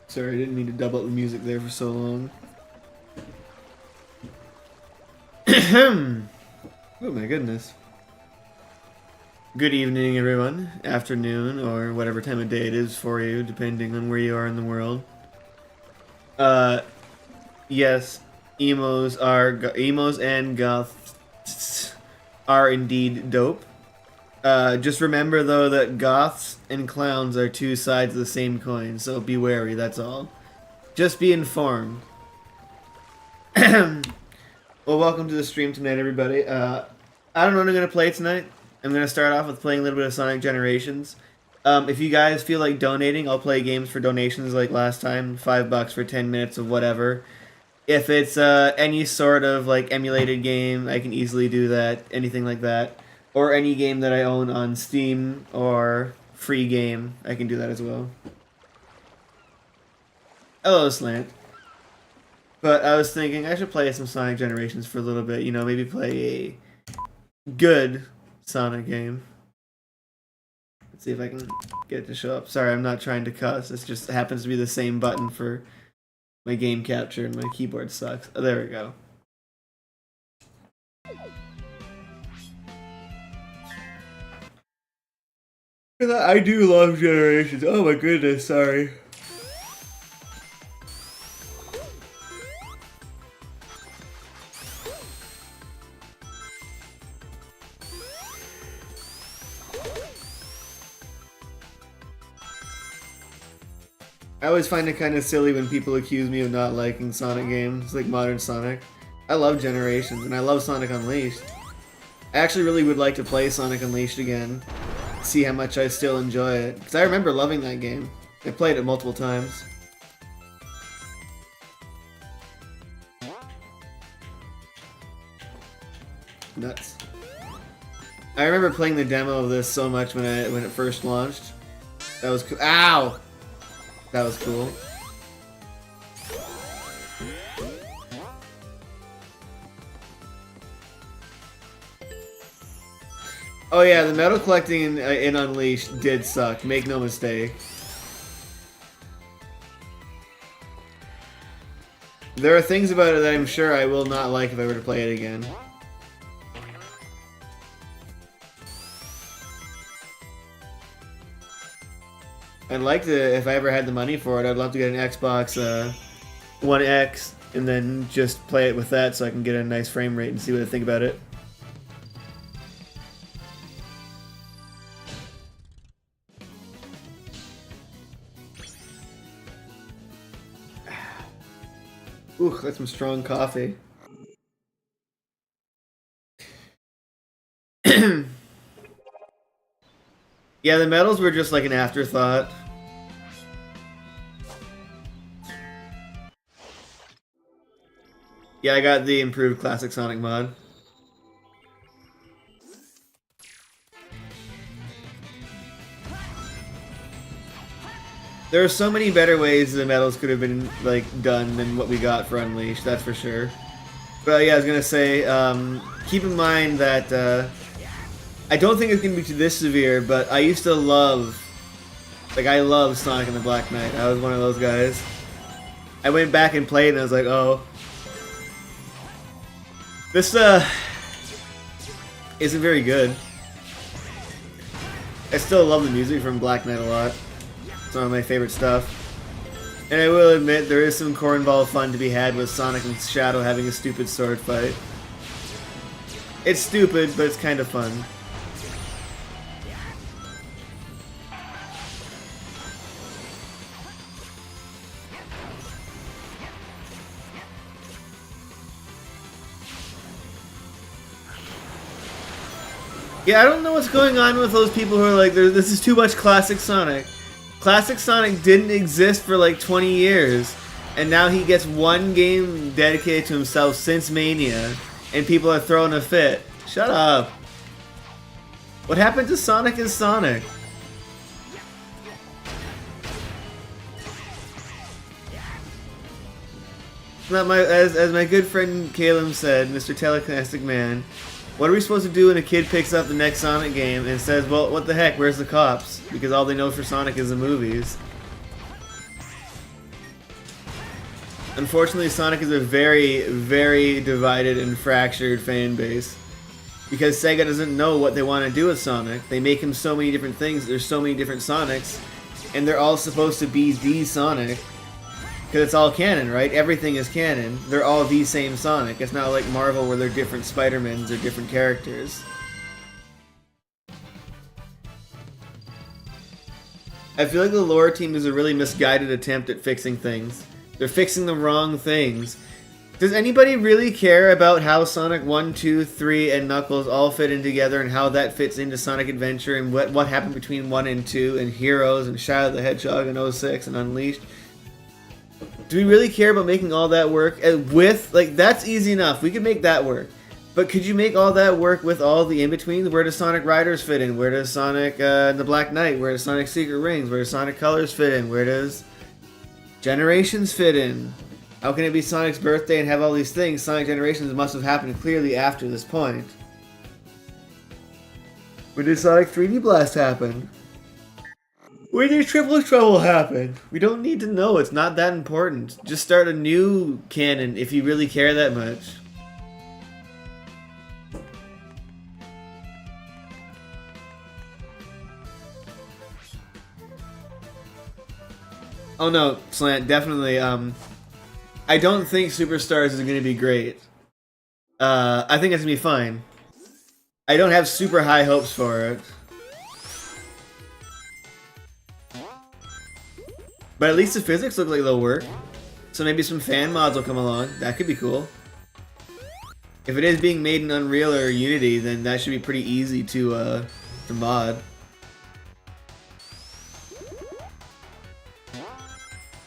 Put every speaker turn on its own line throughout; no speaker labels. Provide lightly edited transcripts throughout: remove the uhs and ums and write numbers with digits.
Sorry, I didn't mean to double up the music there for so long. Oh my goodness. Good evening, everyone. Afternoon, or whatever time of day it is for you, depending on where you are in the world. Yes, emos and goths are indeed dope. Just remember though that goths and clowns are two sides of the same coin, so be wary, that's all. Just be informed. Well, welcome to the stream tonight, everybody. I don't know what I'm going to play tonight. I'm going to start off with playing a little bit of Sonic Generations. If you guys feel like donating, I'll play games for donations like last time. $5 for 10 minutes of whatever. If it's any sort of like emulated game, I can easily do that. Anything like that. Or any game that I own on Steam or free game, I can do that as well. Hello, Slant. But I was thinking I should play some Sonic Generations for a little bit. You know, maybe play a good Sonic game. Let's see if I can get it to show up. Sorry, I'm not trying to cuss. It just happens to be the same button for my game capture and my keyboard sucks. Oh, there we go. I do love Generations. Oh my goodness, sorry. I always find it kind of silly when people accuse me of not liking Sonic games, like modern Sonic. I love Generations, and I love Sonic Unleashed. I actually really would like to play Sonic Unleashed again, see how much I still enjoy it, because I remember loving that game. I played it multiple times. Nuts. I remember playing the demo of this so much when it first launched. That was cool. Ow! That was cool. Oh yeah, the metal collecting in Unleashed did suck. Make no mistake. There are things about it that I'm sure I will not like if I were to play it again. I'd like to, if I ever had the money for it, I'd love to get an Xbox One X and then just play it with that so I can get a nice frame rate and see what I think about it. Ooh, that's some strong coffee. Yeah, the medals were just like an afterthought. Yeah, I got the improved Classic Sonic mod. There are so many better ways the medals could have been like done than what we got for Unleashed, that's for sure. But yeah, I was gonna say, keep in mind that I don't think it's gonna be to this severe, but I used to love, like I love Sonic and the Black Knight. I was one of those guys. I went back and played and I was like, oh. This isn't very good. I still love the music from Black Knight a lot. It's one of my favorite stuff. And I will admit, there is some cornball fun to be had with Sonic and Shadow having a stupid sword fight. It's stupid, but it's kind of fun. Yeah, I don't know what's going on with those people who are like, this is too much classic Sonic. Classic Sonic didn't exist for like 20 years, and now he gets one game dedicated to himself since Mania, and people are throwing a fit. Shut up. What happened to Sonic is Sonic. Not my, as my good friend Caleb said, Mr. Telekinetic Man, what are we supposed to do when a kid picks up the next Sonic game and says, well, what the heck, where's the cops? Because all they know for Sonic is the movies. Unfortunately, Sonic is a very, very divided and fractured fan base. Because Sega doesn't know what they want to do with Sonic. They make him so many different things, there's so many different Sonics, and they're all supposed to be the Sonic. Because it's all canon, right? Everything is canon. They're all the same Sonic. It's not like Marvel where they're different Spider-Mans or different characters. I feel like the lore team is a really misguided attempt at fixing things. They're fixing the wrong things. Does anybody really care about how Sonic 1, 2, 3, and Knuckles all fit in together and how that fits into Sonic Adventure and what happened between 1 and 2 and Heroes and Shadow the Hedgehog and 06 and Unleashed? Do we really care about making all that work? That's easy enough. We could make that work. But could you make all that work with all the in-betweens? Where does Sonic Riders fit in? Where does Sonic the Black Knight? Where does Sonic Secret Rings? Where does Sonic Colors fit in? Where does Generations fit in? How can it be Sonic's birthday and have all these things? Sonic Generations must have happened clearly after this point. When did Sonic 3D Blast happen? When did Triple Trouble happen? We don't need to know. It's not that important. Just start a new canon if you really care that much. Oh no, Slant, definitely. I don't think Superstars is going to be great. I think it's going to be fine. I don't have super high hopes for it. But at least the physics look like they'll work. So maybe some fan mods will come along. That could be cool. If it is being made in Unreal or Unity, then that should be pretty easy to mod.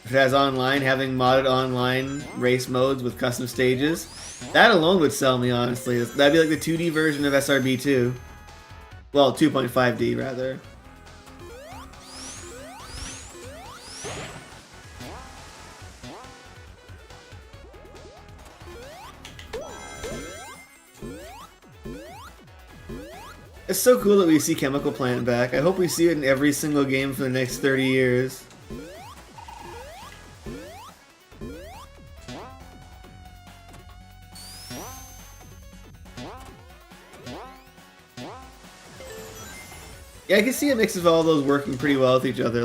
If it has online, having modded online race modes with custom stages, that alone would sell me, honestly. That'd be like the 2D version of SRB 2. Well, 2.5D, rather. It's so cool that we see Chemical Plant back. I hope we see it in every single game for the next 30 years. Yeah, I can see a mix of all those working pretty well with each other.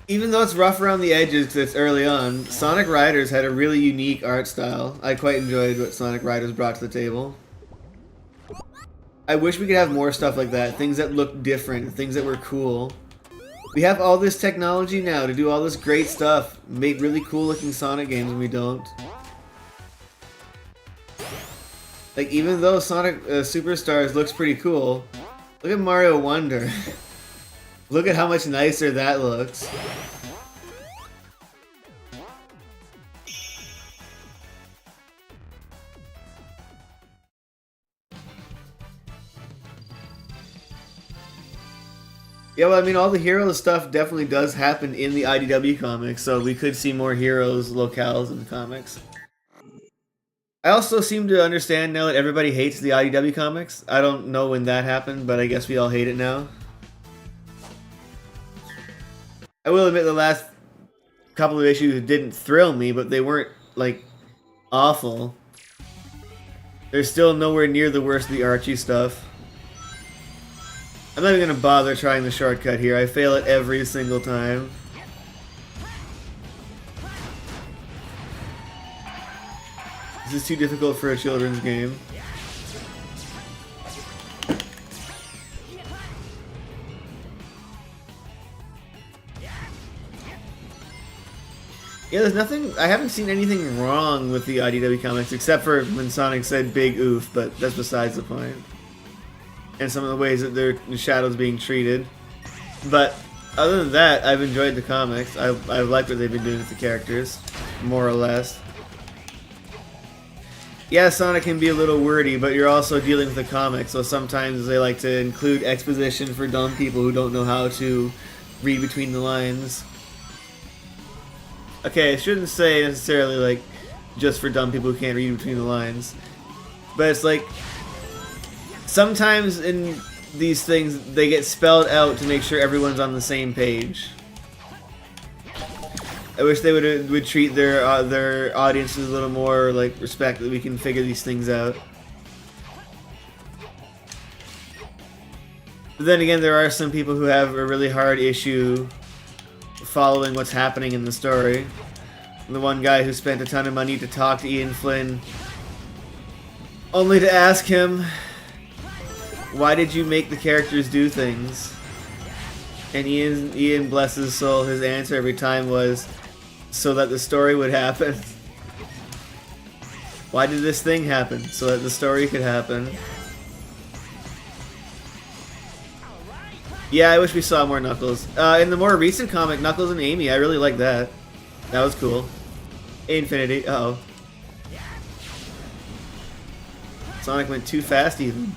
Even though it's rough around the edges because it's early on, Sonic Riders had a really unique art style. I quite enjoyed what Sonic Riders brought to the table. I wish we could have more stuff like that, things that look different, things that were cool. We have all this technology now to do all this great stuff, make really cool looking Sonic games, and we don't. Like, even though Sonic Superstars looks pretty cool, look at Mario Wonder. Look at how much nicer that looks. Yeah, well, I mean, all the Heroes stuff definitely does happen in the IDW comics, so we could see more Heroes locales in the comics. I also seem to understand now that everybody hates the IDW comics. I don't know when that happened, but I guess we all hate it now. I will admit the last couple of issues didn't thrill me, but they weren't, like, awful. They're still nowhere near the worst of the Archie stuff. I'm not even gonna bother trying the shortcut here. I fail it every single time. This is too difficult for a children's game. Yeah, there's nothing... I haven't seen anything wrong with the IDW comics, except for when Sonic said big oof, but that's besides the point. And some of the ways that their Shadow's being treated. But other than that, I've enjoyed the comics. I've liked what they've been doing with the characters, more or less. Yeah, Sonic can be a little wordy, but you're also dealing with a comic, so sometimes they like to include exposition for dumb people who don't know how to read between the lines. Okay, I shouldn't say necessarily, like, just for dumb people who can't read between the lines. But it's like, sometimes in these things, they get spelled out to make sure everyone's on the same page. I wish they would treat their audiences a little more like respect, that we can figure these things out. But then again, there are some people who have a really hard issue following what's happening in the story. The one guy who spent a ton of money to talk to Ian Flynn, only to ask him, why did you make the characters do things? And Ian, bless his soul, his answer every time was, so that the story would happen. Why did this thing happen? So that the story could happen. Yeah, I wish we saw more Knuckles. In the more recent comic, Knuckles and Amy, I really like that. That was cool. Infinity, uh-oh. Sonic went too fast even.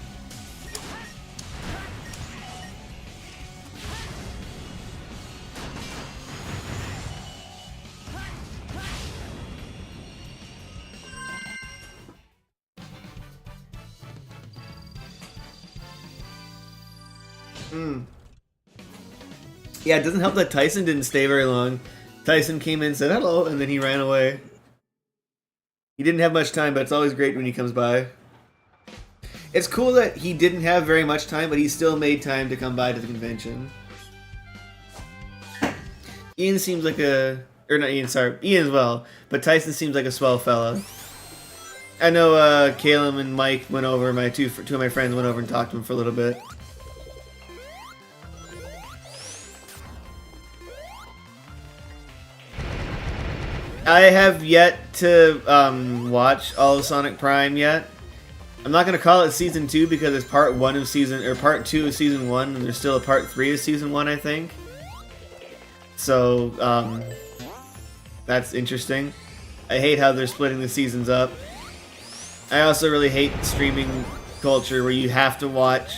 Yeah, it doesn't help that Tyson didn't stay very long. Tyson came in, said hello, and then he ran away. He didn't have much time, but it's always great when he comes by. It's cool that he didn't have very much time, but he still made time to come by to the convention. Ian seems like a... Or not Ian, sorry. Ian as well. But Tyson seems like a swell fella. I know Caleb and Mike went over, two of my friends went over and talked to him for a little bit. I have yet to watch all of Sonic Prime yet. I'm not gonna call it season 2 because it's part 1 of season, or part 2 of season 1, and there's still a part 3 of season 1, I think. So that's interesting. I hate how they're splitting the seasons up. I also really hate streaming culture where you have to watch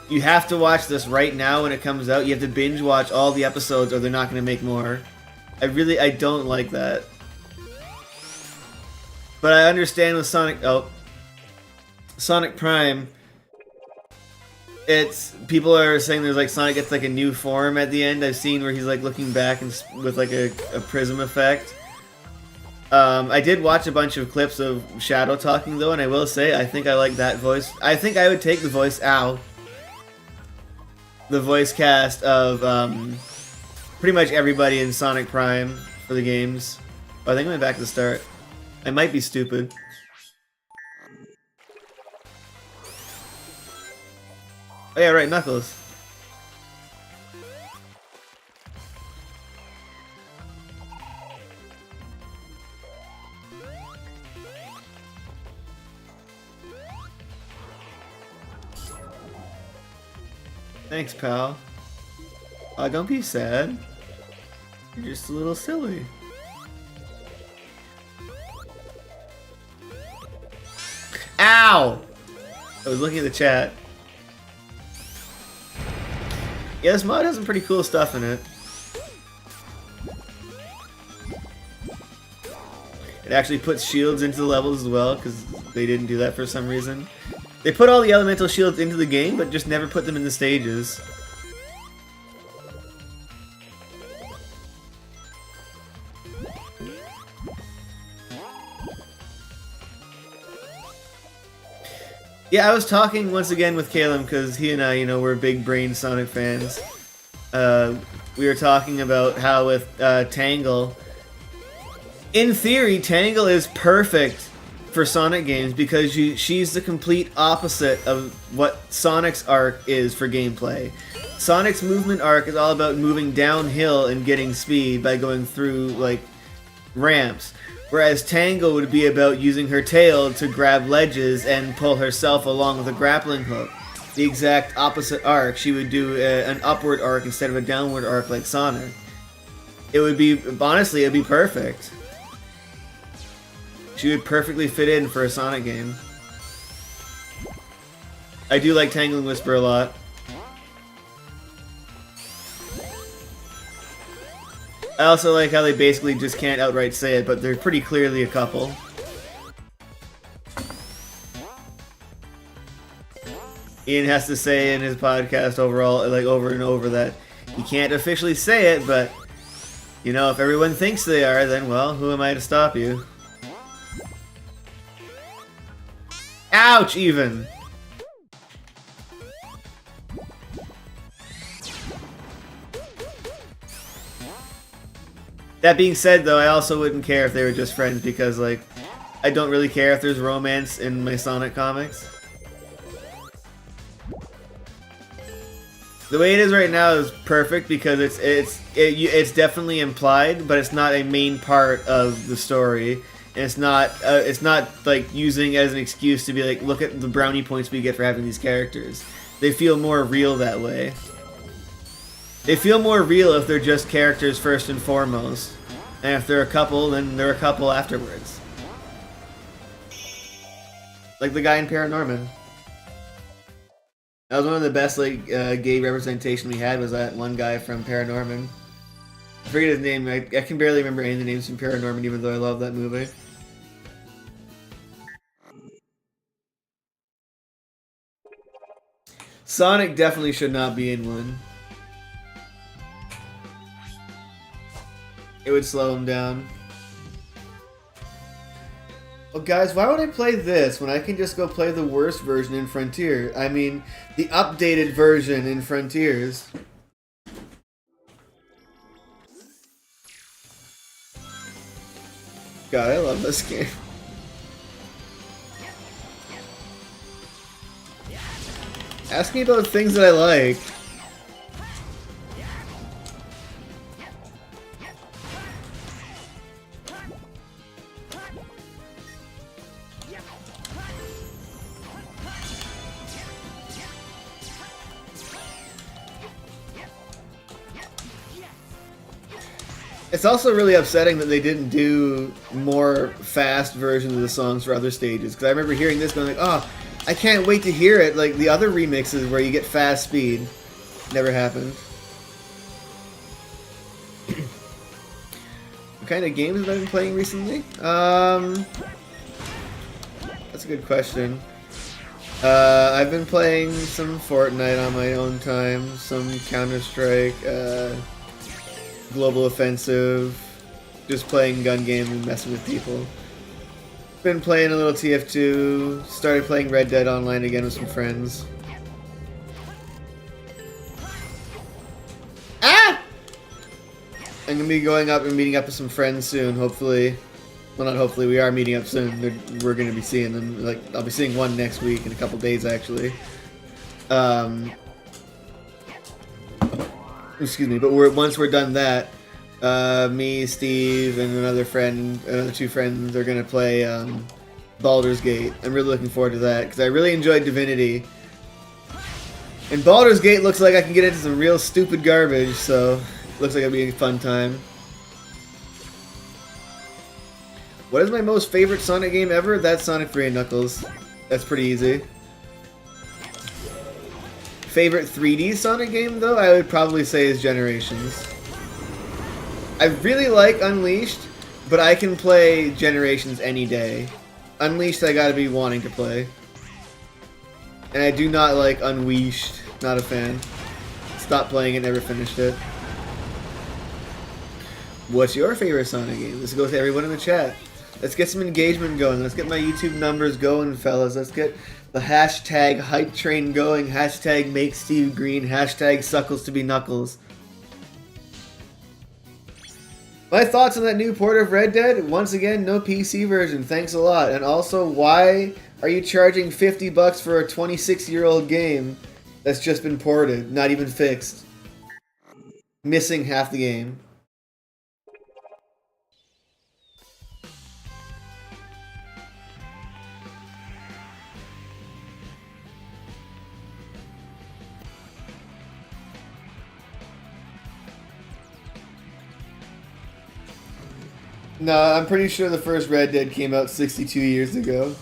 this right now when it comes out. You have to binge watch all the episodes or they're not gonna make more. I don't like that. But I understand with Sonic Prime, people are saying there's like Sonic gets like a new form at the end. I've seen where he's like looking back and with like a prism effect. I did watch a bunch of clips of Shadow talking though, and I will say I think I like that voice. I think I would take the voice the voice cast of pretty much everybody in Sonic Prime for the games. Oh, I think I went back to the start. I might be stupid. Oh yeah, right, Knuckles. Thanks, pal. Don't be sad. You're just a little silly. Ow! I was looking at the chat. Yeah, this mod has some pretty cool stuff in it. It actually puts shields into the levels as well, because they didn't do that for some reason. They put all the elemental shields into the game, but just never put them in the stages. Yeah, I was talking once again with Caleb because he and I, you know, we're big brain Sonic fans. We were talking about how with Tangle, in theory, Tangle is perfect for Sonic games because she's the complete opposite of what Sonic's arc is for gameplay. Sonic's movement arc is all about moving downhill and getting speed by going through, like, ramps. Whereas Tangle would be about using her tail to grab ledges and pull herself along with a grappling hook. The exact opposite arc. She would do an upward arc instead of a downward arc like Sonic. It would be, honestly, it would be perfect. She would perfectly fit in for a Sonic game. I do like Tangle and Whisper a lot. I also like how they basically just can't outright say it, but they're pretty clearly a couple. Ian has to say in his podcast overall, like over and over, that he can't officially say it, but You know, if everyone thinks they are, then, well, who am I to stop you? Ouch, even! That being said, though, I also wouldn't care if they were just friends because, like, I don't really care if there's romance in my Sonic comics. The way it is right now is perfect because it's definitely implied, but it's not a main part of the story, and it's not like using it as an excuse to be like, look at the brownie points we get for having these characters. They feel more real that way. They feel more real if they're just characters first and foremost, and if they're a couple, then they're a couple afterwards. Like the guy in Paranorman. That was one of the best like gay representation we had, was that one guy from Paranorman. I forget his name. I can barely remember any of the names from Paranorman, even though I love that movie. Sonic definitely should not be in one. It would slow him down. Well, guys, why would I play this when I can just go play the worst version in Frontier? I mean, the updated version in Frontiers. God, I love this game. Ask me about things that I like. It's also really upsetting that they didn't do more fast versions of the songs for other stages, because I remember hearing this going like, oh, I can't wait to hear it, like the other remixes where you get fast speed. Never happened. What kind of games have I been playing recently? That's a good question. I've been playing some Fortnite on my own time, some Counter-Strike, Global Offensive, just playing gun games and messing with people. Been playing a little TF2, started playing Red Dead Online again with some friends. Ah! I'm gonna be going up and meeting up with some friends soon, hopefully. Well, not hopefully, we are meeting up soon. We're gonna be seeing them, like, I'll be seeing one next week in a couple days, actually. Excuse me, but once we're done that, me, Steve, and another two friends are gonna play Baldur's Gate. I'm really looking forward to that because I really enjoyed Divinity, and Baldur's Gate looks like I can get into some real stupid garbage. So it looks like it'll be a fun time. What is my most favorite Sonic game ever? That's Sonic 3 and Knuckles. That's pretty easy. Favorite 3D Sonic game, though, I would probably say is Generations. I really like Unleashed, but I can play Generations any day. Unleashed I gotta be wanting to play. And I do not like Unleashed. Not a fan. Stopped playing it, never finished it. What's your favorite Sonic game? Let's go with everyone in the chat. Let's get some engagement going. Let's get my YouTube numbers going, fellas. Let's get the hashtag hype train going. Hashtag make Steve green. Hashtag suckles to be knuckles. My thoughts on that new port of Red Dead? Once again, no PC version. Thanks a lot. And also, why are you charging $50 for a 26-year-old game that's just been ported, not even fixed? Missing half the game. No, I'm pretty sure the first Red Dead came out 62 years ago.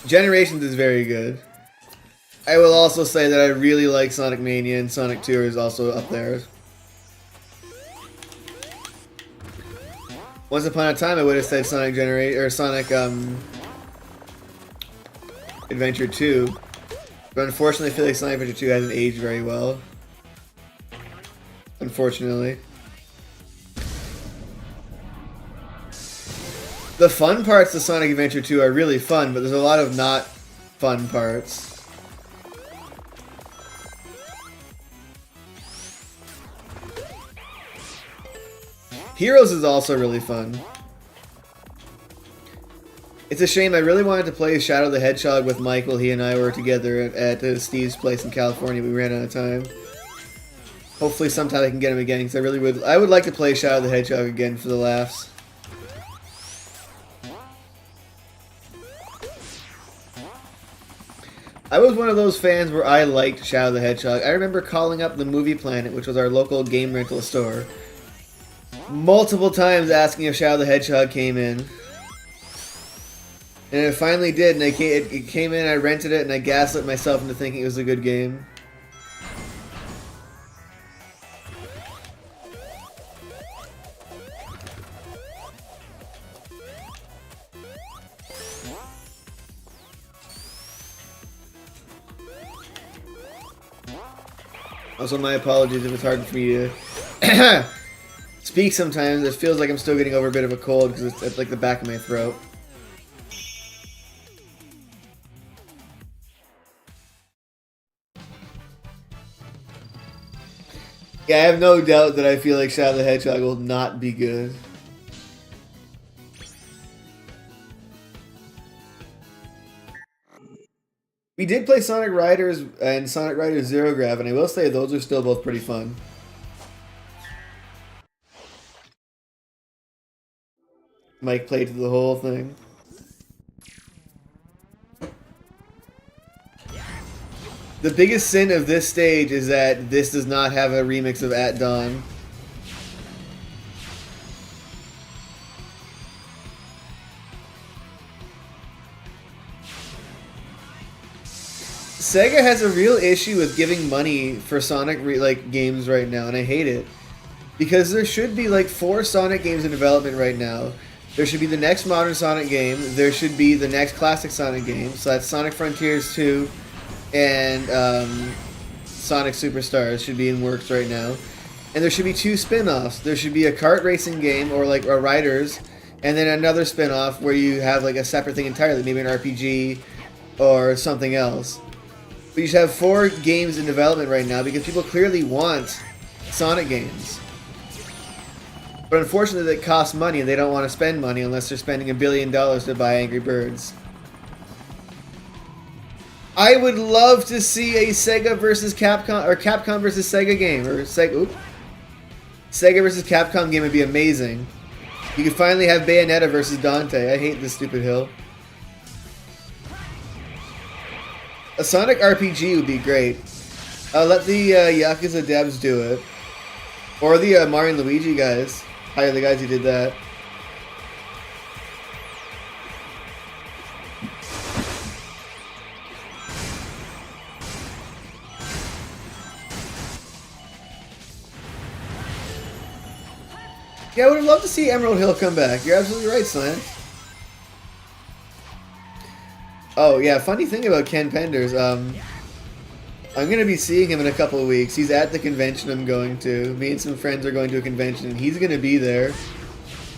Generations is very good. I will also say that I really like Sonic Mania, and Sonic 2 is also up there. Once upon a time, I would have said Sonic Adventure 2. But unfortunately, I feel like Sonic Adventure 2 hasn't aged very well. Unfortunately. The fun parts of Sonic Adventure 2 are really fun, but there's a lot of not fun parts. Heroes is also really fun. It's a shame, I really wanted to play Shadow the Hedgehog with Michael. He and I were together at Steve's place in California. We ran out of time. Hopefully sometime I can get him again, because I would like to play Shadow the Hedgehog again for the laughs. I was one of those fans where I liked Shadow the Hedgehog. I remember calling up the Movie Planet, which was our local game rental store, multiple times asking if Shadow the Hedgehog came in. And it finally did, and it came in, I rented it, and I gaslit myself into thinking it was a good game. Also, my apologies if it's hard for me to speak sometimes. It feels like I'm still getting over a bit of a cold because it's at like the back of my throat. Yeah, I have no doubt that I feel like Shadow the Hedgehog will not be good. We did play Sonic Riders and Sonic Riders Zero Grav, and I will say those are still both pretty fun. Mike played through the whole thing. The biggest sin of this stage is that this does not have a remix of At Dawn. Sega has a real issue with giving money for Sonic games right now, and I hate it. Because there should be like 4 Sonic games in development right now. There should be the next modern Sonic game, there should be the next classic Sonic game, so that's Sonic Frontiers 2 and Sonic Superstars should be in works right now. And there should be 2 spin-offs. There should be a kart racing game, or like a Riders, and then another spin-off where you have like a separate thing entirely, maybe an RPG or something else. But you should have 4 games in development right now because people clearly want Sonic games. But unfortunately, it costs money, and they don't want to spend money unless they're spending $1 billion to buy Angry Birds. I would love to see a Sega versus Capcom, or Capcom versus Sega game, or Sega versus Capcom game would be amazing. You could finally have Bayonetta versus Dante. I hate this stupid hill. A Sonic RPG would be great. Let the Yakuza devs do it. Or the Mario and Luigi guys. Hire the guys who did that. Yeah, I would have loved to see Emerald Hill come back. You're absolutely right, Slant. Oh, yeah, funny thing about Ken Penders, I'm going to be seeing him in a couple of weeks. He's at the convention I'm going to. Me and some friends are going to a convention, and he's going to be there.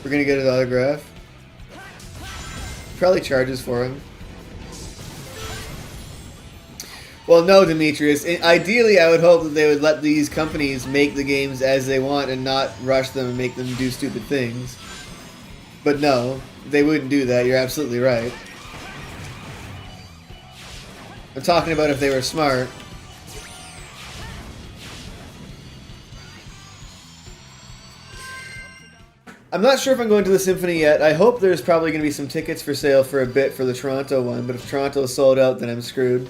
We're going to get his autograph. Probably charges for him. Well, no, Demetrius. Ideally, I would hope that they would let these companies make the games as they want and not rush them and make them do stupid things. But no, they wouldn't do that. You're absolutely right. I'm talking about if they were smart. I'm not sure if I'm going to the Symphony yet. I hope there's probably going to be some tickets for sale for a bit for the Toronto one, but if Toronto is sold out, then I'm screwed.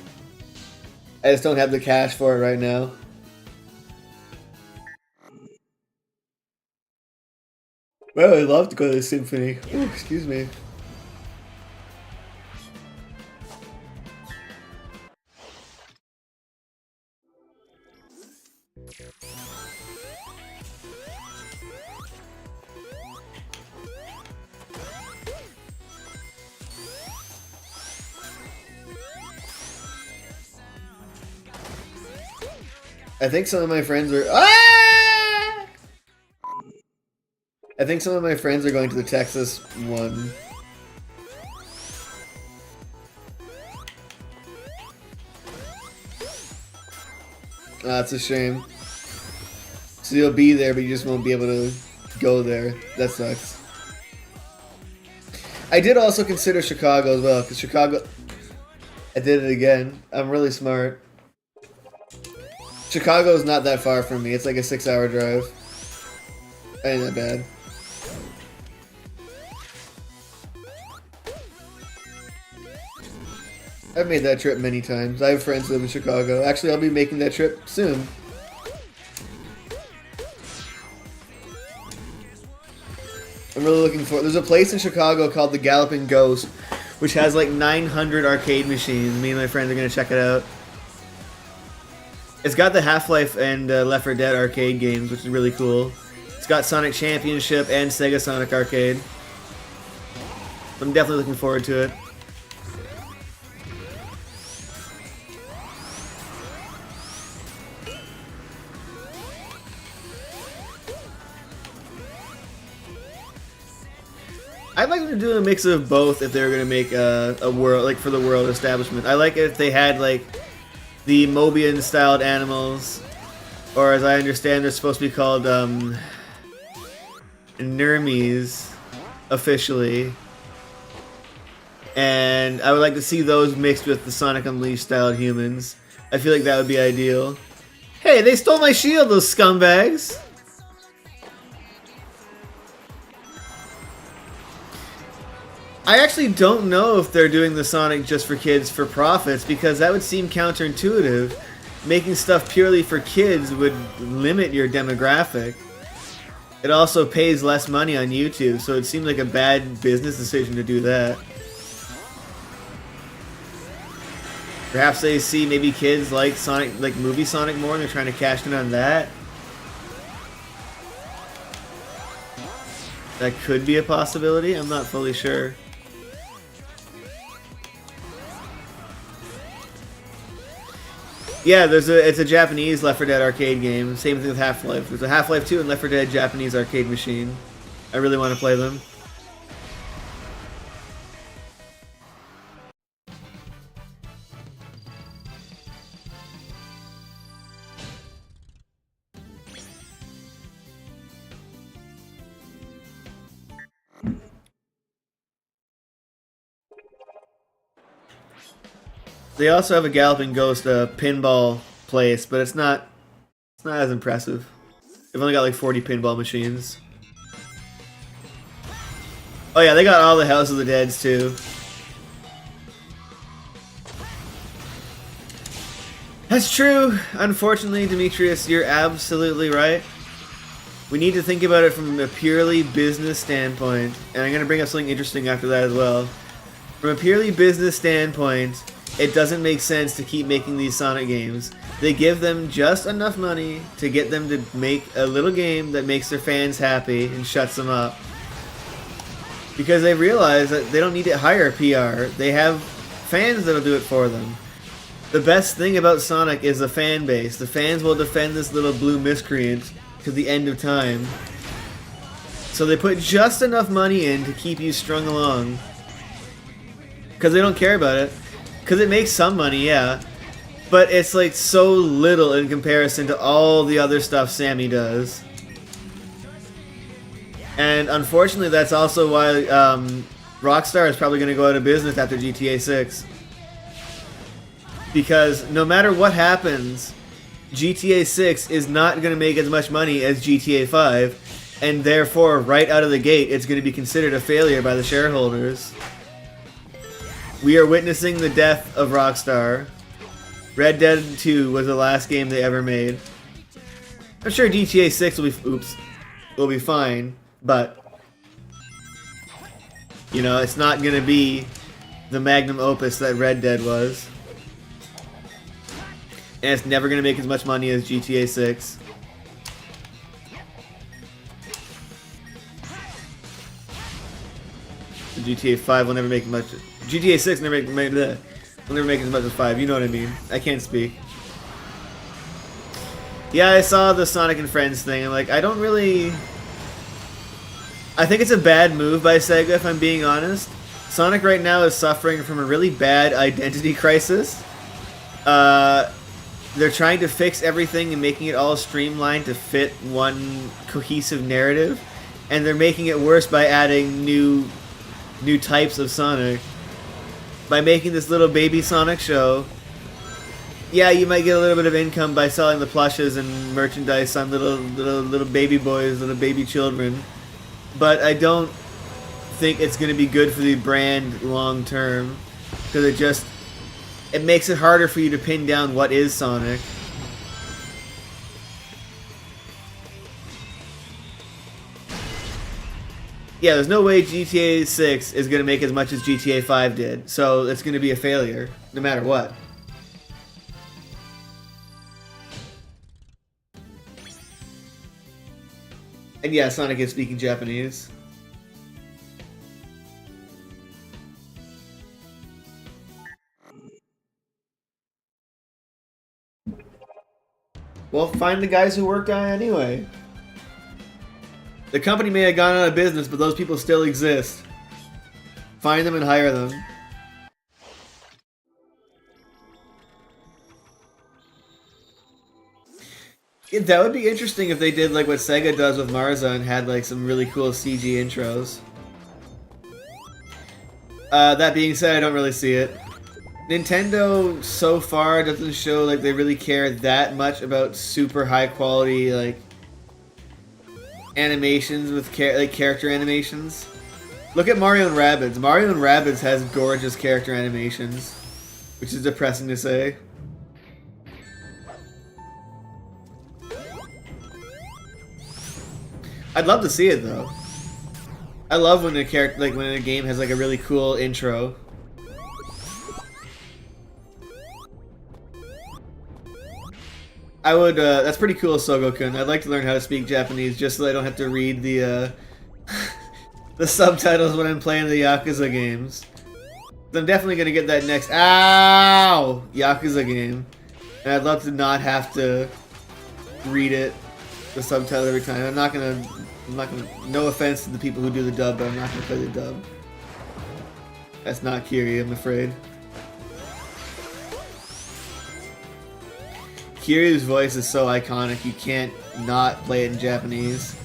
I just don't have the cash for it right now. Well, I'd love to go to the Symphony. Ooh, excuse me. I think some of my friends are. I think some of my friends are going to the Texas one. That's a shame. So you'll be there, but you just won't be able to go there. That sucks. I did also consider Chicago as well, because Chicago... I did it again. I'm really smart. Chicago's not that far from me. It's like a 6-hour drive. Ain't that bad. I've made that trip many times. I have friends who live in Chicago. Actually, I'll be making that trip soon. I'm really looking for... There's a place in Chicago called the Galloping Ghost, which has like 900 arcade machines. Me and my friends are going to check it out. It's got the Half-Life and Left 4 Dead arcade games, which is really cool. It's got Sonic Championship and Sega Sonic Arcade. I'm definitely looking forward to it. I'd like them to do a mix of both if they were going to make a world, like for the world establishment. I like it if they had like the Mobian styled animals, or as I understand they're supposed to be called Nermies officially. And I would like to see those mixed with the Sonic Unleashed styled humans. I feel like that would be ideal. Hey, they stole my shield, those scumbags! I actually don't know if they're doing the Sonic just for kids for profits, because that would seem counterintuitive. Making stuff purely for kids would limit your demographic. It also pays less money on YouTube, so it seems like a bad business decision to do that. Perhaps they see maybe kids like Sonic, like movie Sonic more, and they're trying to cash in on that. That could be a possibility. I'm not fully sure. Yeah, it's a Japanese Left 4 Dead arcade game. Same thing with Half-Life. There's a Half-Life 2 and Left 4 Dead Japanese arcade machine. I really want to play them. They also have a Galloping Ghost pinball place, but it's not as impressive. They've only got like 40 pinball machines. Oh yeah, they got all the House of the Deads too. That's true. Unfortunately, Demetrius, you're absolutely right. We need to think about it from a purely business standpoint, and I'm going to bring up something interesting after that as well. From a purely business standpoint, it doesn't make sense to keep making these Sonic games. They give them just enough money to get them to make a little game that makes their fans happy and shuts them up. Because they realize that they don't need to hire PR. They have fans that'll do it for them. The best thing about Sonic is the fan base. The fans will defend this little blue miscreant to the end of time. So they put just enough money in to keep you strung along. Because they don't care about it. Because it makes some money, yeah. But it's like so little in comparison to all the other stuff Sammy does. And unfortunately, that's also why Rockstar is probably going to go out of business after GTA 6. Because no matter what happens, GTA 6 is not going to make as much money as GTA 5. And therefore, right out of the gate, it's going to be considered a failure by the shareholders. We are witnessing the death of Rockstar. Red Dead 2 was the last game they ever made. I'm sure GTA 6 will be fine, but you know, it's not gonna be the magnum opus that Red Dead was. And it's never gonna make as much money as GTA 6. GTA 5 will never make much. GTA 6 will never make as much as 5. You know what I mean. I can't speak. Yeah, I saw the Sonic and Friends thing. I'm like, I don't really. I think it's a bad move by Sega, if I'm being honest. Sonic right now is suffering from a really bad identity crisis. They're trying to fix everything and making it all streamlined to fit one cohesive narrative, and they're making it worse by adding new types of Sonic. By making this little baby Sonic show, yeah, you might get a little bit of income by selling the plushes and merchandise on little baby boys, little baby children, but I don't think it's going to be good for the brand long term, because it makes it harder for you to pin down what is Sonic. Yeah, there's no way GTA 6 is going to make as much as GTA 5 did, so it's going to be a failure, no matter what. And yeah, Sonic is speaking Japanese. Well, find the guys who worked on it anyway. The company may have gone out of business, but those people still exist. Find them and hire them. Yeah, that would be interesting if they did like what Sega does with Marza and had like some really cool CG intros. That being said, I don't really see it. Nintendo so far doesn't show like they really care that much about super high quality like animations with character animations. Look at Mario and Rabbids. Mario and Rabbids has gorgeous character animations, which is depressing to say. I'd love to see it though. I love when when a game has like a really cool intro. I would, that's pretty cool, Sogo-kun. I'd like to learn how to speak Japanese just so I don't have to read the, the subtitles when I'm playing the Yakuza games. I'm definitely gonna get that next, ow! Yakuza game. And I'd love to not have to read it, the subtitle every time. I'm not gonna, no offense to the people who do the dub, but I'm not gonna play the dub. That's not Kiri, I'm afraid. Kiryu's voice is so iconic, you can't not play it in Japanese.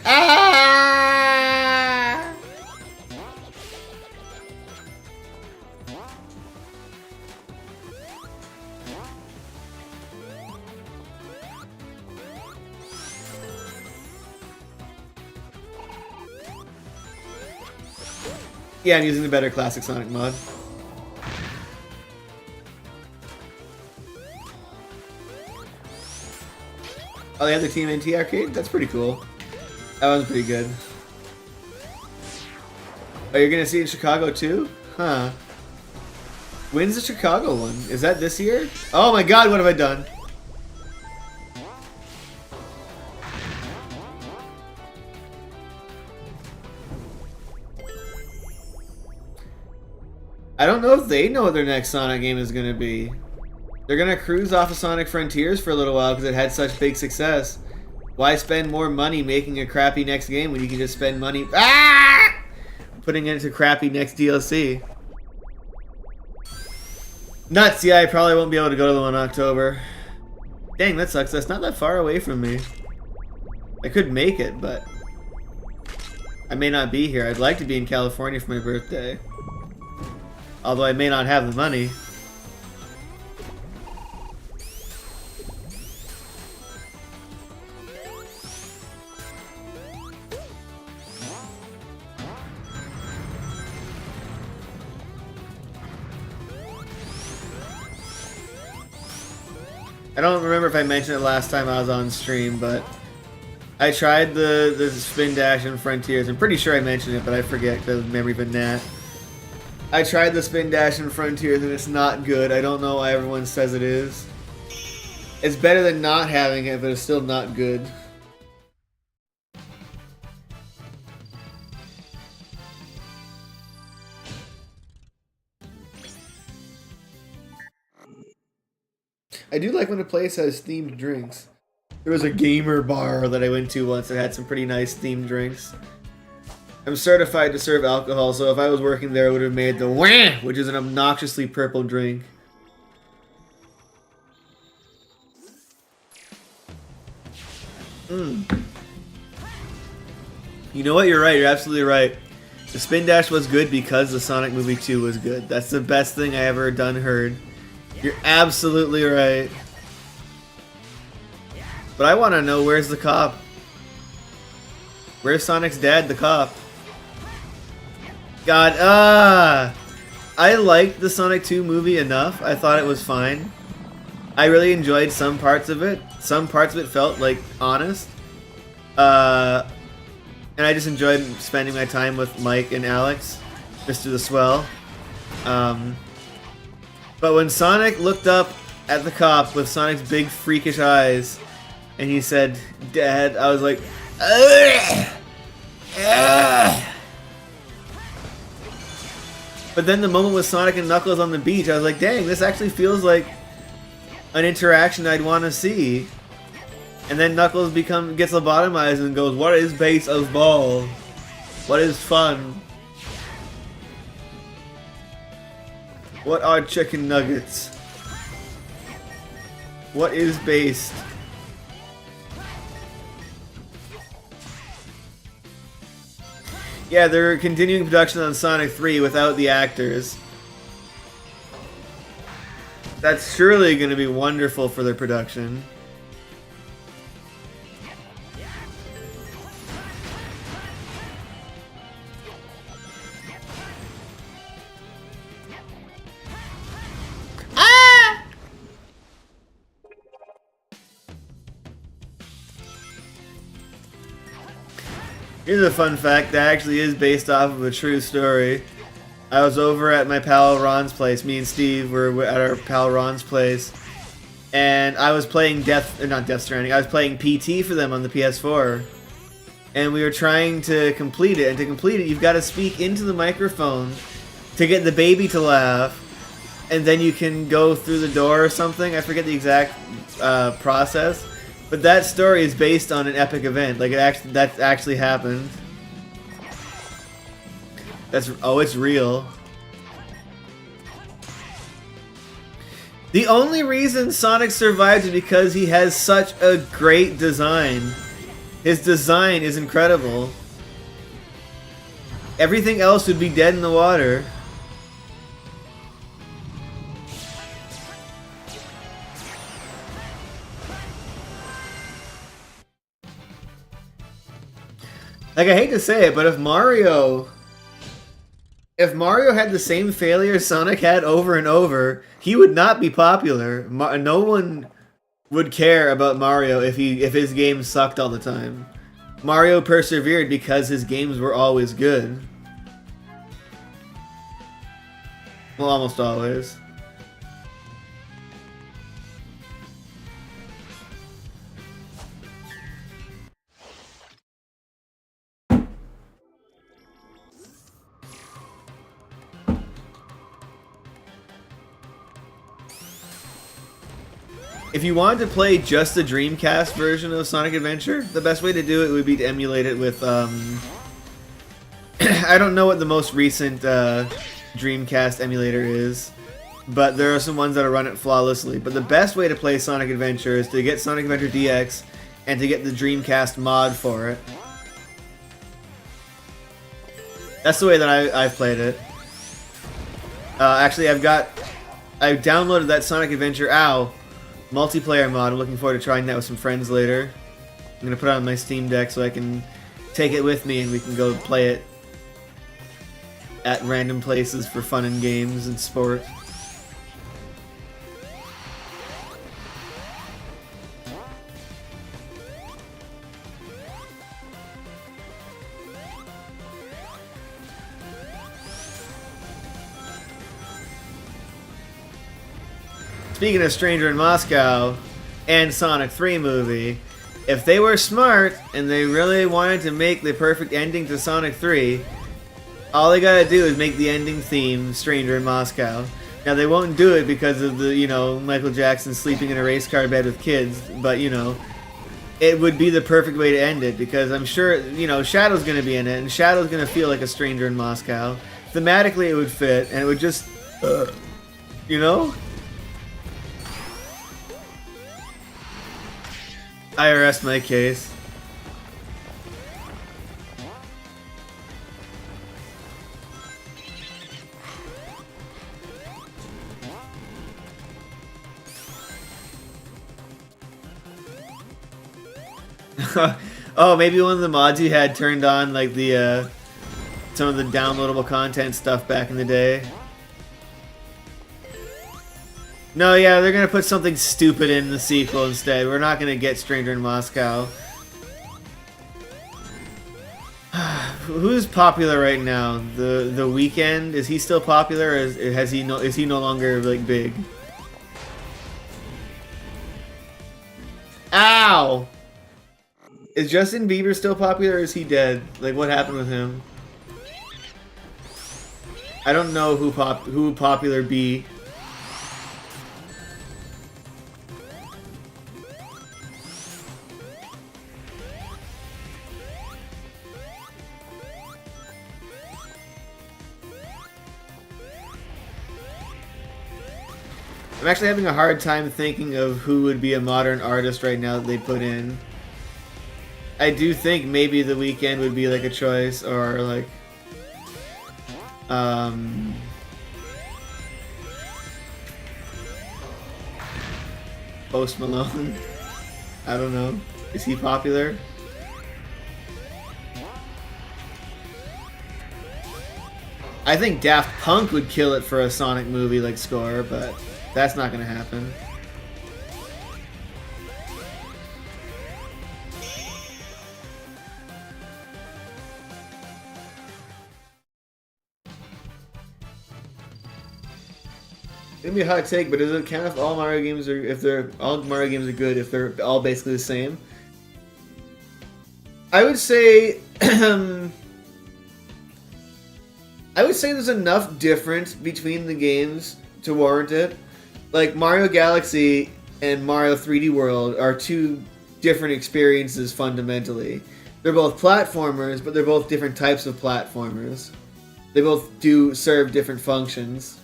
Ah! Yeah, I'm using the better Classic Sonic mod. Oh, they have the TMNT arcade? That's pretty cool. That one's pretty good. Oh, you're gonna see it in Chicago too? Huh. When's the Chicago one? Is that this year? Oh my god, what have I done? I don't know if they know what their next Sonic game is gonna be. They're gonna cruise off of Sonic Frontiers for a little while because it had such big success. Why spend more money making a crappy next game when you can just spend money putting it into crappy next DLC? Nuts, yeah, I probably won't be able to go to the one in October. Dang, that sucks. That's not that far away from me. I could make it, but I may not be here. I'd like to be in California for my birthday. Although I may not have the money. I don't remember if I mentioned it last time I was on stream, but I tried the Spin Dash in Frontiers. I'm pretty sure I mentioned it, but I forget because of memory of a gnat. I tried the Spin Dash in Frontiers and it's not good. I don't know why everyone says it is. It's better than not having it, but it's still not good. I do like when a place has themed drinks. There was a gamer bar that I went to once that had some pretty nice themed drinks. I'm certified to serve alcohol, so if I was working there, I would have made the wah, which is an obnoxiously purple drink. You know what? You're right. You're absolutely right. The Spin Dash was good because the Sonic movie 2 was good. That's the best thing I ever heard. You're absolutely right. But I want to know, where's the cop? Where's Sonic's dad, the cop? God, I liked the Sonic 2 movie enough. I thought it was fine. I really enjoyed some parts of it. Some parts of it felt, like, honest. And I just enjoyed spending my time with Mike and Alex, Mr. the Swell. But when Sonic looked up at the cop with Sonic's big freakish eyes, and he said, "Dad," I was like, "Ugh! Ugh!" But then the moment with Sonic and Knuckles on the beach, I was like, dang, this actually feels like an interaction I'd want to see. And then Knuckles gets lobotomized and goes, "What is base of ball? What is fun? What are chicken nuggets? What is based?" Yeah, they're continuing production on Sonic 3 without the actors. That's surely going to be wonderful for their production. Here's a fun fact that actually is based off of a true story. I was over at my pal Ron's place. Me and Steve were at our pal Ron's place, and I was playing not Death Stranding. I was playing PT for them on the PS4, and we were trying to complete it. And to complete it, you've got to speak into the microphone to get the baby to laugh, and then you can go through the door or something. I forget the exact process. But that story is based on an epic event. Like, that actually happened. It's real. The only reason Sonic survives is because he has such a great design. His design is incredible. Everything else would be dead in the water. Like, I hate to say it, but if Mario had the same failure Sonic had over and over, he would not be popular. No one would care about Mario if his games sucked all the time. Mario persevered because his games were always good. Well, almost always. If you wanted to play just the Dreamcast version of Sonic Adventure, the best way to do it would be to emulate it with, I don't know what the most recent Dreamcast emulator is, but there are some ones that run it flawlessly. But the best way to play Sonic Adventure is to get Sonic Adventure DX and to get the Dreamcast mod for it. That's the way that I've played it. Actually, I've downloaded that Sonic Adventure multiplayer mod. I'm looking forward to trying that with some friends later. I'm going to put it on my Steam Deck so I can take it with me and we can go play it at random places for fun and games and sport. Speaking of Stranger in Moscow and Sonic 3 movie, if they were smart and they really wanted to make the perfect ending to Sonic 3, all they gotta do is make the ending theme Stranger in Moscow. Now they won't do it because of the, Michael Jackson sleeping in a race car bed with kids, but it would be the perfect way to end it because I'm sure, Shadow's going to be in it and Shadow's going to feel like a stranger in Moscow. Thematically it would fit and it would just, I rest my case. Oh, maybe one of the mods you had turned on like the some of the downloadable content stuff back in the day. No, yeah, they're gonna put something stupid in the sequel instead. We're not gonna get Stranger in Moscow. Who's popular right now? The Weeknd? Is he still popular? Or is he no longer like big? Ow! Is Justin Bieber still popular or is he dead? Like, what happened with him? I don't know who popular be. I'm actually having a hard time thinking of who would be a modern artist right now that they put in. I do think maybe The Weeknd would be like a choice, or like Post Malone. I don't know. Is he popular? I think Daft Punk would kill it for a Sonic movie like score, but that's not gonna happen. It's gonna be a hot take, but does it count if all Mario games are good if they're all basically the same? I would say there's enough difference between the games to warrant it. Like Mario Galaxy and Mario 3D World are two different experiences fundamentally. They're both platformers, but they're both different types of platformers. They both do serve different functions.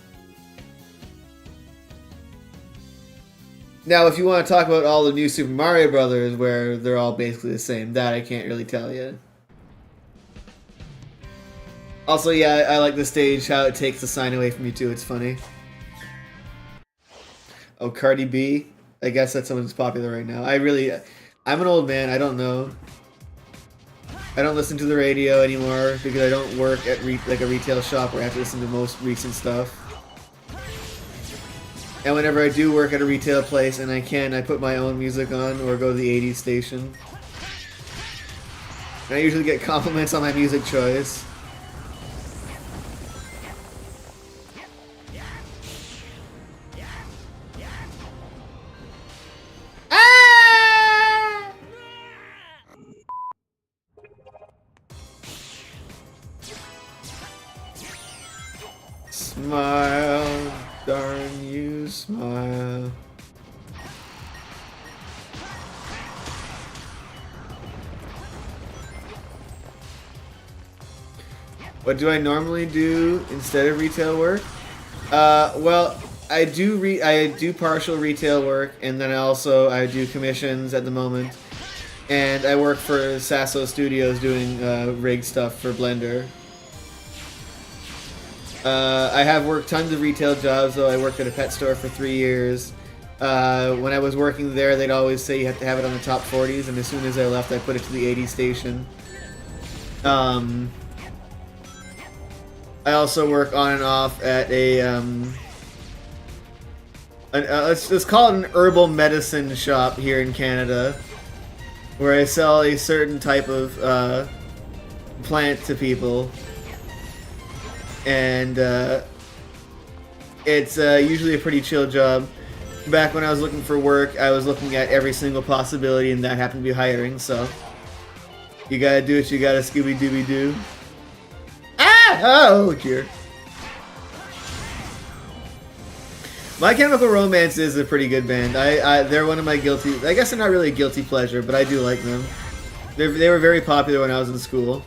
Now, if you want to talk about all the new Super Mario Brothers, where they're all basically the same, that I can't really tell you. Also, yeah, I like the stage, how it takes the sign away from you too, it's funny. Oh, Cardi B? I guess that's someone who's popular right now. I'm an old man, I don't know. I don't listen to the radio anymore because I don't work at like a retail shop where I have to listen to most recent stuff. And whenever I do work at a retail place and I put my own music on or go to the 80s station. And I usually get compliments on my music choice. Ah! Smile. Darn you, smile. What do I normally do instead of retail work? Well, I do partial retail work, and then I do commissions at the moment, and I work for Sasso Studios doing rig stuff for Blender. I have worked tons of retail jobs, though. I worked at a pet store for 3 years. When I was working there, they'd always say you have to have it on the top 40s, and as soon as I left, I put it to the 80 station. I also work on and off at a, let's call it an herbal medicine shop here in Canada, where I sell a certain type of plant to people. And it's usually a pretty chill job. Back when I was looking for work, I was looking at every single possibility, and that happened to be hiring, so you gotta do what you gotta, Scooby-Dooby-Doo. Ah! Oh, dear. My Chemical Romance is a pretty good band. They're one of my guilty. I guess they're not really a guilty pleasure, but I do like them. They were very popular when I was in school.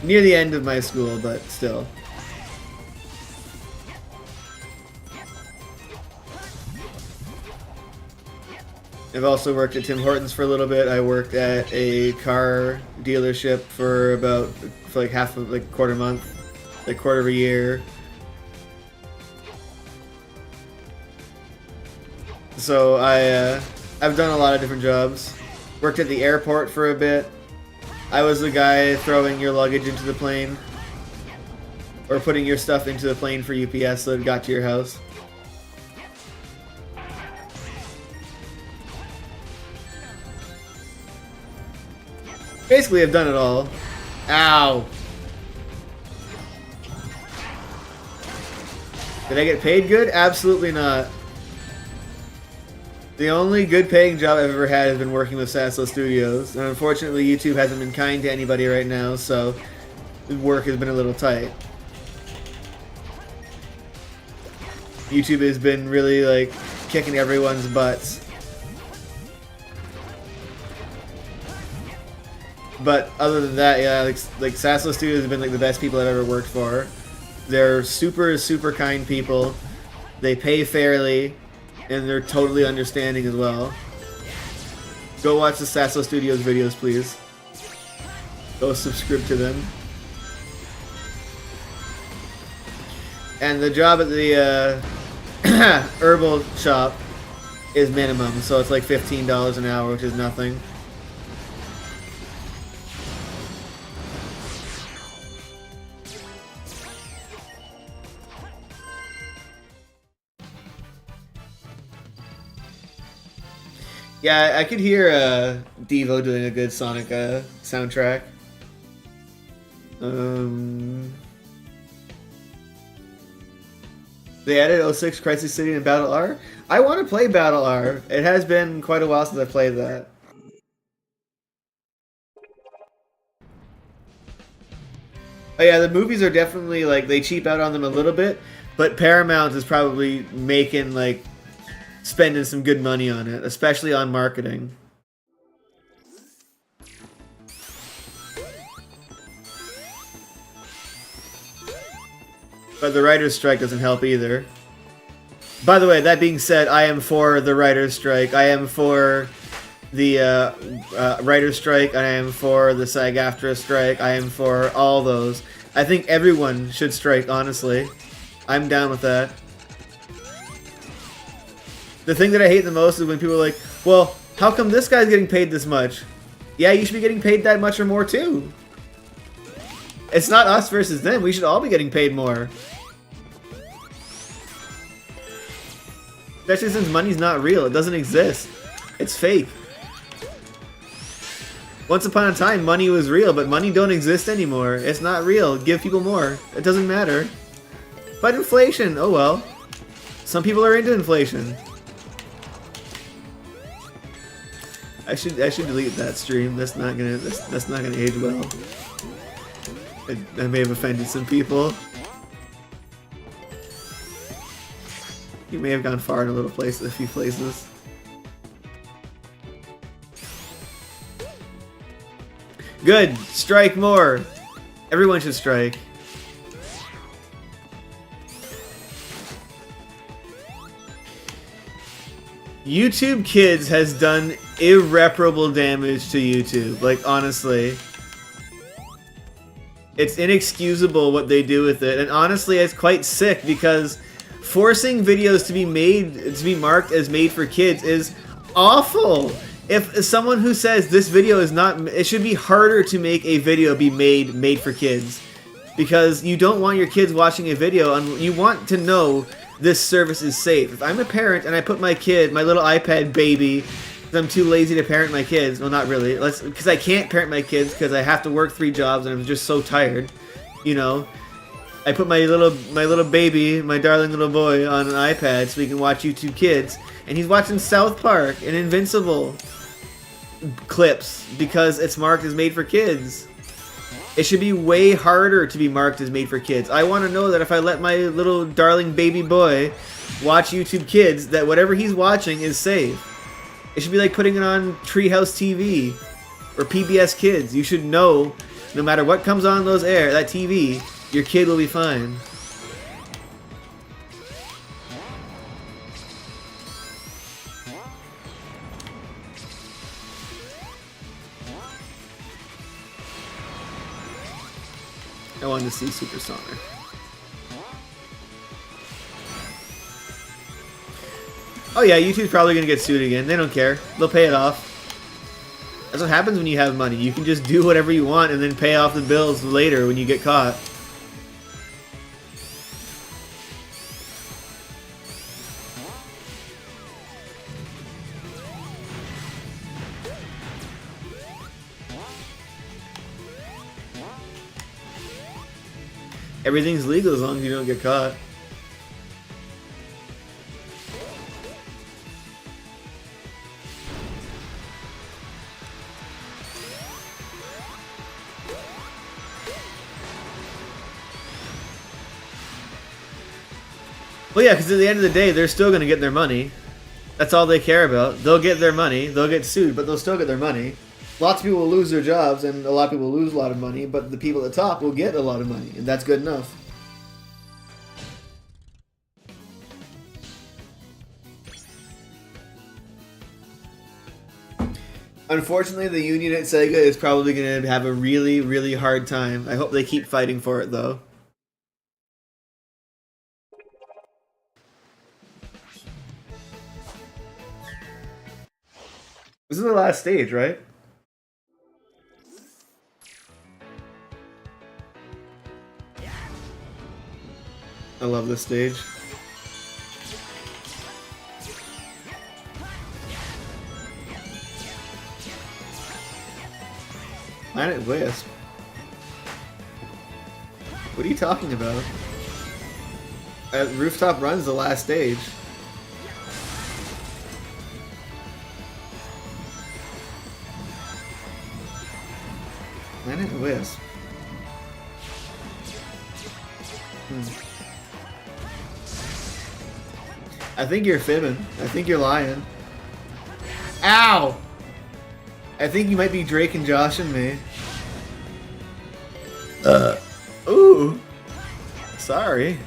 Near the end of my school, but still. I've also worked at Tim Hortons for a little bit. I worked at a car dealership for like half of like quarter month, like quarter of a year. So I've done a lot of different jobs. Worked at the airport for a bit. I was the guy throwing your luggage into the plane, or putting your stuff into the plane for UPS so it got to your house. Basically, I've done it all. Ow! Did I get paid good? Absolutely not. The only good paying job I've ever had has been working with Sasso Studios, and unfortunately YouTube hasn't been kind to anybody right now, so the work has been a little tight. YouTube has been really like kicking everyone's butts. But other than that, yeah, like Sasso Studios have been like the best people I've ever worked for. They're super, super kind people. They pay fairly, and they're totally understanding as well. Go watch the Sasso Studios videos, please. Go subscribe to them. And the job at the herbal shop is minimum, so it's like $15 an hour, which is nothing. Yeah, I could hear Devo doing a good Sonic soundtrack. They added 06 Crisis City and Battle R. I want to play Battle R. It has been quite a while since I played that. Oh yeah, the movies are definitely like they cheap out on them a little bit, but Paramount is probably making like spending some good money on it, especially on marketing. But the writer's strike doesn't help either. By the way, that being said, I am for the writer's strike. I am for the writer's strike. I am for the SAG-AFTRA strike. I am for all those. I think everyone should strike, honestly. I'm down with that. The thing that I hate the most is when people are like, well, how come this guy's getting paid this much? Yeah, you should be getting paid that much or more too. It's not us versus them. We should all be getting paid more. Especially since money's not real. It doesn't exist. It's fake. Once upon a time, money was real, but money don't exist anymore. It's not real. Give people more. It doesn't matter. But inflation, oh well. Some people are into inflation. I should delete that stream. That's not gonna age well. I may have offended some people. You may have gone far in a few places. Good! Strike more! Everyone should strike. YouTube Kids has done irreparable damage to YouTube. Like, honestly. It's inexcusable what they do with it. And honestly, it's quite sick because forcing videos to be marked as made for kids is awful. If someone who says this video is not, it should be harder to make a video be made for kids, because you don't want your kids watching a video and you want to know this service is safe. If I'm a parent and I put my kid, my little iPad baby, because I'm too lazy to parent my kids, well not really, because I can't parent my kids because I have to work 3 jobs and I'm just so tired, you know. I put my little baby, my darling little boy, on an iPad so he can watch YouTube Kids, and he's watching South Park and Invincible clips because it's marked as made for kids. It should be way harder to be marked as made for kids. I want to know that if I let my little darling baby boy watch YouTube Kids, that whatever he's watching is safe. It should be like putting it on Treehouse TV or PBS Kids. You should know, no matter what comes on that TV, your kid will be fine. I wanted to see Supersonic. Oh yeah, YouTube's probably gonna get sued again. They don't care. They'll pay it off. That's what happens when you have money. You can just do whatever you want and then pay off the bills later when you get caught. Everything's legal as long as you don't get caught. Well, yeah, because at the end of the day, they're still going to get their money. That's all they care about. They'll get their money. They'll get sued, but they'll still get their money. Lots of people will lose their jobs, and a lot of people will lose a lot of money, but the people at the top will get a lot of money, and that's good enough. Unfortunately, the union at Sega is probably going to have a really, really hard time. I hope they keep fighting for it, though. This is the last stage, right? I love this stage. Planet Wisp? What are you talking about? Rooftop Run's the last stage. Planet Wisp. I think you're fibbing. I think you're lying. Ow! I think you might be Drake and Josh and me. Ooh. Sorry.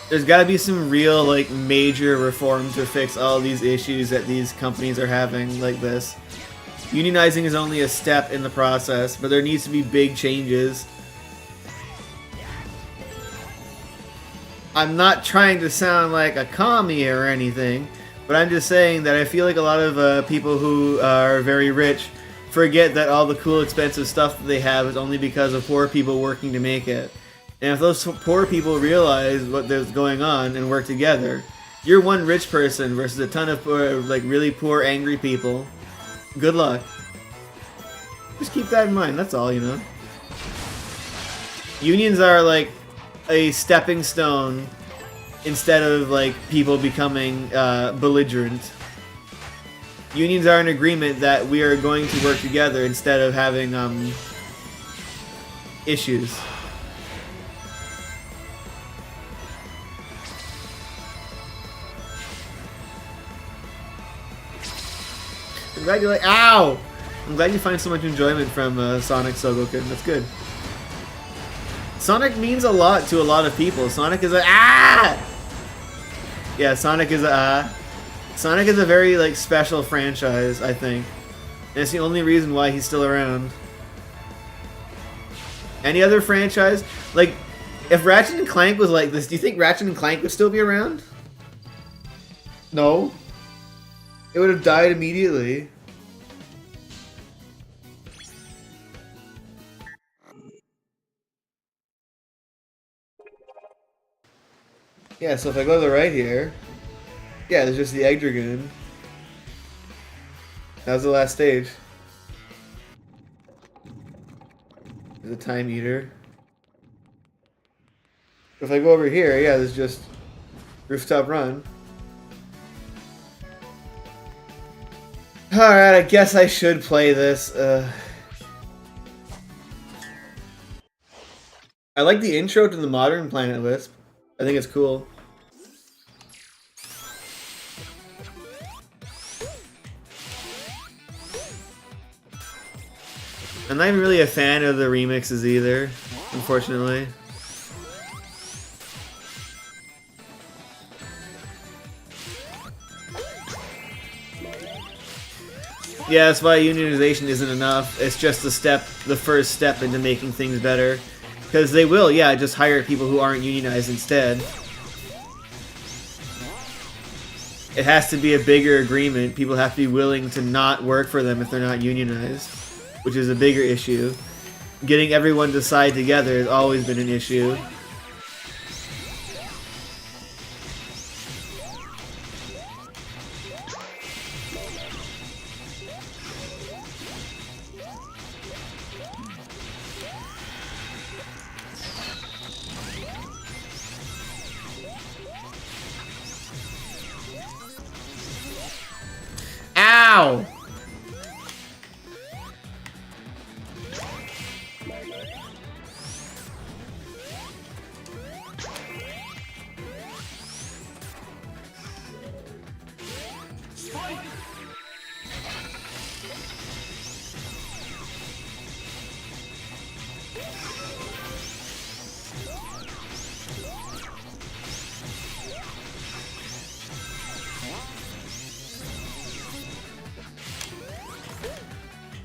There's got to be some real, like, major reform to fix all these issues that these companies are having like this. Unionizing is only a step in the process, but there needs to be big changes. I'm not trying to sound like a commie or anything, but I'm just saying that I feel like a lot of people who are very rich forget that all the cool, expensive stuff that they have is only because of poor people working to make it. And if those poor people realize what is going on and work together, you're one rich person versus a ton of poor, like really poor, angry people. Good luck. Just keep that in mind. That's all, you know. Unions are like a stepping stone instead of like people becoming belligerent. Unions are an agreement that we are going to work together instead of having issues. I'm glad you ow! I'm glad you find so much enjoyment from Sonic Sogoken. That's good. Sonic means a lot to a lot of people. Sonic is yeah, Sonic is Sonic is a very like special franchise, I think. And it's the only reason why he's still around. Any other franchise? Like, if Ratchet and Clank was like this, do you think Ratchet and Clank would still be around? No. It would have died immediately. Yeah, so if I go to the right here, Yeah, there's just the Egg Dragoon. That was the last stage. There's a Time Eater. If I go over here, yeah, there's just Rooftop Run. Alright, I guess I should play this. I like the intro to the modern Planet Wisp. I think it's cool. I'm not even really a fan of the remixes either, unfortunately. Yeah, that's why unionization isn't enough. It's just the first step into making things better. Because they will, yeah, just hire people who aren't unionized instead. It has to be a bigger agreement. People have to be willing to not work for them if they're not unionized, which is a bigger issue. Getting everyone to side together has always been an issue. Ow!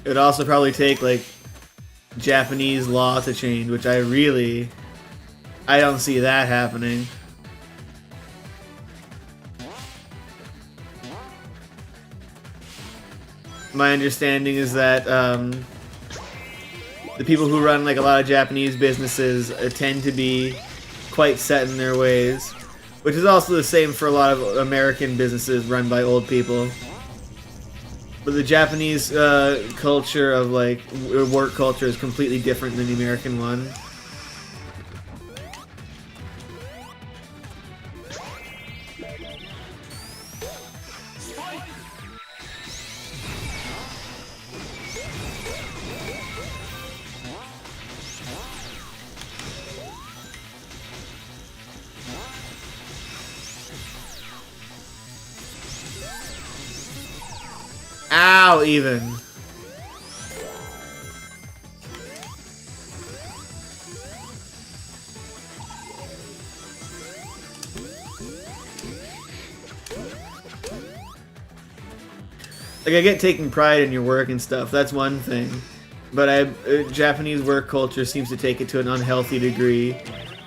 It would also probably take, like, Japanese law to change, which I don't see that happening. My understanding is that, the people who run, like, a lot of Japanese businesses tend to be quite set in their ways, which is also the same for a lot of American businesses run by old people. But the Japanese culture of, like, work culture is completely different than the American one. Ow, even. Like, I get taking pride in your work and stuff, that's one thing. But Japanese work culture seems to take it to an unhealthy degree.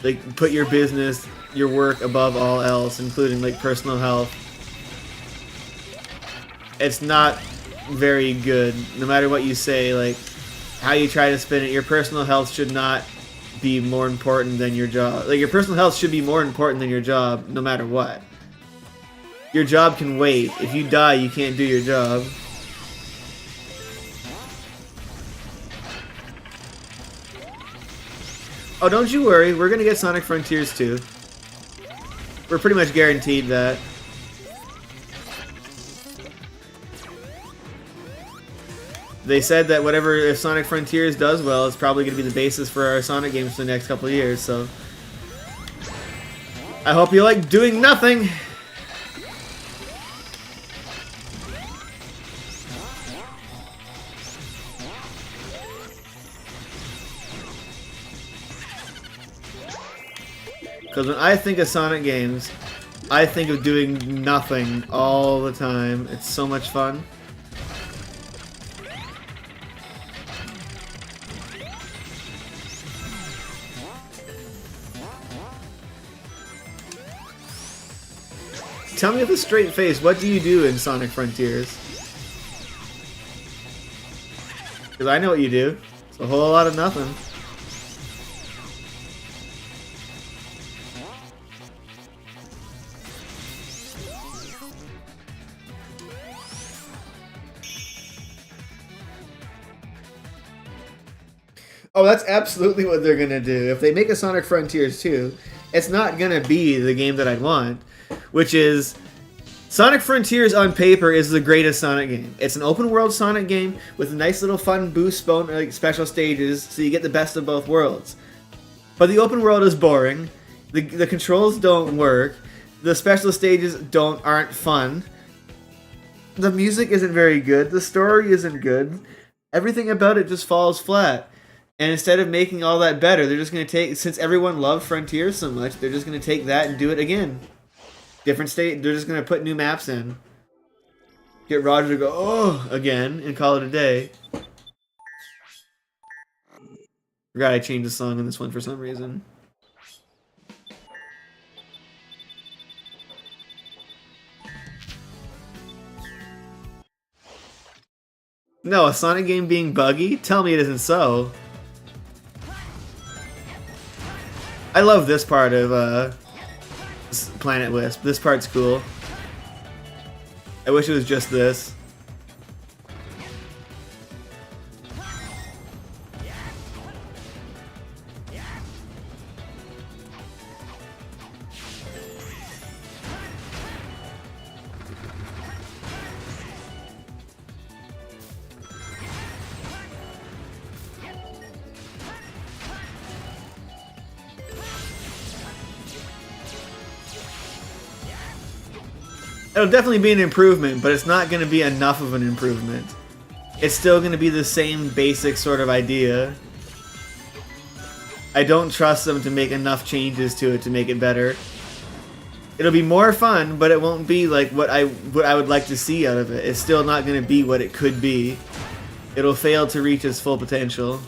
Like, put your business, your work above all else, including, like, personal health. It's not very good, no matter what you say, like, how you try to spin it. Your personal health should not be more important than your job. Like, your personal health should be more important than your job, no matter what. Your job can wait. If you die, you can't do your job. Oh, don't you worry, we're gonna get Sonic Frontiers too. We're pretty much guaranteed that. They said that if Sonic Frontiers does well, it's probably going to be the basis for our Sonic games for the next couple of years, so... I hope you like doing nothing! Because when I think of Sonic games, I think of doing nothing all the time. It's so much fun. Tell me with a straight face, what do you do in Sonic Frontiers? Because I know what you do. It's a whole lot of nothing. Oh, that's absolutely what they're gonna do. If they make a Sonic Frontiers 2, it's not gonna be the game that I'd want, which is Sonic Frontiers on paper is the greatest Sonic game. It's an open world Sonic game with a nice little fun boost like special stages, so you get the best of both worlds. But the open world is boring. The controls don't work. The special stages aren't fun. The music isn't very good. The story isn't good. Everything about it just falls flat. And instead of making all that better, they're just going to take, since everyone loved Frontiers so much, they're just going to take that and do it again. Different state, they're just going to put new maps in. Get Roger to go, oh, again, and call it a day. Forgot I changed the song in this one for some reason. No, a Sonic game being buggy? Tell me it isn't so. I love this part of Planet Wisp. This part's cool. I wish it was just this. It'll definitely be an improvement, but it's not going to be enough of an improvement. It's still going to be the same basic sort of idea. I don't trust them to make enough changes to it to make it better. It'll be more fun, but it won't be like what I would like to see out of it. It's still not going to be what it could be. It'll fail to reach its full potential.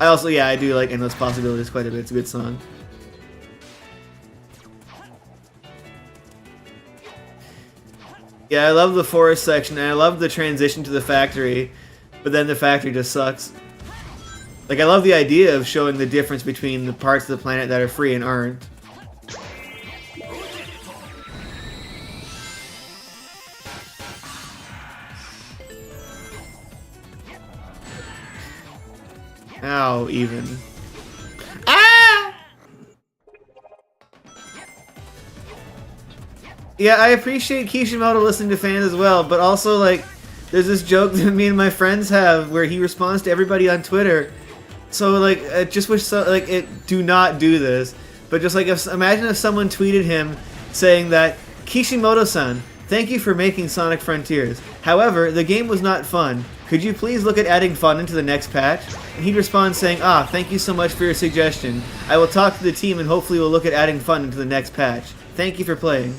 I do like Endless Possibilities quite a bit. It's a good song. Yeah, I love the forest section, and I love the transition to the factory, but then the factory just sucks. Like, I love the idea of showing the difference between the parts of the planet that are free and aren't. Ow, even. Yeah, I appreciate Kishimoto listening to fans as well, but also, like, there's this joke that me and my friends have where he responds to everybody on Twitter. So, like, I just wish, do not do this. But just, like, imagine if someone tweeted him saying that, Kishimoto-san, thank you for making Sonic Frontiers. However, the game was not fun. Could you please look at adding fun into the next patch? And he'd respond saying, thank you so much for your suggestion. I will talk to the team and hopefully we'll look at adding fun into the next patch. Thank you for playing.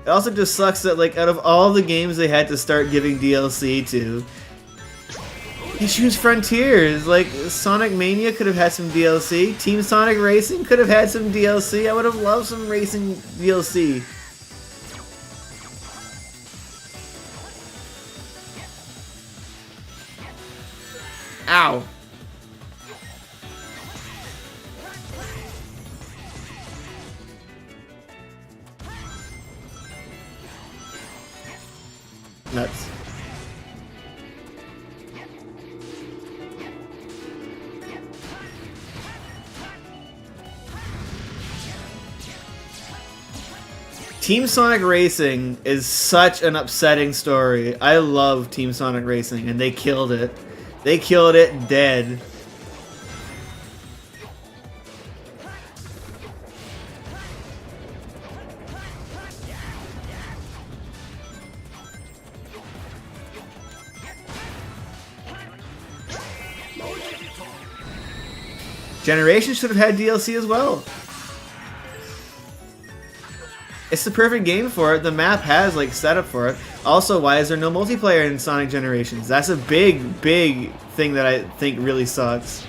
It also just sucks that, like, out of all the games they had to start giving DLC to, you choose Frontiers. Like, Sonic Mania could have had some DLC. Team Sonic Racing could have had some DLC. I would have loved some racing DLC. Ow. Nuts. Team Sonic Racing is such an upsetting story. I love Team Sonic Racing, and they killed it. They killed it dead. Generations should have had DLC as well. It's the perfect game for it. The map has, like, setup for it. Also, why is there no multiplayer in Sonic Generations? That's a big, big thing that I think really sucks.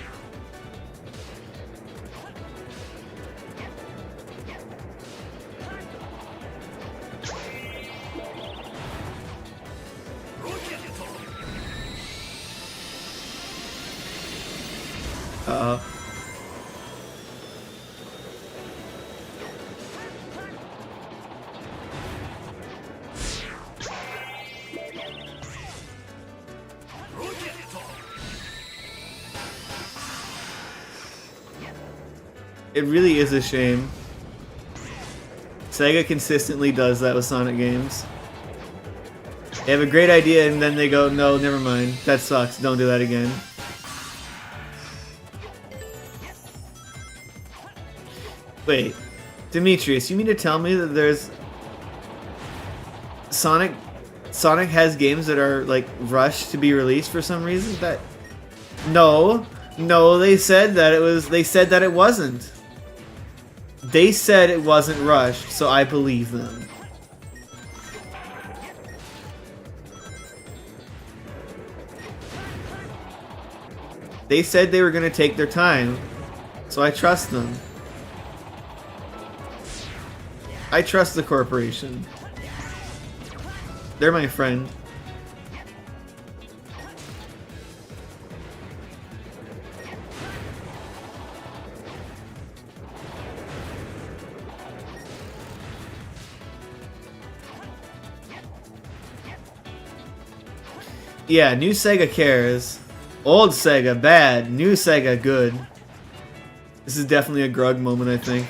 Uh-oh. It really is a shame. Sega consistently does that with Sonic games. They have a great idea and then they go, no, never mind. That sucks. Don't do that again. Wait, Demetrius, you mean to tell me that there's Sonic has games that are like rushed to be released for some reason? That no, they said that it was. They said that it wasn't. They said it wasn't rushed, so I believe them. They said they were gonna take their time, so I trust them. I trust the corporation. They're my friend. Yeah, new Sega cares. Old Sega, bad. New Sega, good. This is definitely a Grug moment, I think.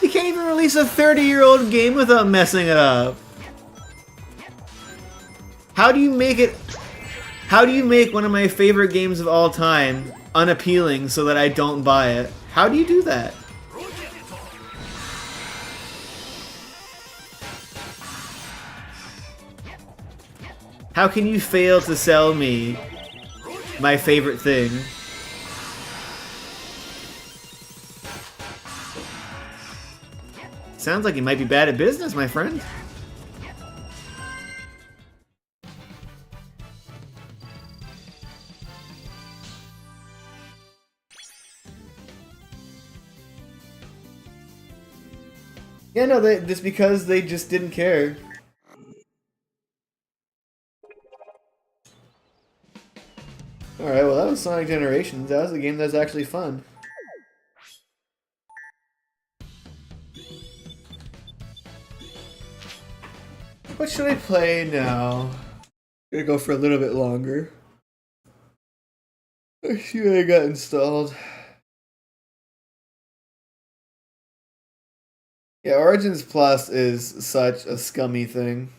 You can't even release a 30-year-old game without messing it up. How do you make it... How do you make one of my favorite games of all time unappealing so that I don't buy it? How do you do that? How can you fail to sell me my favorite thing? Sounds like you might be bad at business, my friend. Yeah, no, just because they just didn't care. Alright, well that was Sonic Generations. That was a game that was actually fun. What should I play now? I'm gonna go for a little bit longer. Let's see what I got installed. Yeah, Origins Plus is such a scummy thing.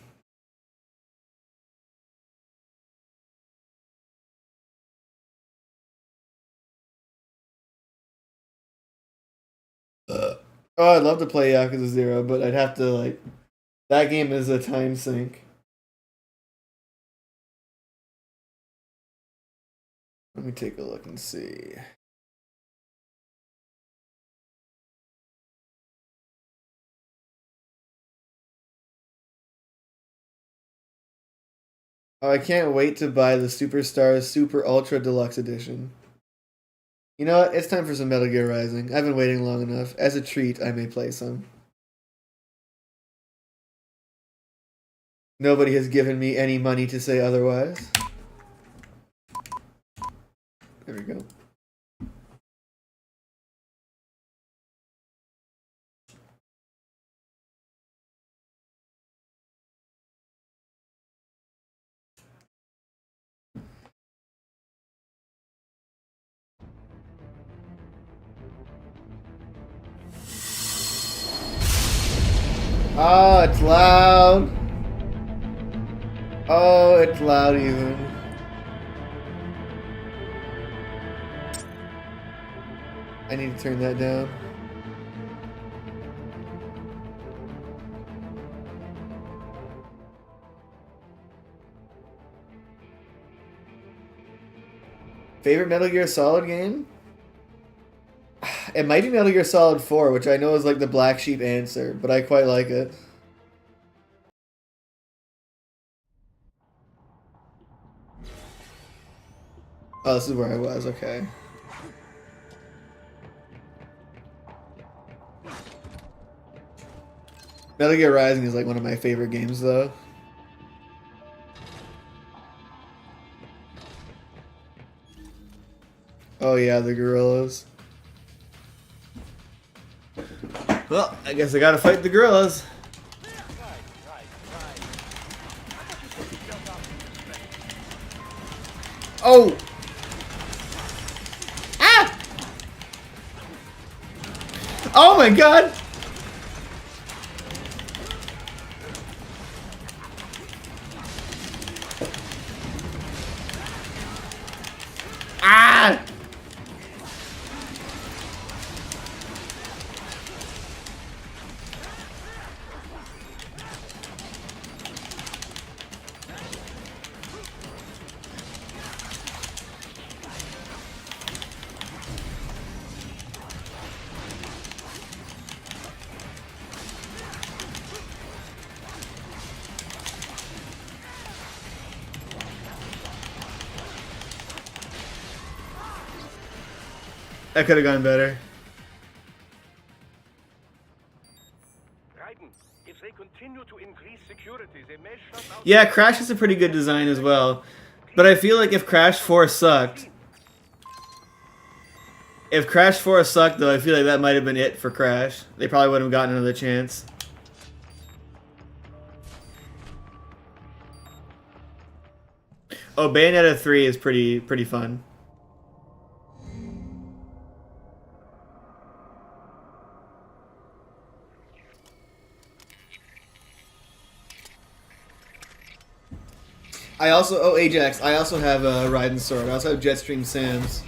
Oh, I'd love to play Yakuza 0, but I'd have to, like... That game is a time sink. Let me take a look and see. Oh, I can't wait to buy the Superstars Super Ultra Deluxe Edition. You know what? It's time for some Metal Gear Rising. I've been waiting long enough. As a treat, I may play some. Nobody has given me any money to say otherwise. There we go. Oh, it's loud. Oh, it's loud even. I need to turn that down. Favorite Metal Gear Solid game? It might be Metal Gear Solid 4, which I know is like the black sheep answer, but I quite like it. Oh, this is where I was, okay. Metal Gear Rising is like one of my favorite games, though. Oh yeah, the gorillas. Well, I guess I gotta fight the gorillas. Oh! Ah! Oh my god! Ah! That could have gone better.
If they continue to increase security, they may shut out.
Yeah, Crash is a pretty good design as well. But I feel like if Crash 4 sucked... If Crash 4 sucked, though, I feel like that might have been it for Crash. They probably wouldn't have gotten another chance. Oh, Bayonetta 3 is pretty fun. I also... Oh, Ajax. I also have a Raiden Sword. I also have Jetstream Sam's.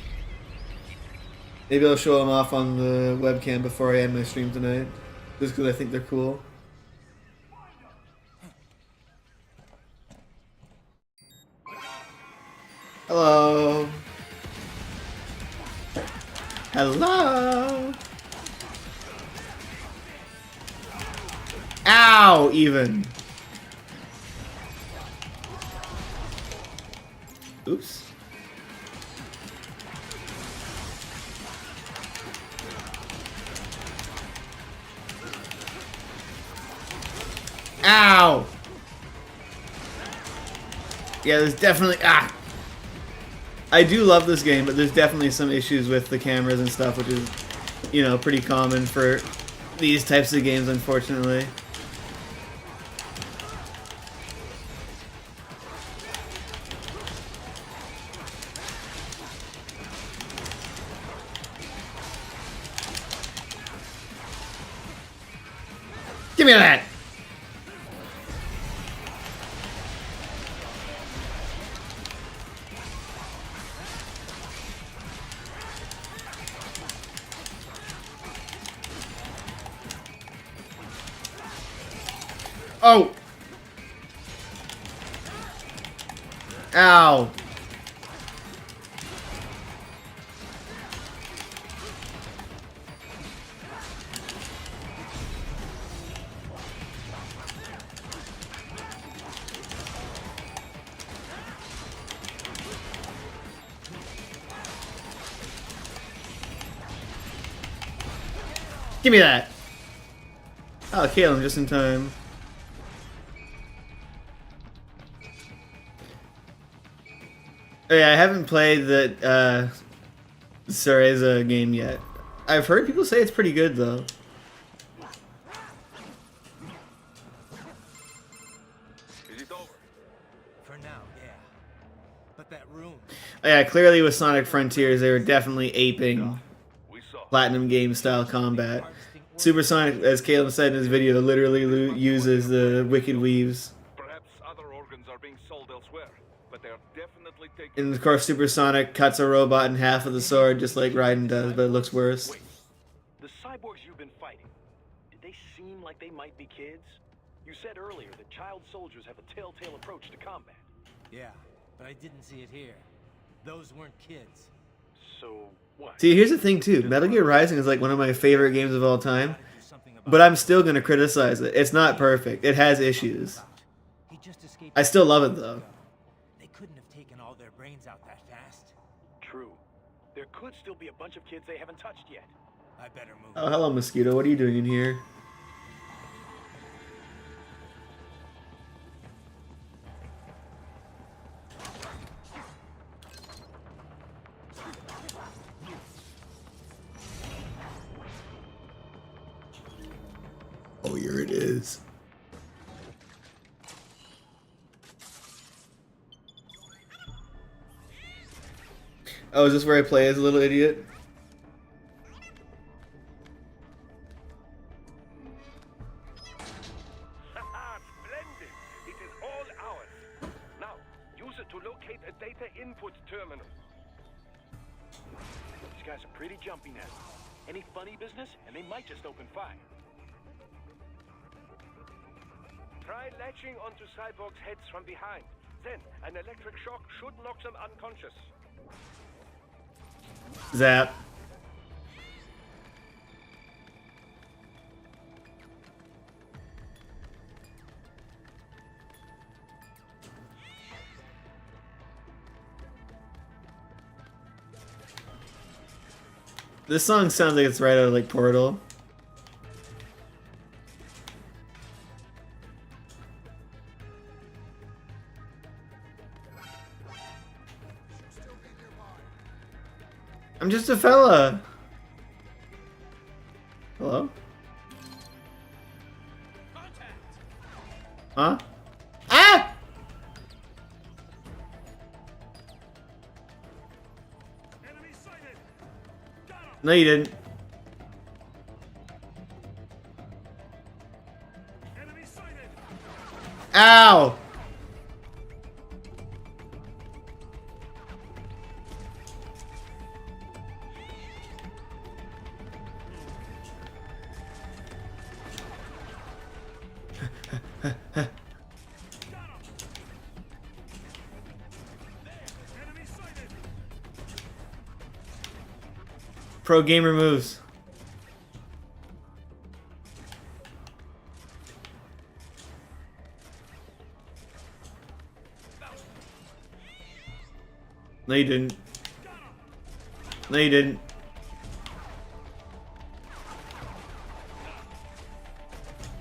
Maybe I'll show them off on the webcam before I end my stream tonight. Just because I think they're cool. Hello. Hello. Ow, even. Oops. Ow. Yeah, there's definitely... Ah. I do love this game, but there's definitely some issues with the cameras and stuff, which is, you know, pretty common for these types of games, unfortunately. Give me that! Oh! Ow! Give me that! Oh, Kalen, just in time. Oh, yeah, I haven't played the Cereza game yet. I've heard people say it's pretty good, though.
Is it over?
For now, yeah. But that room.
Oh, yeah, clearly with Sonic Frontiers, they were definitely aping
We saw.
Platinum game style combat. Supersonic, as Caleb said in his video, literally uses the Wicked Weaves.
Perhaps other organs are being sold elsewhere, but they are definitely taking.
And of course, Supersonic cuts a robot in half with a sword, just like Raiden does, but it looks worse.
Wait, the cyborgs you've been fighting, did they seem like they might be kids? You said earlier that child soldiers have a telltale approach to combat.
Yeah, but I didn't see it here. Those weren't kids.
So, what?
See, here's the thing too. Metal Gear Rising is like one of my favorite games of all time,
Gotta do something about
but I'm still gonna criticize it. It's not perfect. It has issues.
He just escaped.
I still love it though.
They couldn't have taken all their brains out that fast.
True. There could still be a bunch of kids they haven't touched yet.
I better move.
Oh, hello, Mosquito. What are you doing in here? Oh, here it is. Oh, is this where I play as a little idiot?
Splendid! It is all ours. Now, use it to locate a data input terminal.
These guys are pretty jumpy now. Any funny business, and they might just open fire.
Try latching onto Cyborg's heads from behind. Then, an electric shock should knock them unconscious.
Zap. This song sounds like it's right out of like Portal. I'm just a fella. Hello? Huh? Ah! No, you didn't. Ow! Pro gamer moves. No, you didn't. No, you didn't.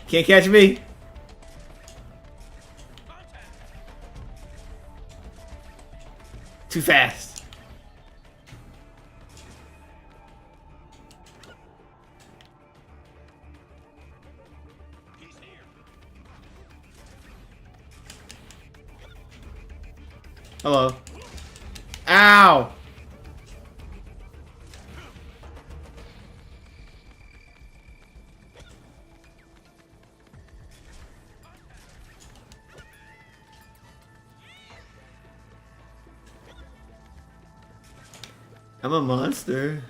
Can't catch me. Too fast. Hello. Ow! I'm a monster.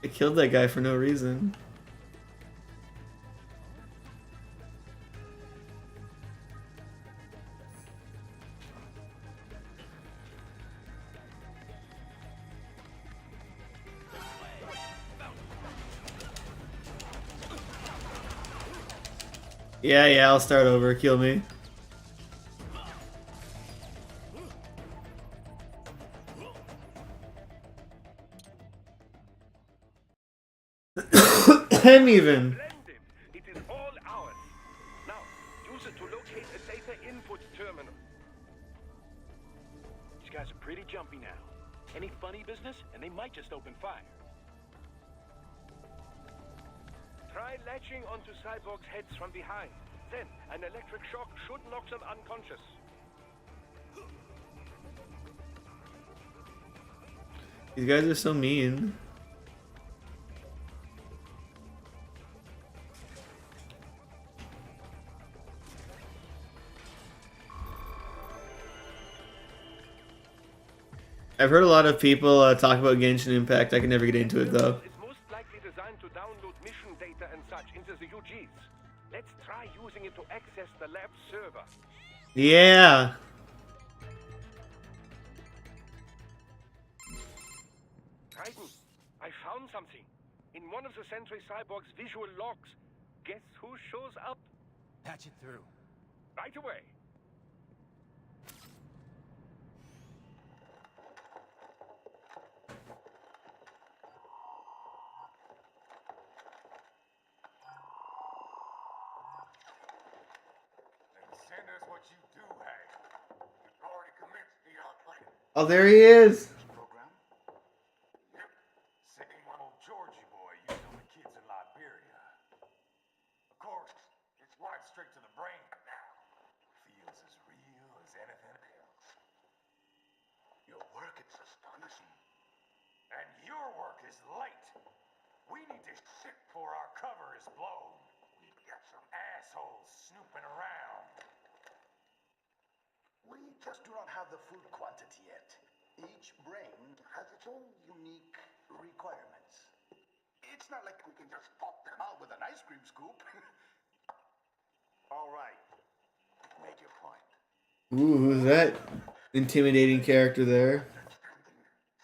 I killed that guy for no reason. Yeah, I'll start over. Kill me. I'm even.
Splendid! It is all ours. Now, use it to locate a data input terminal.
These guys are pretty jumpy now. Any funny business, and they might just open fire.
Try latching onto Cyborg's heads from behind. Then, an electric shock should knock them unconscious.
These guys are so mean. I've heard a lot of people talk about Genshin Impact. I can never get into it though.
It's most likely designed to download mission data and such into the UGs. Let's try using it to access the lab server.
Yeah.
Raiden, I found something. In one of the Sentry Cyborg's visual logs. Guess who shows up?
Patch it through.
Right away.
Send us what you do have. You've already commenced the plan.
Oh, there he is.
Program? Yep. Same old Georgie boy used on the kids in Liberia. Of course, it's right straight to the brain now. Feels as real as anything else. is late. We need to ship before our cover is blown. We've got some assholes snooping around.
We just do not have the full quantity yet. Each brain has its own unique requirements. It's not like we can just pop them out with an ice cream scoop.
All right.
Make your point.
Ooh, who's that intimidating character there?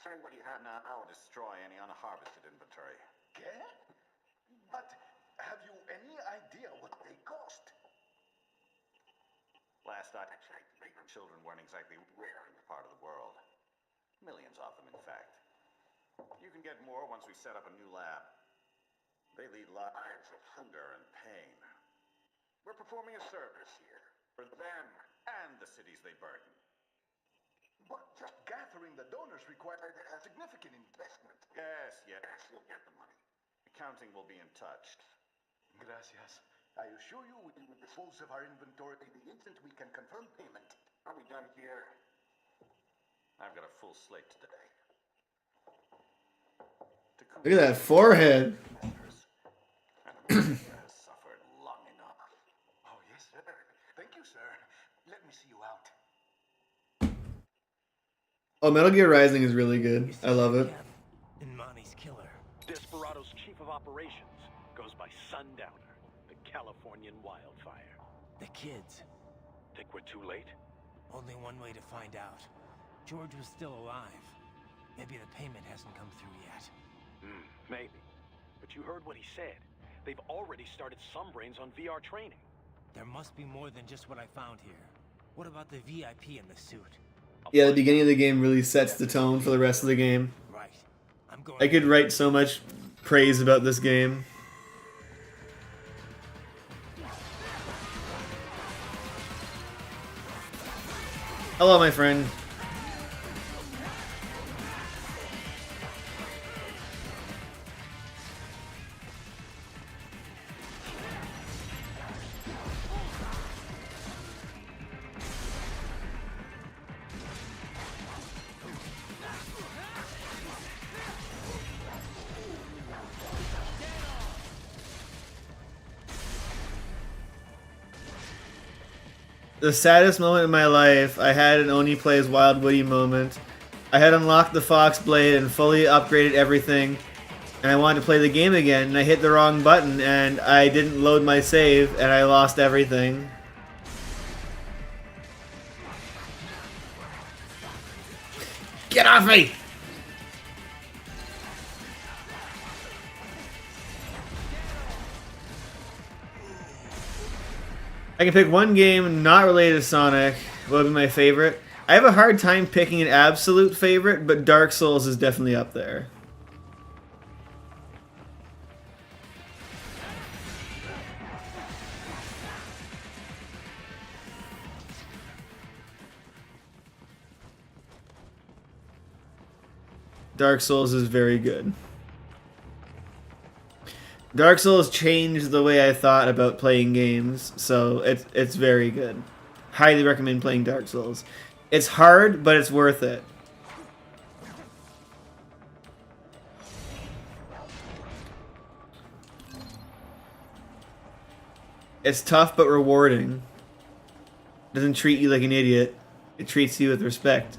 Send what you have now.
I'll destroy any unharvested inventory.
Okay? But have you any idea what they cost?
Last I checked, children weren't exactly rare in the part of the world. Millions of them, in fact. You can get more once we set up a new lab. They lead lives of hunger and pain. We're performing a service here for them and the cities they burden.
But just gathering the donors required a significant investment.
Yes, you'll get the money. Accounting will be in touch.
Gracias. I assure you we will dispose of our inventory the instant we can confirm payment.
Are we done here? I've got a full slate today.
Look at that forehead.
Has suffered long enough.
Oh, yes, sir. Thank you, sir. Let me see you out.
Oh, Metal Gear Rising is really good. I love it.
And Monty's killer.
Desperado's chief of operations goes by Sundowner, the Californian wildfire.
The kids.
Think we're too late?
Only one way to find out. George was still alive. Maybe the payment hasn't come through yet.
Maybe. But you heard what he said. They've already started some brains on VR training.
There must be more than just what I found here. What about the VIP in the suit?
Yeah, the beginning of the game really sets the tone for the rest of the game.
Right. I'm going.
I could write so much praise about this game. Hello, my friend. The saddest moment in my life, I had an Oni Plays Wild Woody moment. I had unlocked the Fox Blade and fully upgraded everything, and I wanted to play the game again, and I hit the wrong button, and I didn't load my save, and I lost everything. Get off me! I can pick one game not related to Sonic. What would be my favorite? I have a hard time picking an absolute favorite, but Dark Souls is definitely up there. Dark Souls is very good. Dark Souls changed the way I thought about playing games, so it's very good. Highly recommend playing Dark Souls. It's hard, but it's worth it. It's tough but rewarding. It doesn't treat you like an idiot. It treats you with respect.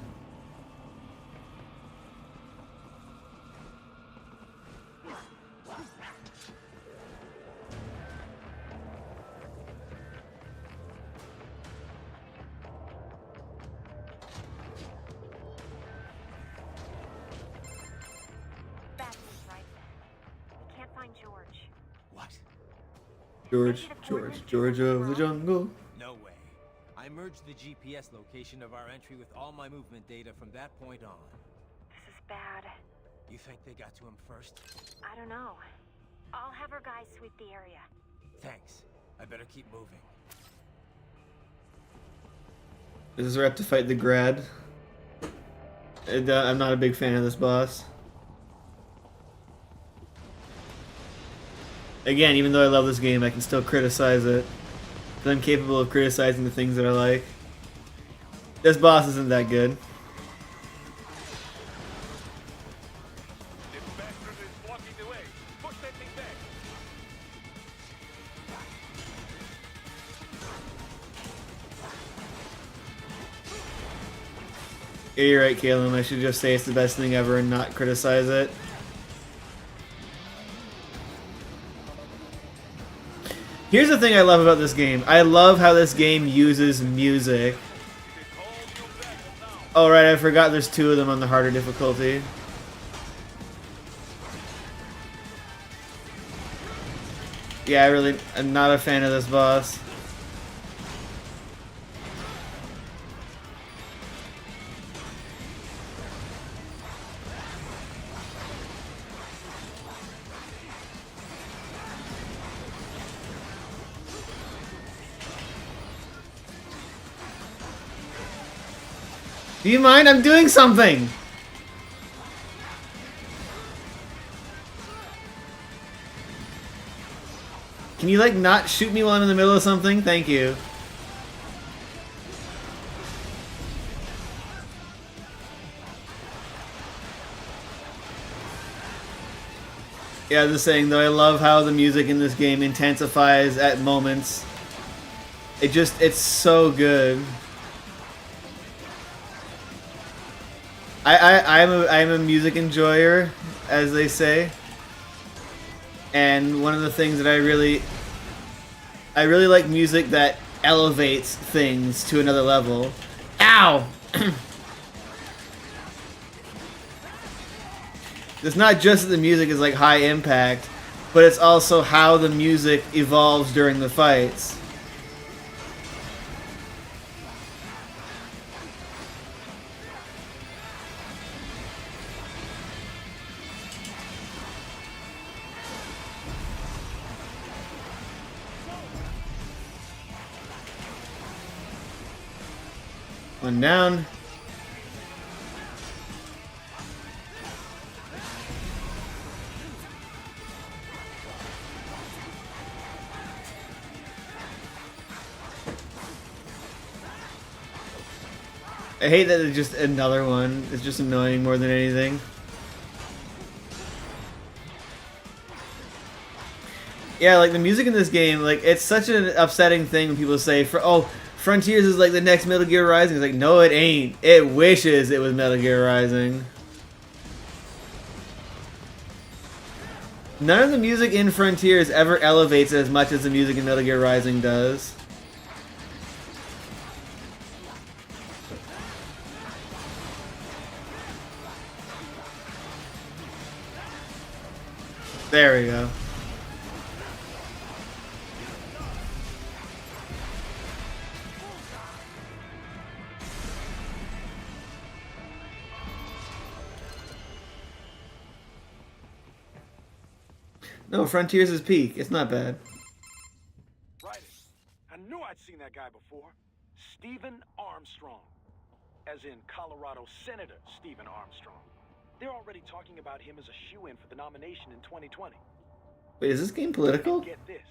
George of the jungle.
No way. I merged the GPS location of our entry with all my movement data from that point on.
This is bad.
You think they got to him first?
I don't know. I'll have our guys sweep the area.
Thanks. I better keep moving.
Is this rep to fight the Grad? I'm not a big fan of this boss. Again, even though I love this game, I can still criticize it. I'm capable of criticizing the things that I like. This boss isn't that good.
Invested in
Yeah, you're right, Caleb. I should just say it's the best thing ever and not criticize it. Here's the thing I love about this game. I love how this game uses music. Oh right, I forgot there's 2 of them on the harder difficulty. Yeah, I'm not a fan of this boss. Do you mind? I'm doing something! Can you, like, not shoot me while I'm in the middle of something? Thank you. Yeah, just saying, though, I love how the music in this game intensifies at moments. It's so good. I'm a music enjoyer, as they say. And one of the things that I really like music that elevates things to another level. Ow! It's not just that the music is like high impact, but it's also how the music evolves during the fights. One down. I hate that it's just another one. It's just annoying more than anything. Yeah, like the music in this game, like it's such an upsetting thing when people say, Frontiers is like the next Metal Gear Rising. It's like, no, it ain't. It wishes it was Metal Gear Rising. None of the music in Frontiers ever elevates as much as the music in Metal Gear Rising does. There we go. No, Frontiers is peak. It's not bad.
Right. I knew I'd seen that guy before. Stephen Armstrong. As in Colorado Senator Stephen Armstrong. They're already talking about him as a shoo-in for the nomination in 2020.
Wait, is this game political?
And get this.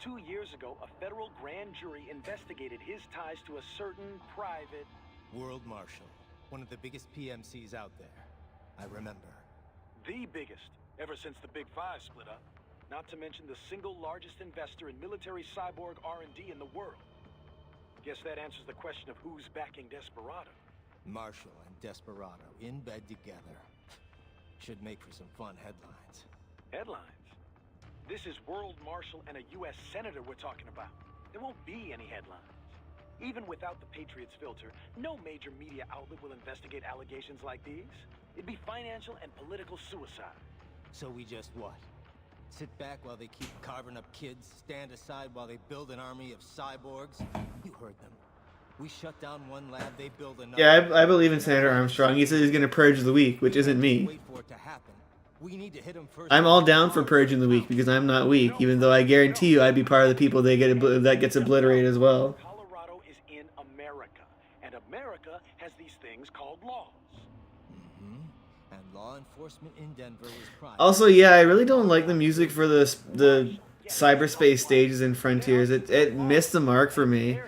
2 years ago, a federal grand jury investigated his ties to a certain private...
World Marshal. One of the biggest PMCs out there. I remember.
The biggest, ever since the Big Five split up. Not to mention the single largest investor in military cyborg R&D in the world. Guess that answers the question of who's backing Desperado.
Marshall and Desperado in bed together. Should make for some fun headlines.
Headlines? This is World Marshal and a U.S. Senator we're talking about. There won't be any headlines. Even without the Patriots filter, no major media outlet will investigate allegations like these. It'd be financial and political suicide.
So we just what? Sit back while they keep carving up kids, stand aside while they build an army of cyborgs? You heard them. We shut down one lab, they build another.
Yeah, I believe in Senator Armstrong. He said he's going to purge the weak, which isn't me.
Wait for it to happen. We need to hit him first.
I'm all down for purging the weak because I'm not weak, even though I guarantee you I'd be part of the people that gets obliterated as well.
Colorado is in America, and America has these things called laws.
And law enforcement in Denver was private.
Also, yeah, I really don't like the music for the cyberspace stages in Frontiers. It missed the mark for me.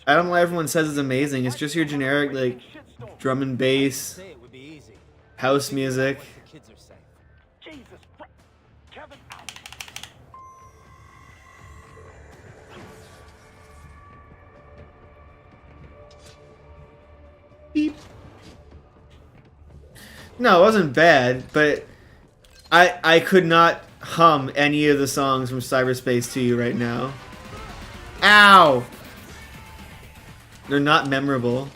I don't know why everyone says it's amazing. It's just your generic, like, drum and bass,
Say it would be easy.
house music.
The kids are safe.
Jesus, Kevin, out.
Beep. No, it wasn't bad, but I could not hum any of the songs from Cyberspace 2 right now. Ow! They're not memorable.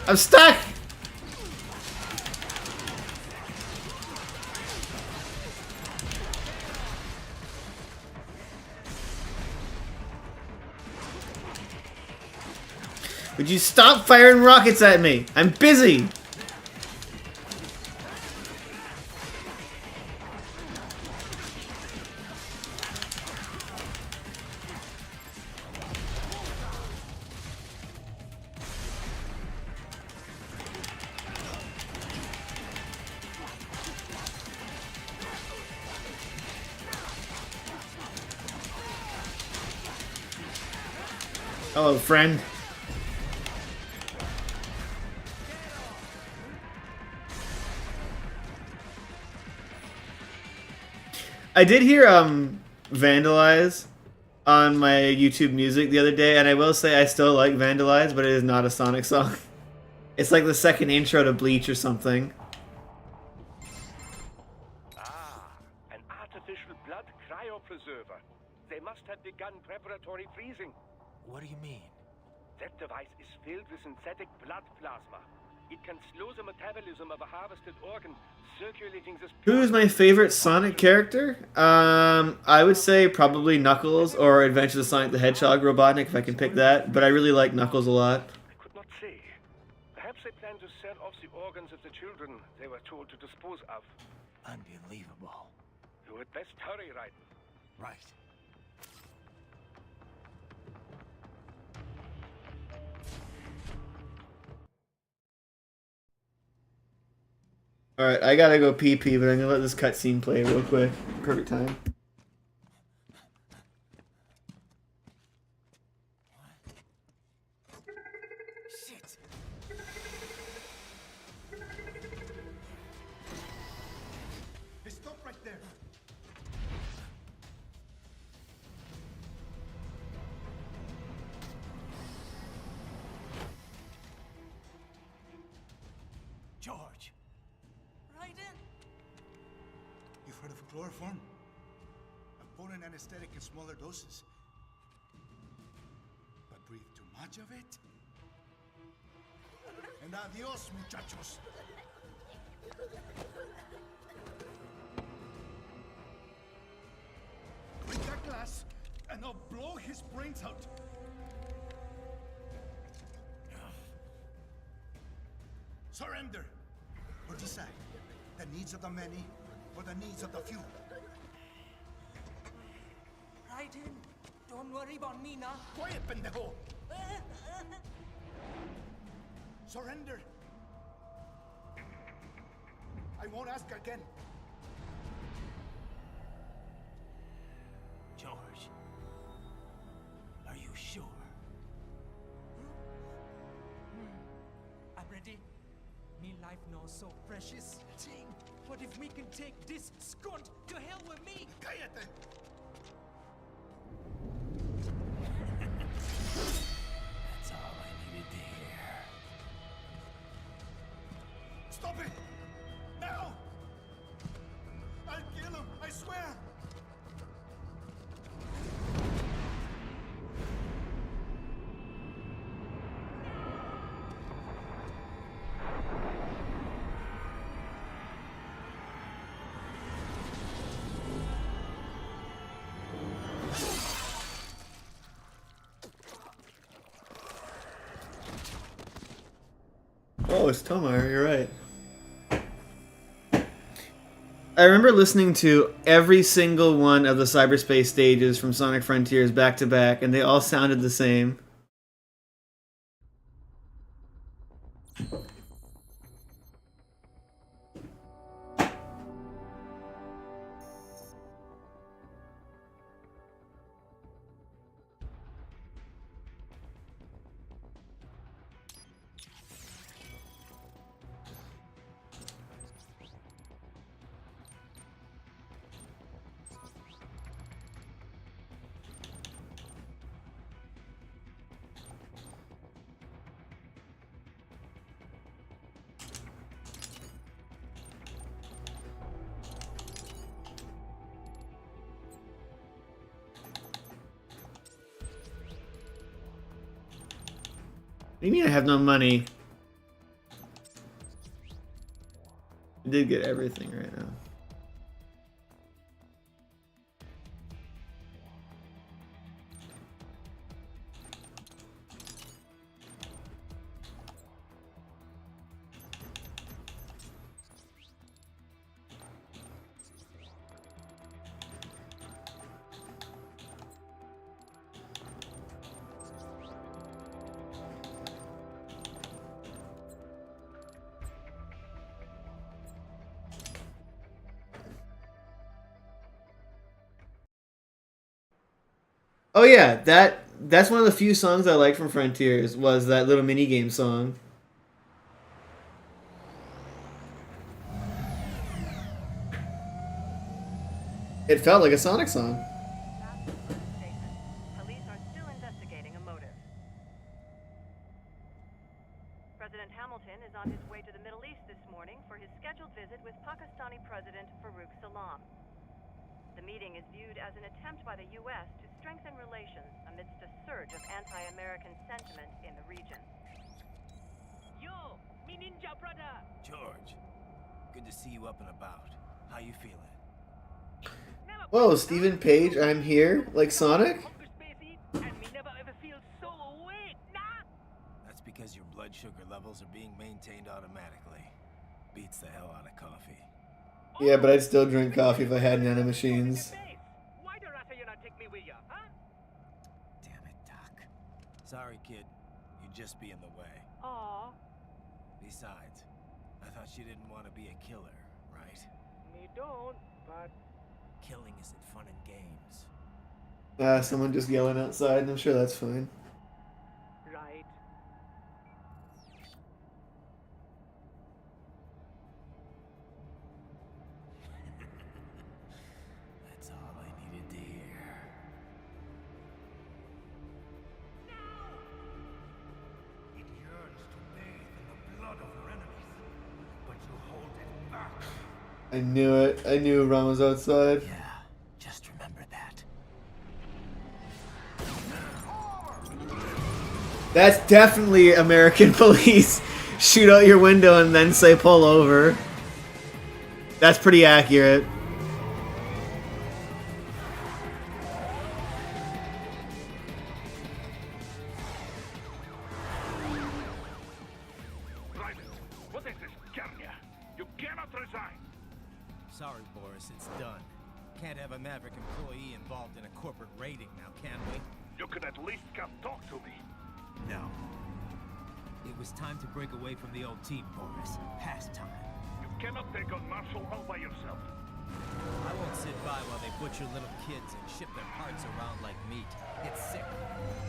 I'm stuck! Would you stop firing rockets at me? I'm busy! Hello, friend. I did hear Vandalize on my YouTube Music the other day, and I will say I still like Vandalize, but it is not a Sonic song. It's like the second intro to Bleach or something.
Ah, an artificial blood cryopreserver. They must have begun preparatory freezing.
What do you mean?
That device is filled with synthetic blood plasma. It can slow the metabolism of a harvested organ, circulating this...
Who's my favorite Sonic character? I would say probably Knuckles or Adventures of Sonic the Hedgehog Robotnik, if I can pick that, but I really like Knuckles a lot.
I could not say. Perhaps they plan to sell off the organs of the children they were told to dispose of.
Unbelievable.
You had best hurry, Raiden.
Right.
Alright, I gotta go pee-pee, but I'm gonna let this cutscene play real quick. Perfect time.
Shit.
Hey, stop right there.
George. Raiden.
You've heard of chloroform? A potent anesthetic in smaller doses. But breathe too much of it? And adios, muchachos. Break that glass, and I'll blow his brains out. Surrender. Or decide the needs of the many or the needs of the few.
Raiden, don't worry about me now.
Quiet, pendejo. Surrender. I won't ask again.
George, are you sure? I'm ready. Me life now so precious. What if we can take this skunt to hell with me?
Cállate.
That's all I needed to hear.
Stop it! Now! I'll kill him, I swear!
Oh, it's Tomar, you're right. I remember listening to every single one of the cyberspace stages from Sonic Frontiers back to back, and they all sounded the same. What do you mean I have no money? I did get everything right now. Oh yeah, that's one of the few songs I liked from Frontiers was that little mini game song. It felt like a Sonic song.
Police are still investigating a motive. President Hamilton is on his way to the Middle East this morning for his scheduled visit with Pakistani President Farouk Salam. The meeting is viewed as an attempt by the U.S. to strengthen relations amidst a surge of anti-American sentiment in the region.
Yo, me ninja brother! George, good to see you up and about. How you feeling?
Whoa, Stephen Page, I'm here? Like Sonic?
That's because your blood sugar levels are being maintained automatically. Beats the hell out of coffee.
Yeah, but I'd still drink coffee if I had nanomachines.
Damn it, Doc. Sorry, kid. You'd just be in the way.
Aww.
Besides, I thought you didn't want to be a killer, right?
Me don't, but
Killing isn't fun in games.
Someone just yelling outside, and I'm sure that's fine.
right.
That's all I needed to hear.
It yearns to bathe in the blood of your enemies, but you hold it back.
I knew it. I knew Ron was outside.
Yeah, just remember that.
That's definitely American police. Shoot out your window and then say pull over. That's pretty accurate.
Ryder, what is this, Garnia? You cannot resign.
Sorry, Boris, it's done. Can't have a Maverick employee involved in a corporate raiding now, can we?
You can at least come talk to me.
No. It was time to break away from the old team, Boris. Past time.
You cannot take on Marshall all by yourself.
I won't sit by while they butcher little kids and ship their parts around like meat. It's sick.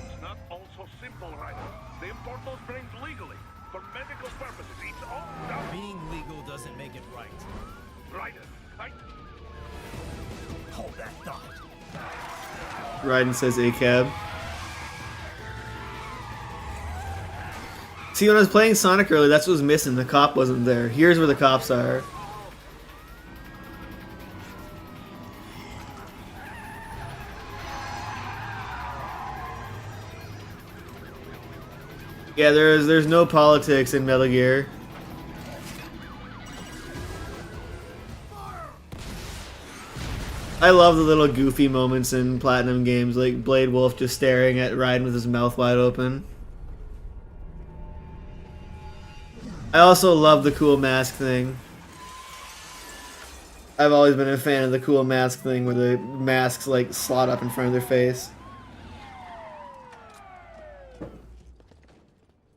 It's not all so simple, Ryder. They import those brains legally. For medical purposes. It's all done.
Being legal doesn't make it right.
Ryder,
Hold that thought.
Raiden says a cab. See, when I was playing Sonic earlier, that's what was missing. The cop wasn't there. Here's where the cops are. Yeah, there's no politics in Metal Gear. I love the little goofy moments in Platinum games, like Blade Wolf just staring at Raiden with his mouth wide open. I also love the cool mask thing. I've always been a fan of the cool mask thing where the masks like slot up in front of their face.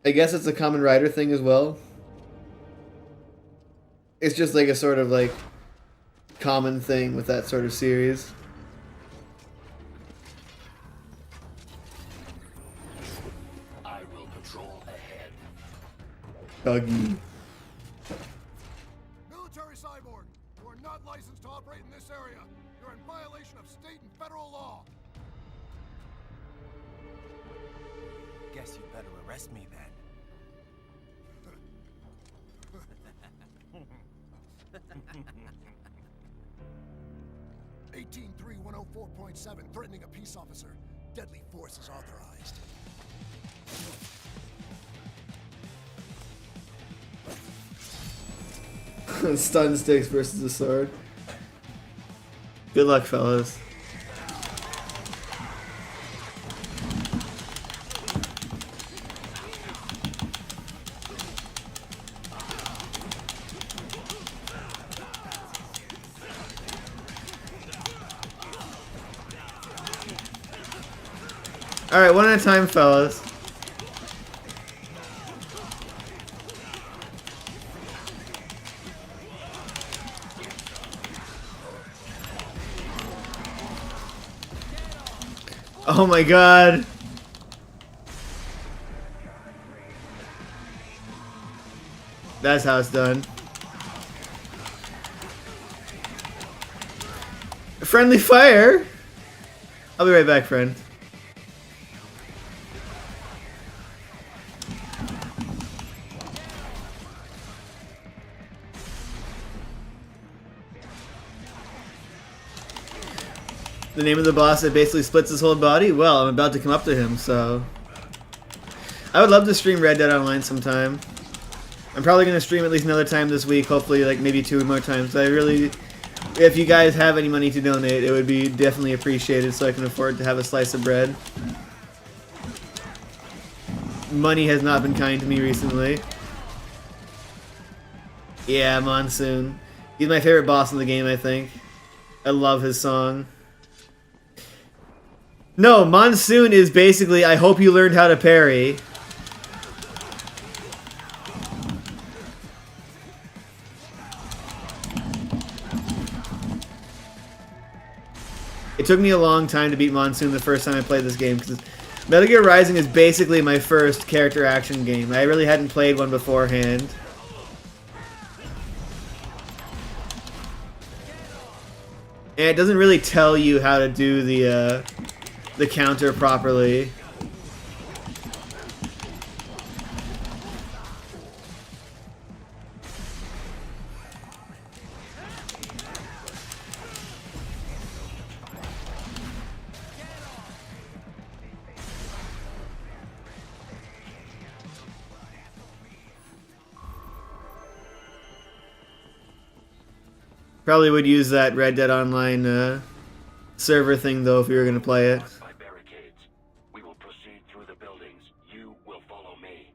I guess it's a Kamen Rider thing as well. It's just like a sort of like common thing with that sort of series.
I will patrol ahead.
Dougie.
Military cyborg, you are not licensed to operate in this area. You're in violation of state and federal law.
Guess you better arrest me then.
183-104.7, threatening a peace officer. Deadly force is authorized.
Stun sticks versus the sword. Good luck, fellas. Alright, one at a time, fellas. Oh my god. That's how it's done. Friendly fire? I'll be right back, friend. The name of the boss that basically splits his whole body? Well, I'm about to come up to him, so... I would love to stream Red Dead Online sometime. I'm probably going to stream at least another time this week, hopefully like maybe 2 more times. I really... If you guys have any money to donate, it would be definitely appreciated so I can afford to have a slice of bread. Money has not been kind to me recently. Yeah, Monsoon. He's my favorite boss in the game, I think. I love his song. No, Monsoon is basically, I hope you learned how to parry. It took me a long time to beat Monsoon the first time I played this game, because Metal Gear Rising is basically my first character action game. I really hadn't played one beforehand. And it doesn't really tell you how to do the counter properly. Probably would use that Red Dead Online server thing though if we were going to play it.
By barricades. We will proceed through the buildings. You will follow me.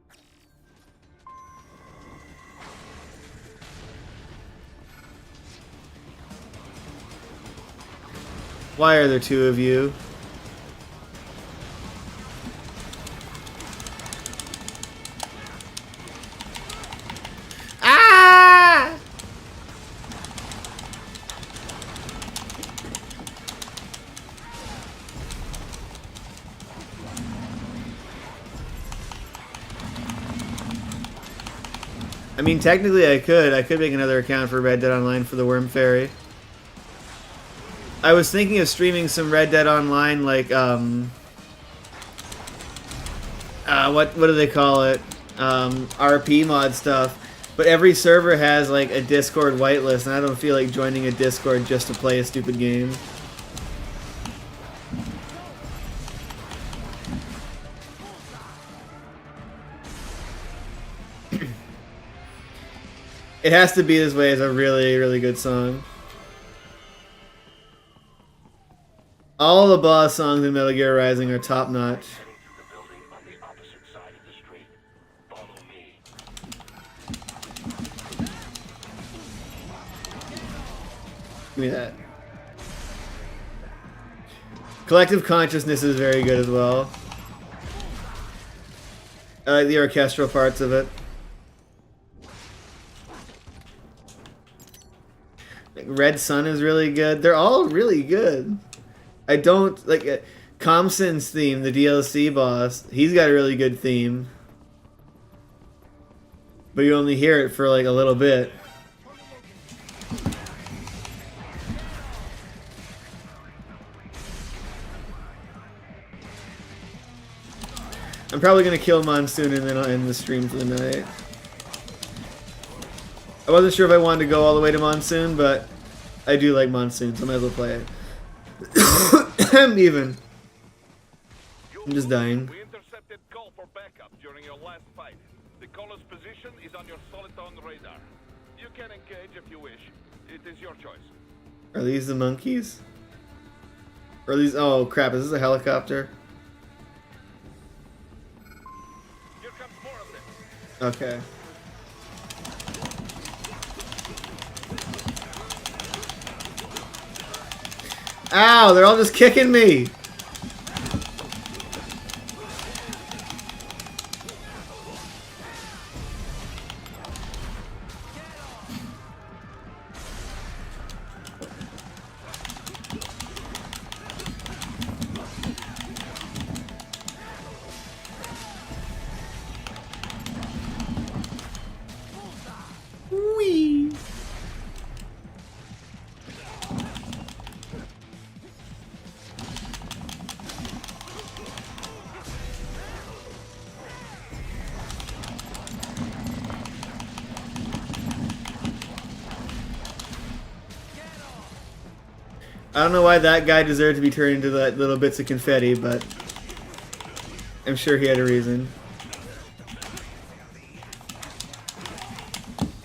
Why are there 2 of you? Ah! I mean, technically I could make another account for Red Dead Online for the Worm Fairy. I was thinking of streaming some Red Dead Online, like, what do they call it? RP mod stuff. But every server has, like, a Discord whitelist, and I don't feel like joining a Discord just to play a stupid game. It Has to Be This Way is a really, really good song. All the boss songs in Metal Gear Rising are top notch. Give me that. Collective Consciousness is very good as well. I like the orchestral parts of it. Red Sun is really good. They're all really good. I don't like Comson's theme, the DLC boss. He's got a really good theme, but you only hear it for like a little bit. I'm probably gonna kill Monsoon and then I'll end the stream for the night. I wasn't sure if I wanted to go all the way to Monsoon, but I do like Monsoon, so I might as well play it. Even. I'm just dying.
We intercepted call for backup during your last fight. The caller's position is on your Soliton radar. You can engage if you wish. It is your choice.
Are these the monkeys? Or are these... Oh, crap. Is this a helicopter?
Here comes more of them.
Okay. Ow! They're all just kicking me! Whee! I don't know why that guy deserved to be turned into that little bits of confetti, but I'm sure he had a reason.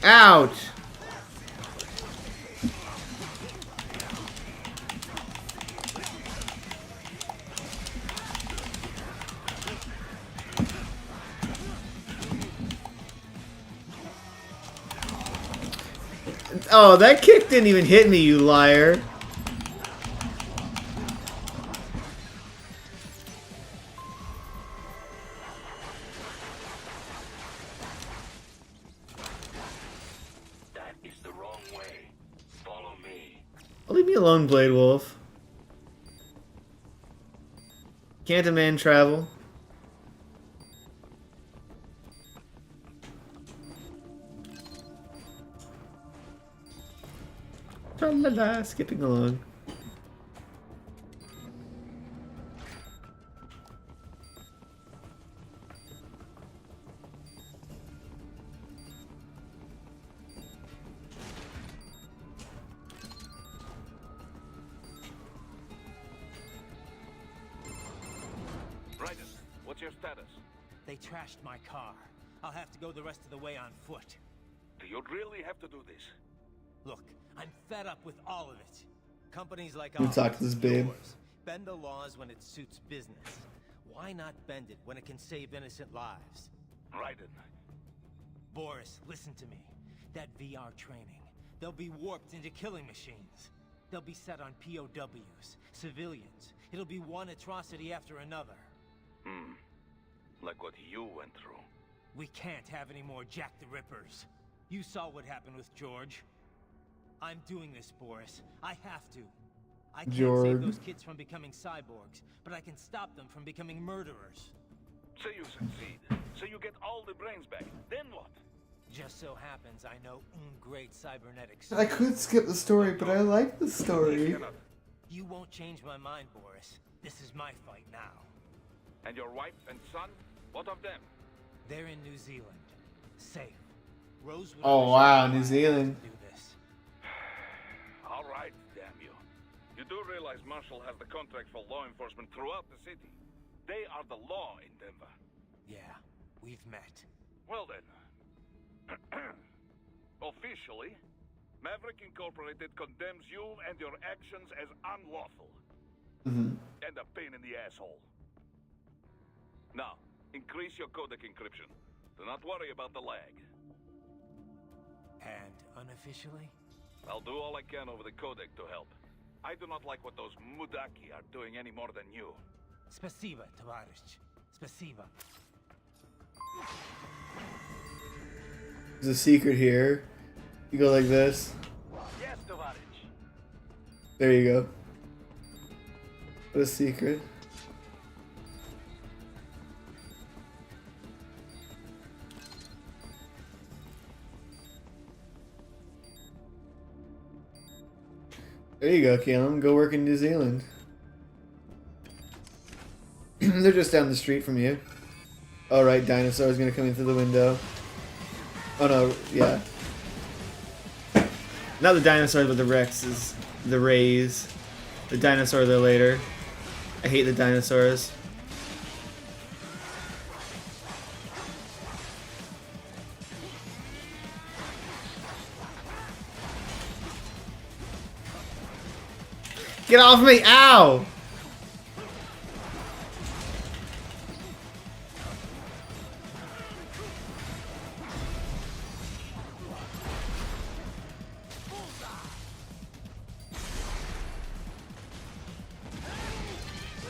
Ouch! Oh, that kick didn't even hit me, you liar.
That is the wrong way. Follow me.
Oh, leave me alone, Blade Wolf. Can't a man travel? Tra-la-la, skipping along.
Raiden, what's your status?
They trashed my car. I'll have to go the rest of the way on foot.
Do you really have to do this?
Look, I'm fed up with all of it. Companies like
You
ours,
talk to this babe.
yours, bend the laws when it suits business. Why not bend it when it can save innocent lives?
Raiden.
Boris, listen to me. That VR training, they'll be warped into killing machines. They'll be set on POWs, civilians. It'll be one atrocity after another.
Like what you went through.
We can't have any more Jack the Rippers. You saw what happened with George. I'm doing this, Boris. I have to. I can't
George.
save those kids from becoming cyborgs, but I can stop them from becoming murderers.
So you succeed. So you get all the brains back. Then what?
Just so happens I know great cybernetics.
I could skip the story, but I like the
You
story.
cannot.
You won't change my mind, Boris. This is my fight now.
And your wife and son? What of them?
They're in New Zealand. Safe. Rose would
Oh,
appreciate
wow,
my
New Zealand.
to do this.
All right, damn you. You do realize Marshall has the contract for law enforcement throughout the city. They are the law in Denver.
Yeah, we've met.
Well then. Officially, Maverick Incorporated condemns you and your actions as unlawful.
Mm-hmm.
And a pain in the asshole. Now, increase your codec encryption. Do not worry about the lag.
And unofficially?
I'll do all I can over the codec to help. I do not like what those Mudaki are doing any more than you.
Spasiba, Tavarish. Spasiba.
There's a secret here. You go like this.
Yes, Tavarish.
There you go. What a secret. There you go, Caleb. Go work in New Zealand. They're just down the street from you. Oh, right, dinosaur's gonna come in through the window. Oh no, yeah. Not the dinosaurs, but the Rexes. The Rays. The dinosaur there later. I hate the dinosaurs. Get off me! Ow!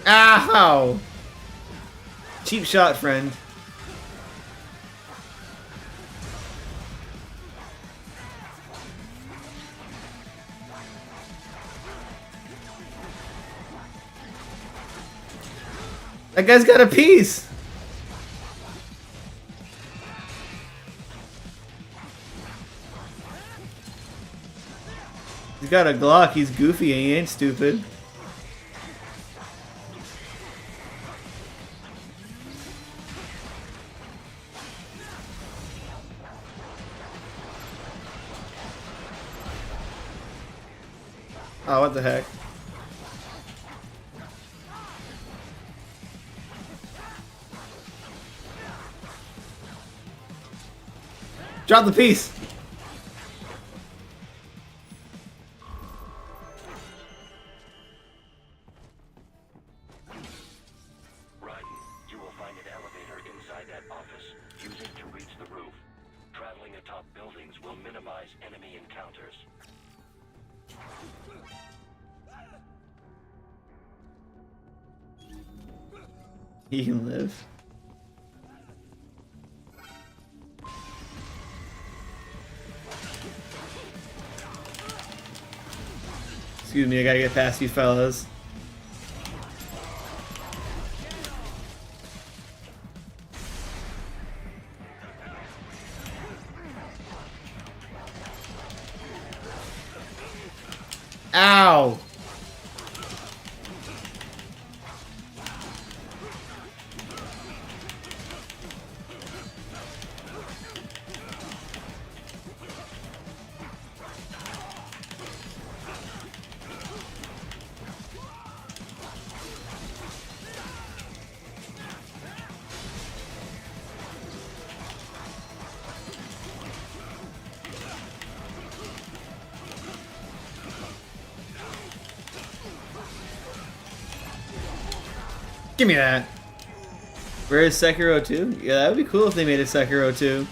Ow! Cheap shot, friend. That guy's got a piece! He's got a Glock, he's goofy and he ain't stupid. Oh, what the heck? Drop the piece!
Raiden, you will find an elevator inside that office. Use it to reach the roof. Traveling atop buildings will minimize enemy encounters.
He can live. Excuse me, I gotta get past you fellas. Ow! Give me that. Where is Sekiro 2? Yeah, that would be cool if they made a Sekiro 2.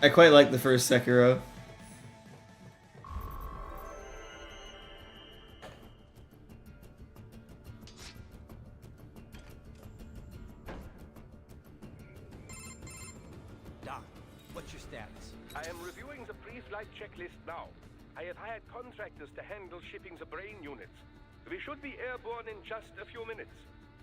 I quite like the first Sekiro.
Doc, what's your status?
I am reviewing the pre-flight checklist now. I have hired contractors to handle shipping the brain units. We should be airborne in just a few minutes.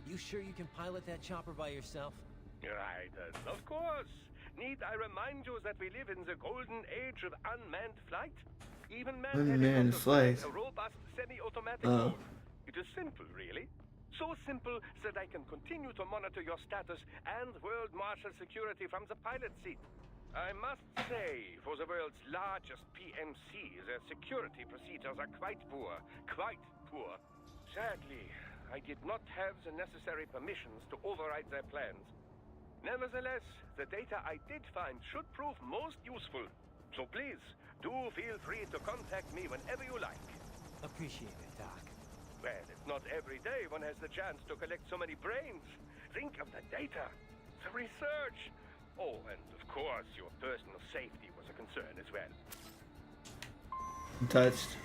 You sure you can pilot that chopper by yourself?
Right, of course. Need I remind you that we live in the golden age of unmanned flight? Even
Unmanned flight.
a robust semi-automatic
Oh.
mode. It is simple, really. So simple that I can continue to monitor your status and world marshal security from the pilot seat. I must say, for the world's largest PMC, their security procedures are quite poor. Quite poor. Sadly, I did not have the necessary permissions to override their plans. Nevertheless, the data I did find should prove most useful. So please, do feel free to contact me whenever you like.
Appreciate it, Doc.
Well, it's not every day one has the chance to collect so many brains. Think of the data, the research. Oh, and of course, your personal safety was a concern as well.
I'm touched.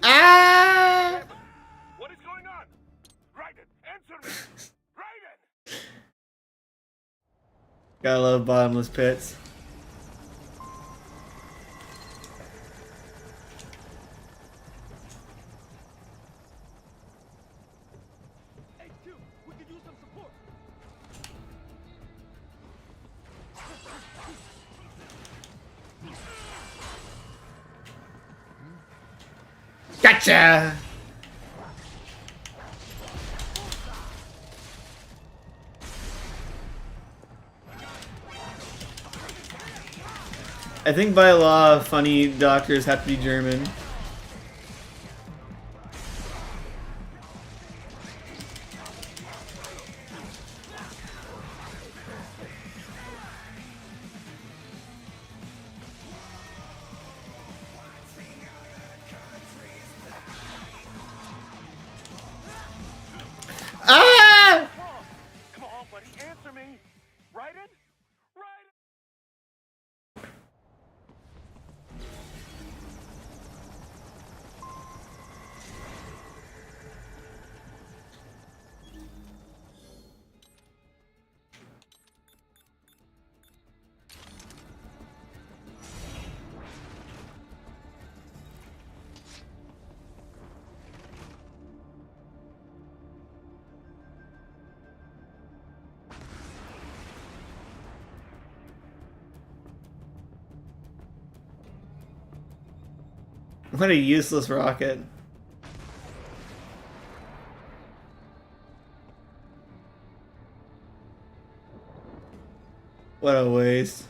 Ah!
What is going on? Raiden, answer me! Raiden!
Gotta love bottomless pits.
Hey, Q, we could use some support.
Gotcha! I think by law, funny doctors have to be German. What a useless rocket. What a waste.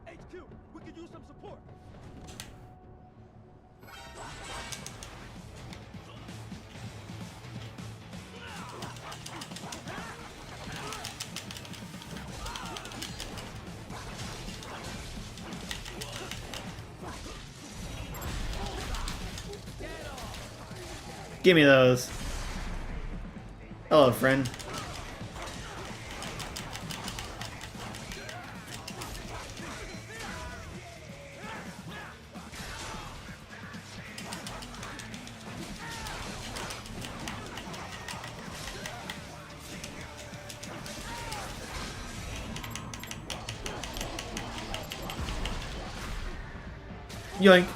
HQ, we could use some support.
Give me those. Hello, friend. Yoink.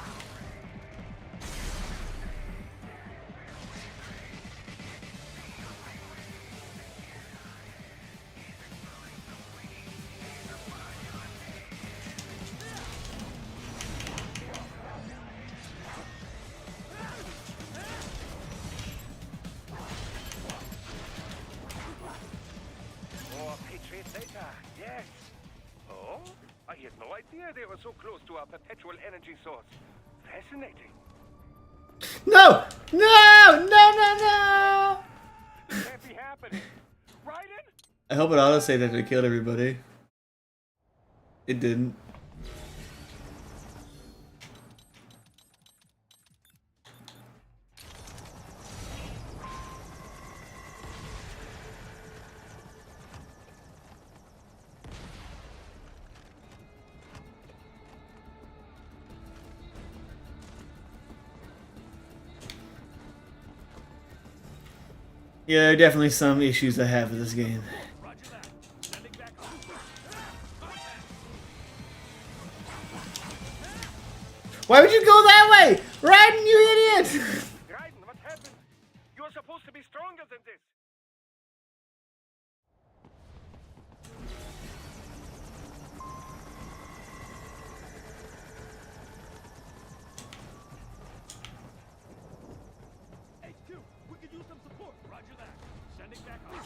More Patriot data, yes. Oh? I had no idea they were so close to our perpetual energy source. Fascinating.
No! No! No, no, no!
This can't be happening. Raiden?
I hope it autosaved after it killed everybody. It didn't. Yeah, there are definitely some issues I have with this game. Why would you go that way? Raiden, you idiot!
Raiden, what happened? You are supposed to be stronger than this.
HQ, we could use some support. Roger that. Sending back up.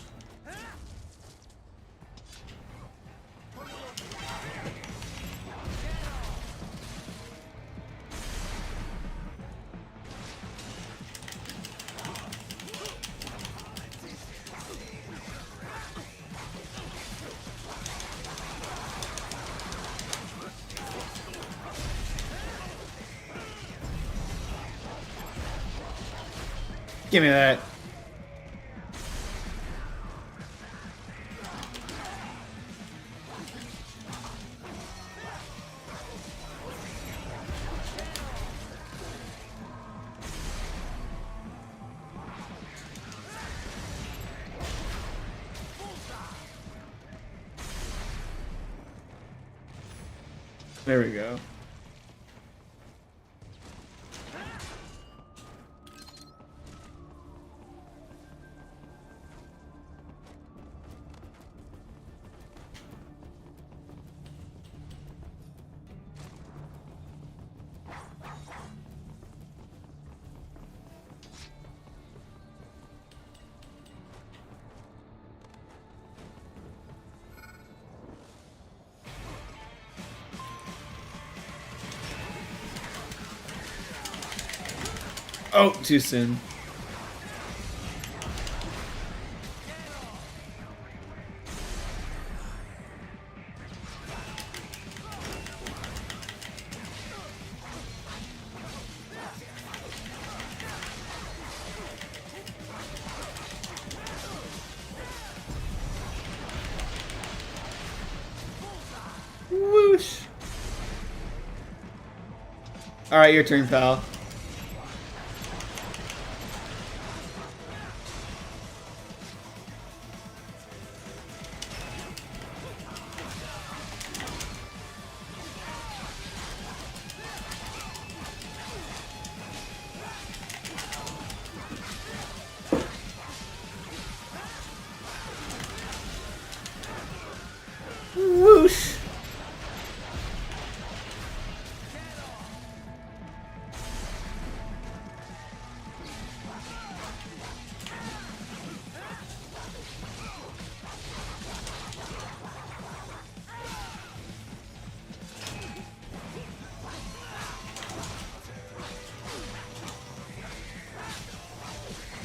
Give me that. There we go. Oh, too soon. Whoosh. All right, your turn, pal. Woo!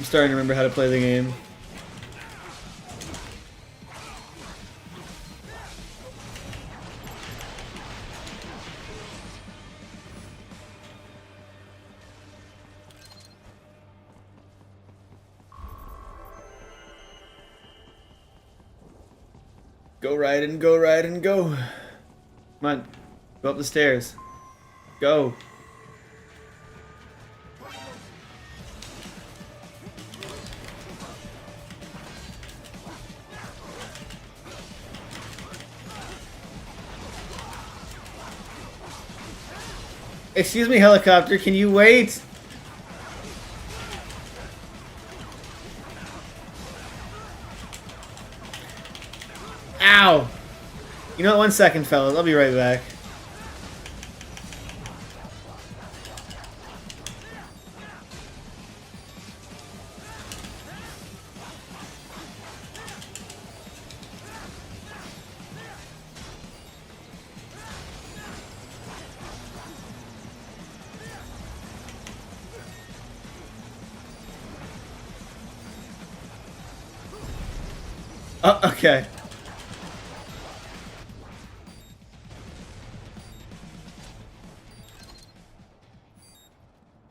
starting to remember how to play the game. Go Raiden, go Raiden, go. Come on. Go up the stairs. Go. Excuse me, helicopter, can you wait? Ow! You know what, 1 second, fellas, I'll be right back. Oh, okay.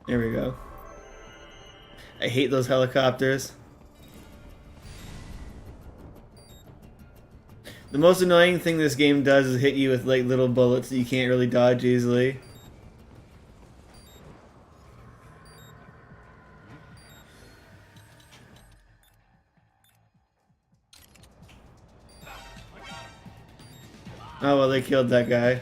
There we go. I hate those helicopters. The most annoying thing this game does is hit you with like little bullets that you can't really dodge easily. Oh well, they killed that guy.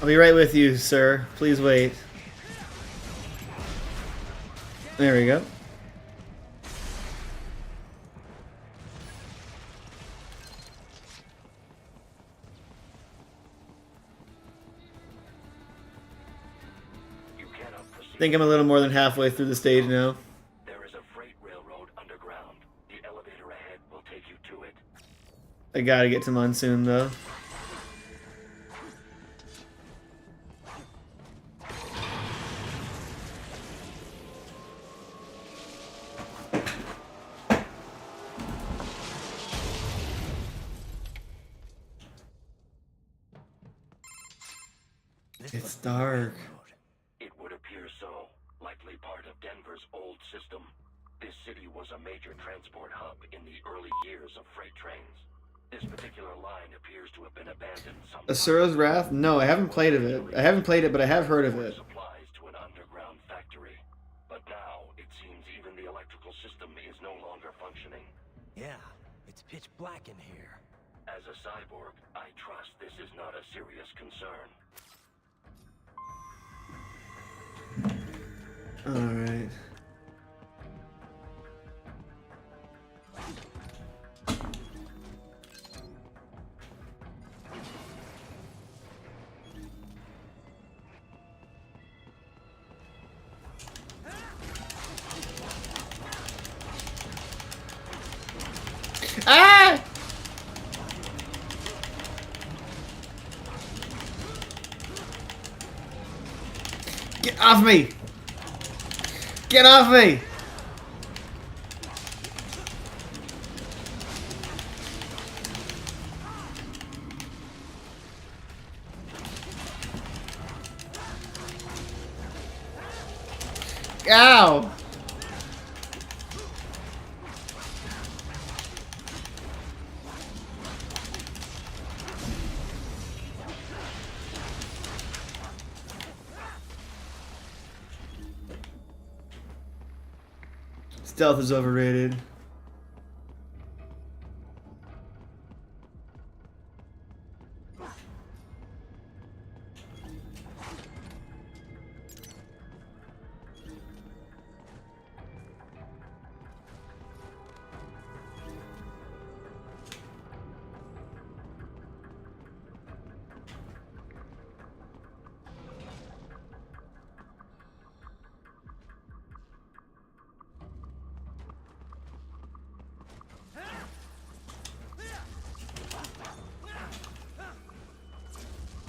I'll be right with you, sir. Please wait. There we go. I think I'm a little more than halfway through the stage now.
There is a freight railroad underground. The elevator ahead will take you to it.
I gotta get to Monsoon though. It's dark.
It would appear so. Likely part of Denver's old system. This city was a major transport hub in the early years of freight trains. This particular line appears to have been abandoned sometime.
Asura's Wrath? No, I haven't played it. I haven't played it, but I have heard of it.
Supplies to an underground factory. But now, it seems even the electrical system is no longer functioning.
Yeah, it's pitch black in here.
As a cyborg, I trust this is not a serious concern.
Alright. Ah! Get off me! Get off me! Ow! Stealth is overrated.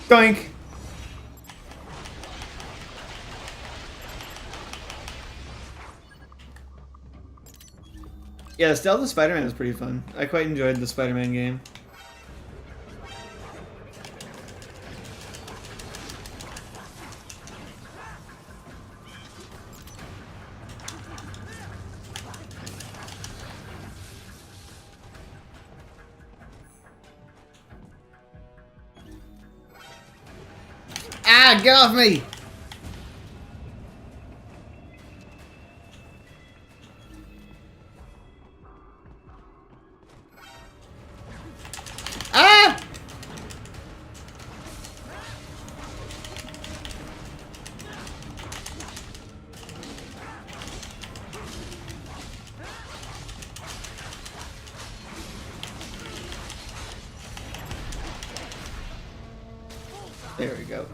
Doink! Yeah, the stealth of Spider-Man is pretty fun. I quite enjoyed the Spider-Man game. Ah, get off me! Ah! There we go.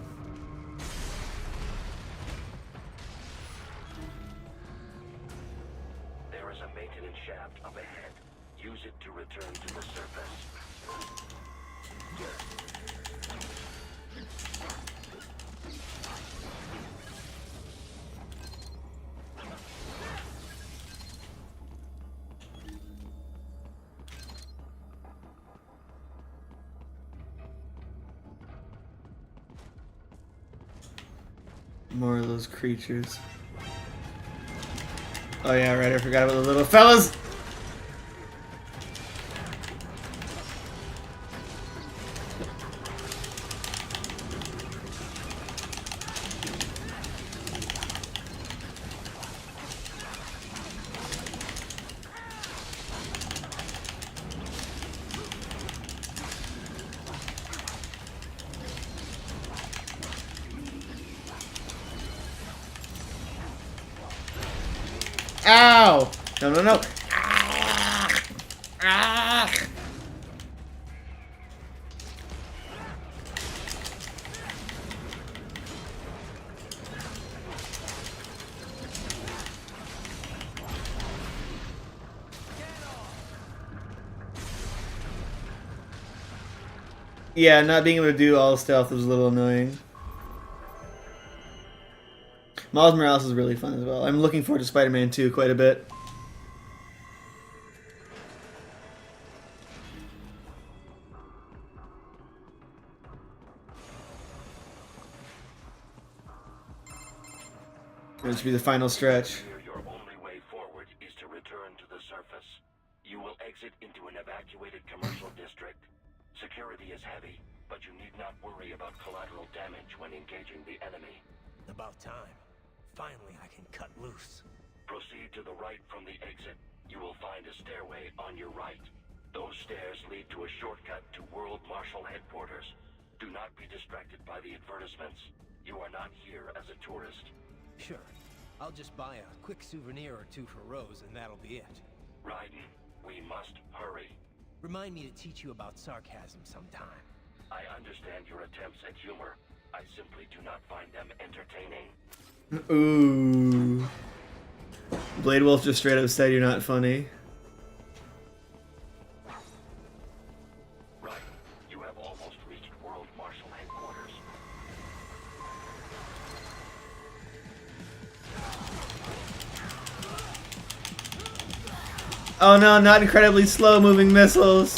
There is a maintenance shaft up ahead. Use it to return to the surface.
More of those creatures. Oh yeah, right, I forgot about the little fellas! Ow! No, no, no. Ah! Ah! Yeah, not being able to do all stealth was a little annoying. Miles Morales is really fun as well. I'm looking forward to Spider-Man 2 quite a bit. This will be the final stretch.
Your only way forward is to return to the surface. You will exit into an evacuated commercial district. Security is heavy, but you need not worry about collateral damage when engaging the enemy.
About time. Finally, I can cut loose.
Proceed to the right from the exit. You will find a stairway on your right. Those stairs lead to a shortcut to World Marshal Headquarters. Do not be distracted by the advertisements. You are not here as a tourist.
Sure. I'll just buy a quick souvenir or two for Rose, and that'll be it.
Raiden, we must hurry.
Remind me to teach you about sarcasm sometime.
I understand your attempts at humor. I simply do not find them entertaining.
Ooh. Blade Wolf just straight up said you're not funny.
Right. You have almost reached World Marshal Headquarters.
Oh no, not incredibly slow moving missiles.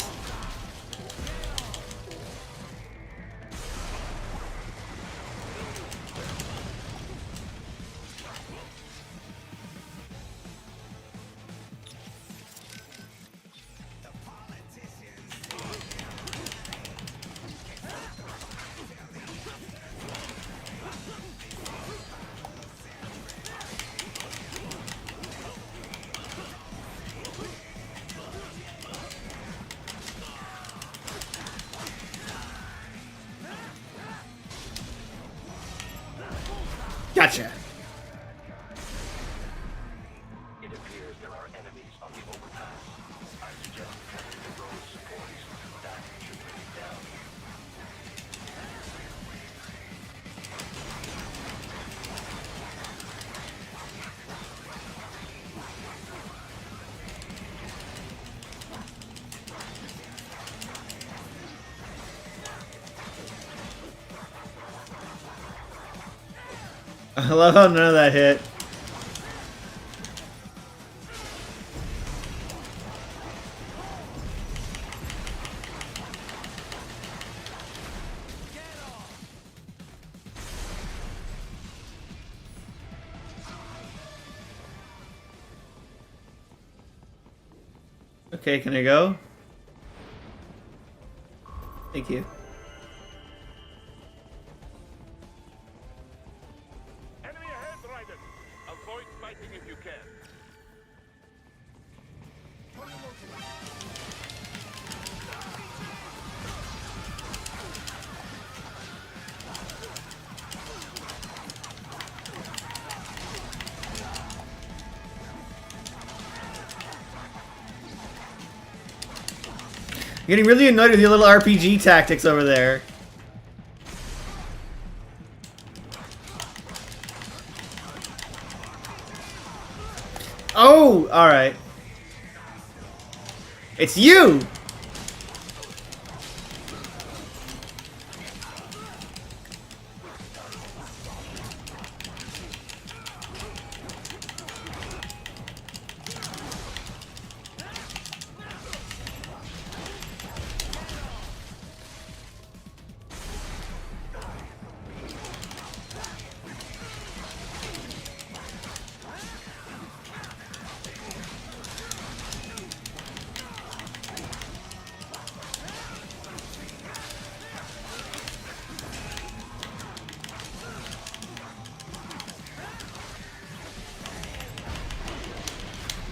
Gotcha.
It appears there are enemies on the overpass. I suggest cutting the road supports. That should bring it down.
I love how none of that hit. Okay, can I go? Thank you.
Enemy ahead, Raiden. Avoid fighting if you can.
I'm getting really annoyed with your little RPG tactics over there. Oh, alright. It's you!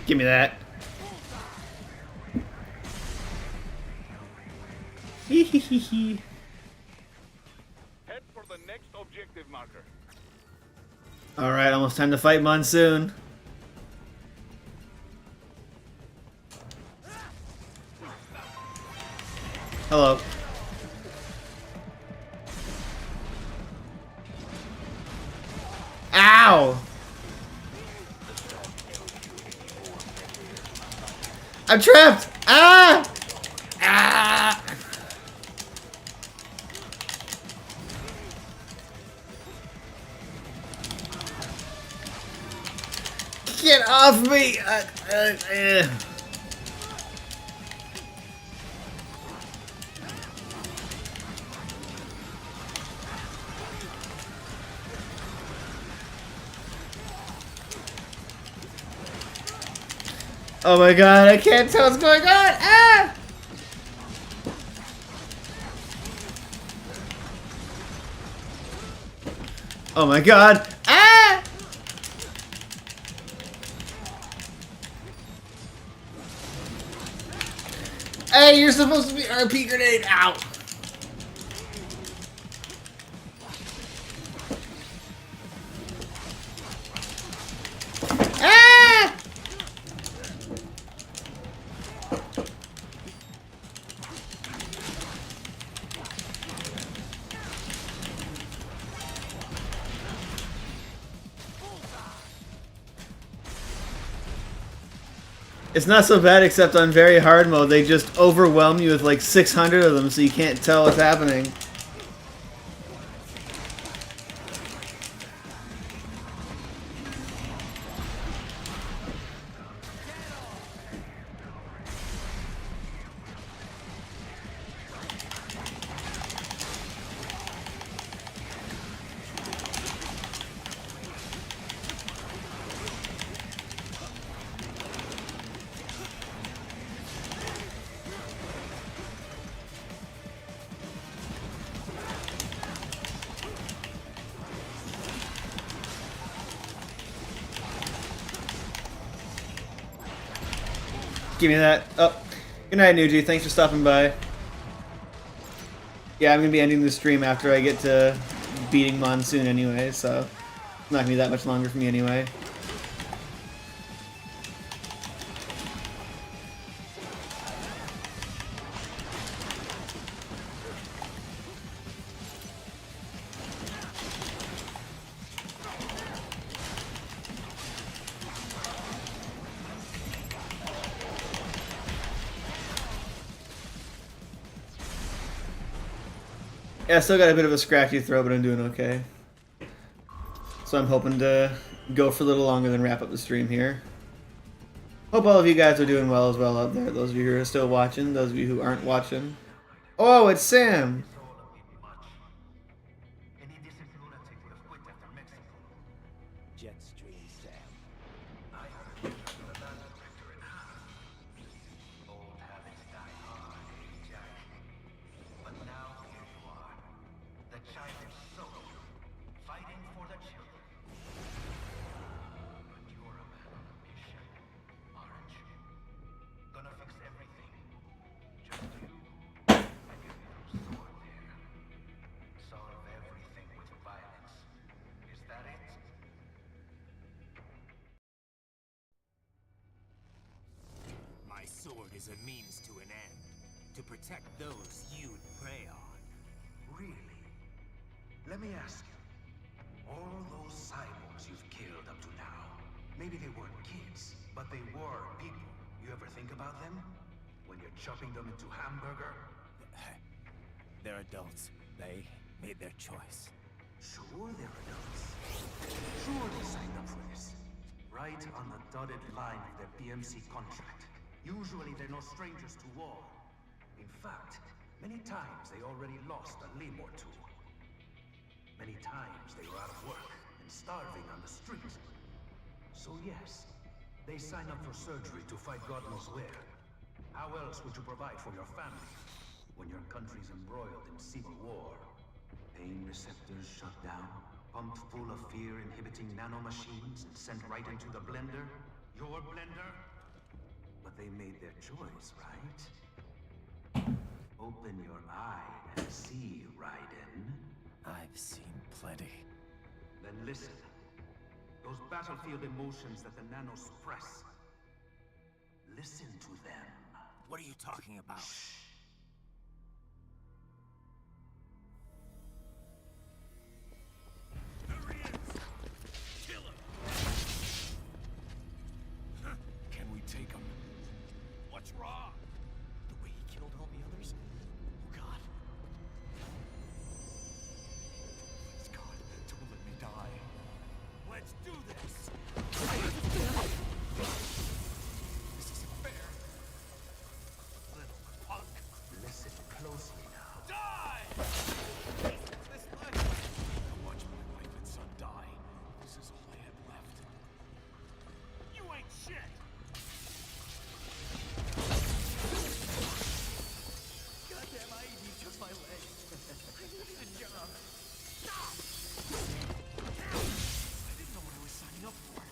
Give me that. Hee.
Head for the next objective marker.
Alright, almost time to fight Monsoon. Hello. Ow! I'm trapped! Ah! Ah! Get off me! Oh my god, I can't tell what's going on! Ah! Oh my god! Ah! Hey, you're supposed to be RP grenade! Ow! Ah! It's not so bad, except on very hard mode, they just overwhelm you with like 600 of them, so you can't tell what's happening. Give me that. Oh, good night, Nuji. Thanks for stopping by. Yeah, I'm gonna be ending the stream after I get to beating Monsoon anyway, so it's not gonna be that much longer for me anyway. Yeah, I still got a bit of a scratchy throat, but I'm doing okay. So I'm hoping to go for a little longer than wrap up the stream here. Hope all of you guys are doing well as well out there. Those of you who are still watching, those of you who aren't watching. Oh, it's Sam!
Jetstream, Sam.
Old habits die hard, Jack. But now here you are. The childish soldier, fighting for the children. But you're a man on a mission, aren't you? Gonna fix everything. Just you and your little sword there. Solve everything with violence. Is that it?
My sword is a means to an end. To protect those you'd prey on.
Really? Let me ask you. All those cyborgs you've killed up to now, maybe they weren't kids, but they were people. You ever think about them? When you're chopping them into hamburger?
They're adults. They made their choice.
Sure they're adults. Sure they signed up for this. Right on the dotted line of their BMC contract. Usually they're no strangers to war. In fact, many times they already lost a limb or two. Many times they were out of work and starving on the street. So yes, they sign up for surgery to fight God knows where. How else would you provide for your family when your country's embroiled in civil war? Pain receptors shut down, pumped full of fear-inhibiting nanomachines and sent right into the blender? Your blender? But they made their choice, right? Open your eye and see, Raiden.
I've seen plenty.
Then listen. Those battlefield emotions that the nanos suppress. Listen to them.
What are you talking about?
Can we take him? What's wrong?
The way he killed all the others? Oh God.
Please, God, don't let me die.
Let's do this!
This isn't fair.
Little punk.
Listen closely now.
Die! This life. I watched my wife and son die. This is all I had left. You ain't shit!
Goddamn, I even took my leg. I needed a job. Stop!
I didn't know what I was signing up for.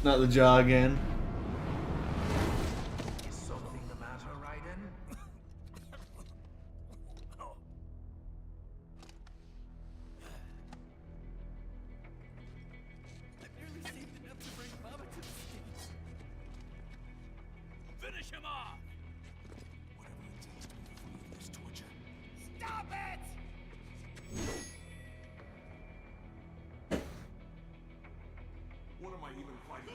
Not the jaw again.
Is something the matter, Raiden?
I barely saved enough to bring Mama to the States.
Finish him off! Whatever it takes to be free of this torture.
Stop it!
What am I even fighting for?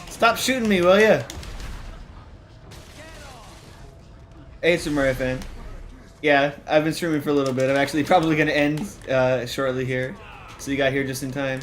Stop shooting me, will ya? Hey, Super Mario fan. Yeah, I've been streaming for a little bit. I'm actually probably going to end shortly here. So you got here just in time.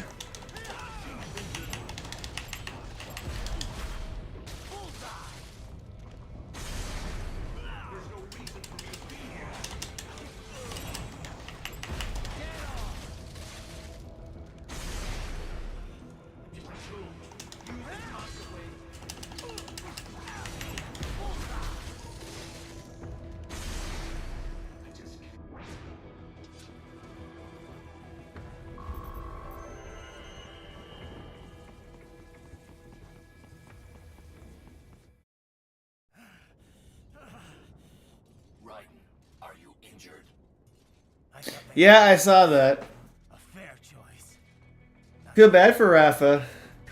Yeah, I saw that.
A fair choice.
Feel bad for Rafa.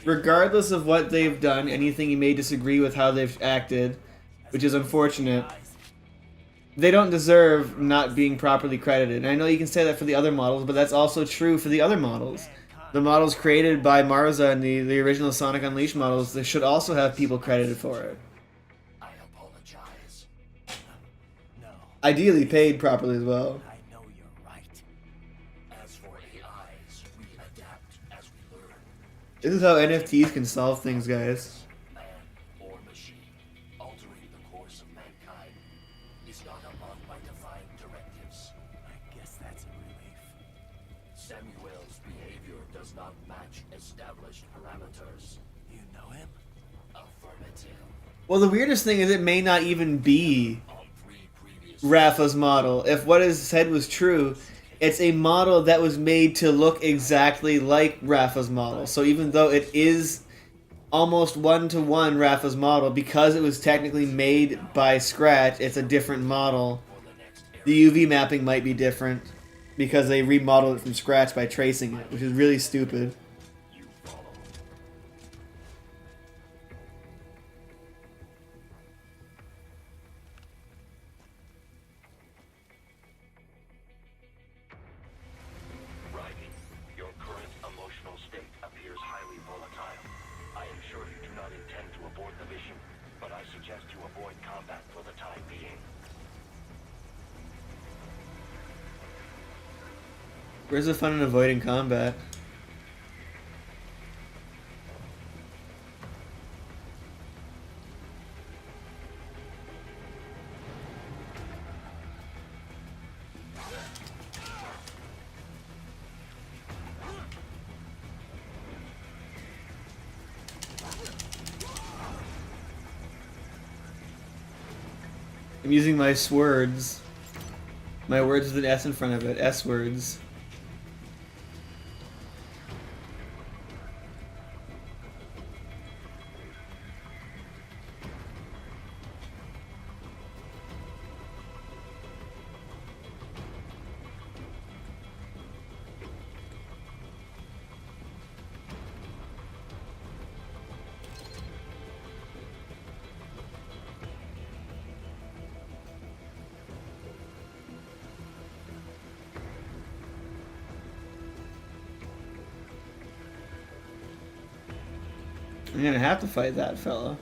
Regardless of what they've done, anything you may disagree with how they've acted, which is unfortunate. they don't deserve not being properly credited. And I know you can say that for the other models, but that's also true for the other models. The models created by Marza and the original Sonic Unleashed models, they should also have people credited for it.
I apologize.
No,
Ideally paid properly as well.
I know you're right.
As for AIs, we adapt as we learn.
This is how NFTs can solve things, guys.
Man or machine, altering the course of mankind is not among my defined directives.
I guess that's a relief.
Samuel's behavior does not match established parameters.
You know him?
Affirmative.
Well, the weirdest thing is it may not even be
On 3 previous
Rafa's model. If what is said was true, it's a model that was made to look exactly like Rafa's model. So even though it is almost one-to-one Rafa's model, because it was technically made by Scratch, it's a different model. The UV mapping might be different because they remodeled it from scratch by tracing it, which is really stupid.
you follow. Riley, your current emotional state appears highly volatile. I am sure you do not intend to abort the mission, but I suggest you avoid combat for the time being.
Where's the fun in avoiding combat? I'm using my swords. My words with an S in front of it. S words. I'm gonna have to fight that fella.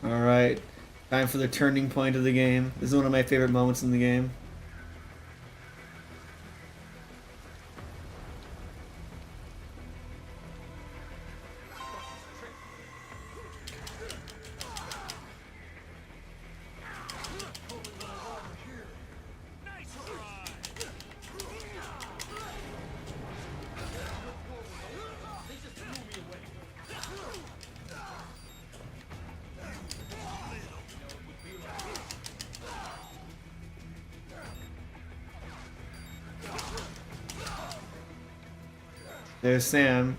Alright, time for the turning point of the game. This is one of my favorite moments in the game. There's Sam.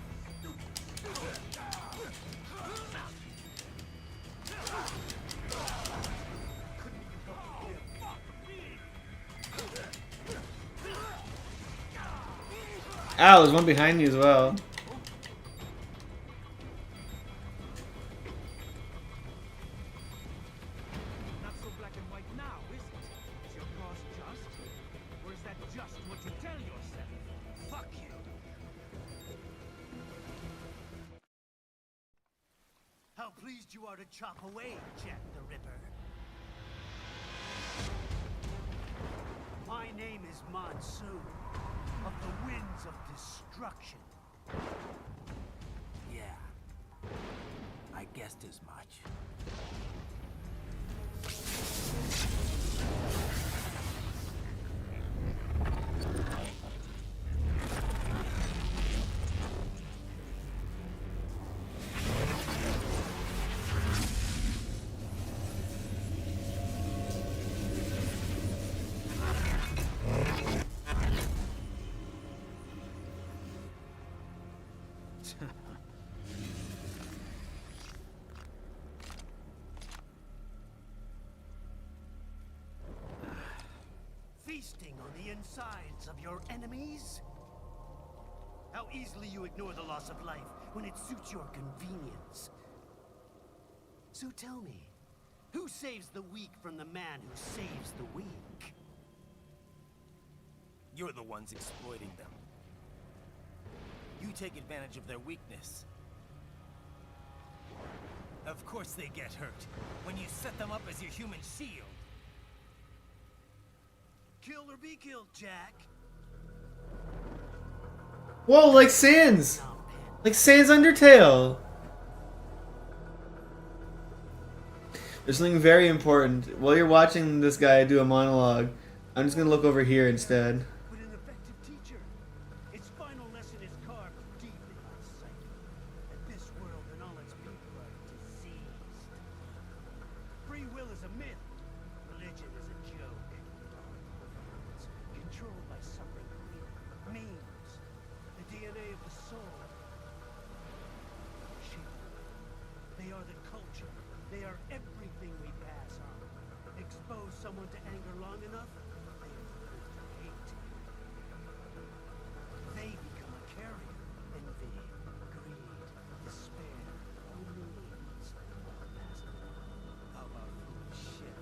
Ow, there's one behind you as well.
Not so black and white now, is it? Is your cause just? Or is that just what you tell yourself? Fuck you! How pleased you are to chop away, Jack the Ripper. My name is Monsoon, of the Winds of Destruction. Yeah, I guessed as much.
feasting on the insides of your enemies? How easily you ignore the loss of life when it suits your convenience. So tell me, who saves the weak from the man who saves the weak?
You're the ones exploiting them. You take advantage of their weakness. Of course they get hurt when you set them up as your human shield.
Kill or be killed, Jack.
Whoa, like Sans! Like Sans Undertale! There's something very important. While you're watching this guy do a monologue, I'm just gonna look over here instead.
But an effective teacher. Its final lesson is carved deep in my psyche. That this world and all its people are diseased. Free will is a myth. Religion is a joke. It's controlled by suffering memes. The DNA of the soul. They are the culture. They are everything we pass on. Expose someone to anger long enough, they learn to hate. They become a carrier. Envy, greed, despair, memes. All pass along.
How about shit?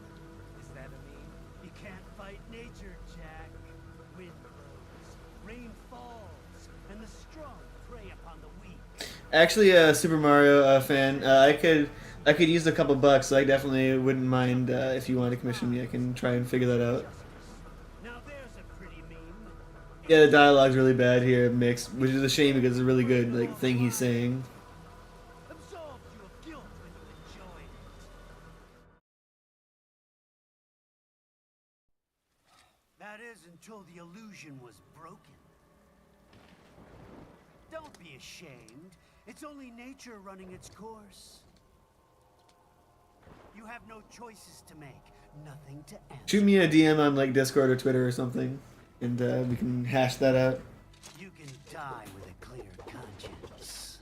Is that a meme?
You can't fight nature, Jack. Wind blows, rain falls, and the strong prey upon the weak.
Actually, a Super Mario fan, I could use a couple bucks, so I definitely wouldn't mind if you want to commission me. I can try and figure that out.
Now there's a pretty meme.
Yeah, the dialogue's really bad here, mixed, which is a shame because it's a really good like thing he's saying.
Absolved you of guilt when you enjoyed it. That is until the illusion was broken. Don't be ashamed. It's only nature running its course. You have no choices to make, nothing to answer.
Shoot me a DM on like Discord or Twitter or something, and we can hash that out.
You can die with a clear conscience.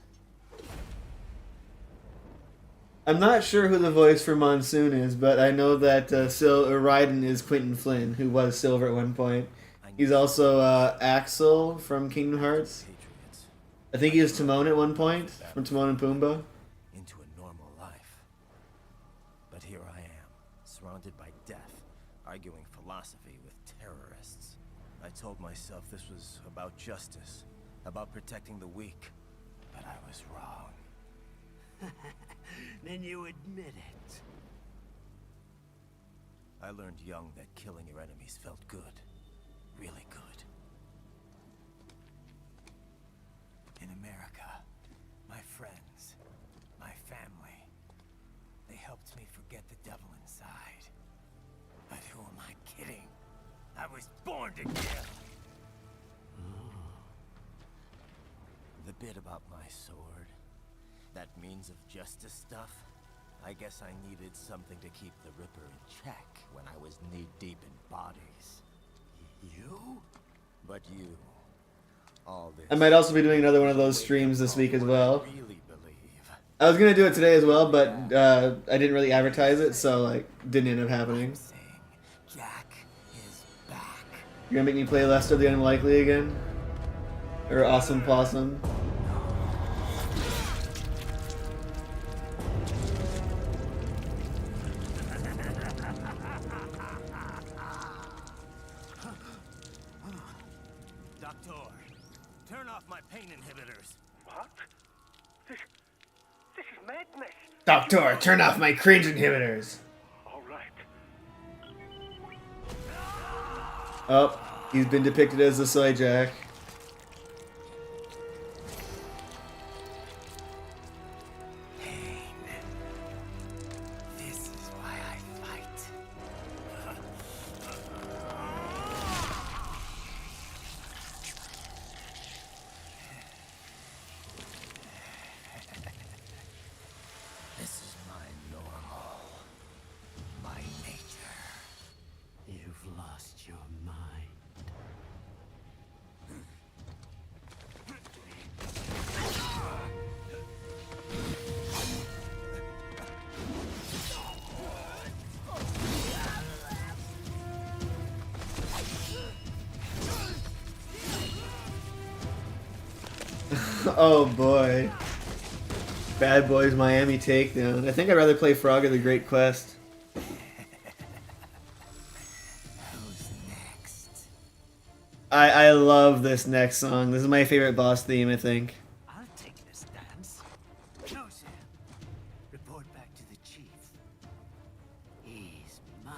I'm not sure who the voice for Monsoon is, but I know that Raiden is Quentin Flynn, who was Silver at one point. He's also Axel from Kingdom Hearts. I think he was Timon at one point, from Timon and Pumbaa.
Into a normal life. But here I am, surrounded by death, arguing philosophy with terrorists. I told myself this was about justice, about protecting the weak, but I was wrong.
Then you admit it.
I learned young that killing your enemies felt good. Really good. In America, my friends, my family, they helped me forget the devil inside. But who am I kidding? I was born to kill! The bit about my sword, that means of justice stuff, I guess I needed something to keep the Ripper in check when I was knee-deep in bodies. You? But you... all this...
I might also be doing another one of those streams this week as well.
Really believe.
I was gonna do it today as well, but I didn't really advertise it, so like didn't end up happening.
Jack is back.
You're gonna make me play Lester the Unlikely again? Or Awesome Possum?
Doctor, turn off my pain inhibitors.
What? This is madness.
Doctor, turn off my cringe inhibitors!
All right.
Oh, he's been depicted as the Soy Jack.
This is why I fight. This is my normal. My nature.
You've lost your mind.
Oh boy. Bad Boys Miami Takedown. I think I'd rather play Frog of the Great Quest. I love this next song. This is my favorite boss theme, I think.
I'll take this dance. No, sir. Report back to the chief. He's mine.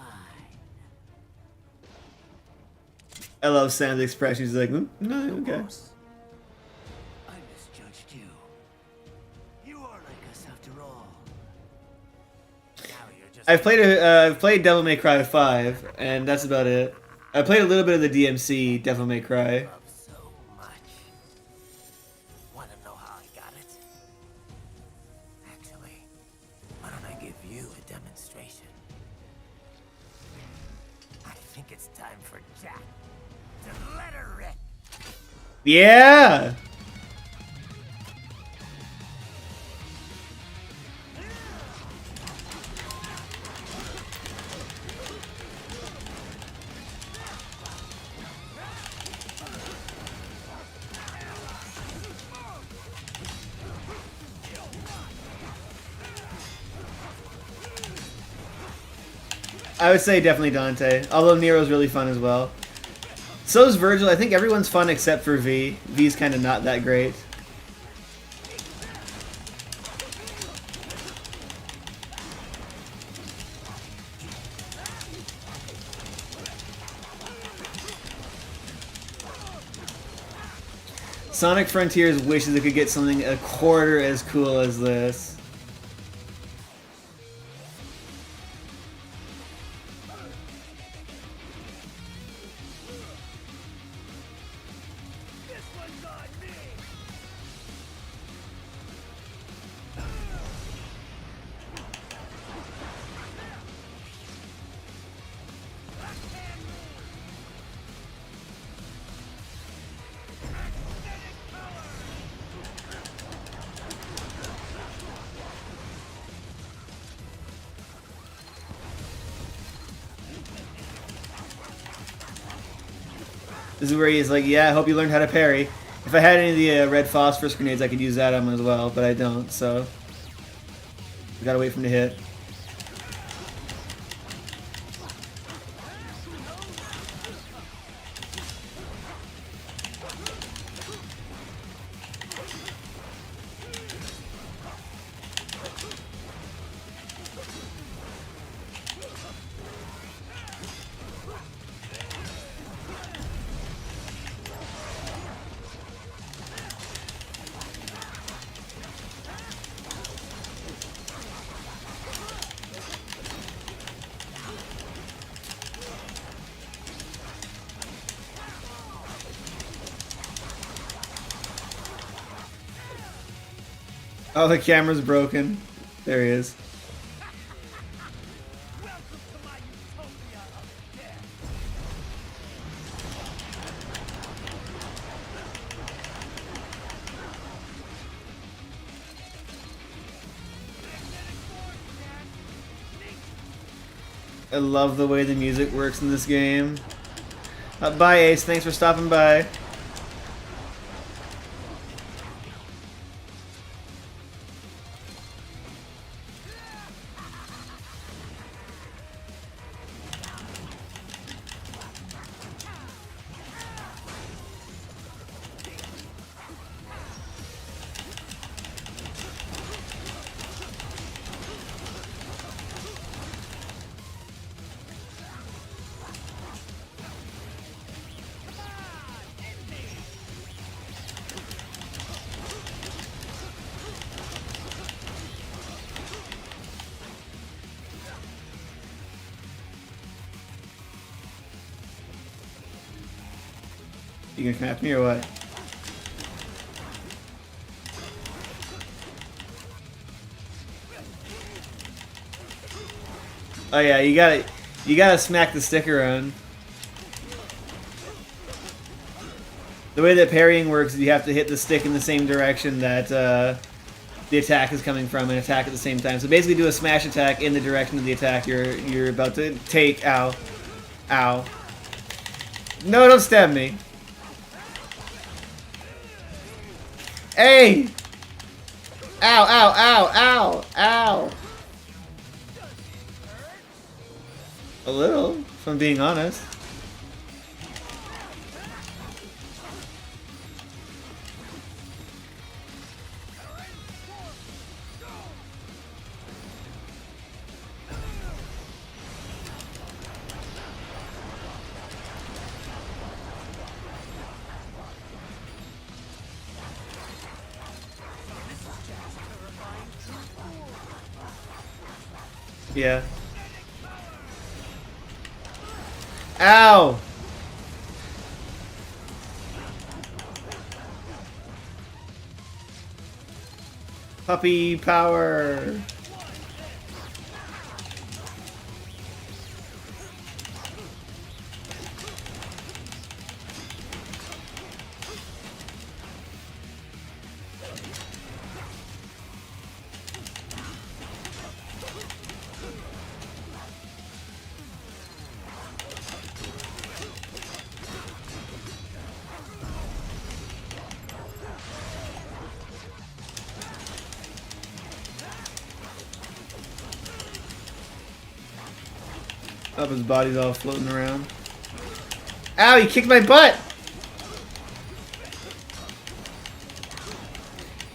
I love Sam's expression. He's like, no, okay.
I misjudged you. You are like us after all. Now you're just
I've played Devil May Cry 5, and that's about it. I played a little bit of the DMC Devil May Cry.
so much. Want to know how I got it? Actually, why don't I give you a demonstration? I think it's time for Jack to let her rip.
Yeah! I would say definitely Dante, although Nero's really fun as well. So is Virgil. I think everyone's fun except for V. V's kind of not that great. Sonic Frontiers wishes it could get something a quarter as cool as this. This is where he's like, yeah, I hope you learned how to parry. If I had any of the red phosphorus grenades, I could use that on him as well, but I don't, so... We gotta wait for him to hit. Oh, the camera's broken. There he is. I love the way the music works in this game. Bye, Ace. Thanks for stopping by. You gonna come after me or what? Oh yeah, you gotta smack the stick around. The way that parrying works is you have to hit the stick in the same direction that the attack is coming from and attack at the same time. So basically do a smash attack in the direction of the attack you're about to take. Ow. Ow. No, don't stab me. Hey! Ow, ow, ow, ow, ow. A little, if I'm being honest. Yeah. Ow! Puppy power! Up, his body's all floating around. Ow, he kicked my butt!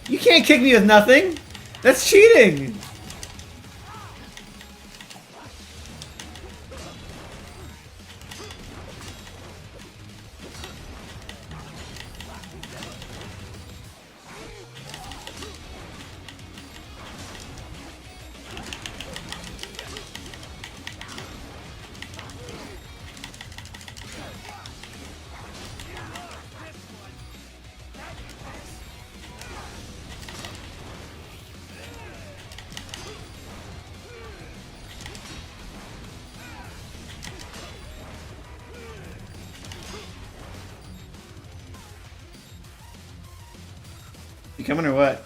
You can't kick me with nothing! That's cheating! You coming or what?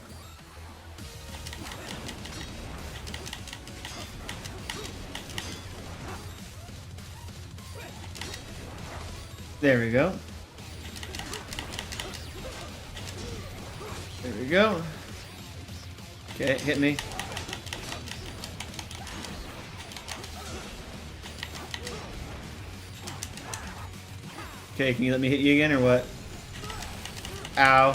There we go. There we go. Okay, hit me. Okay, can you let me hit you again or what? Ow.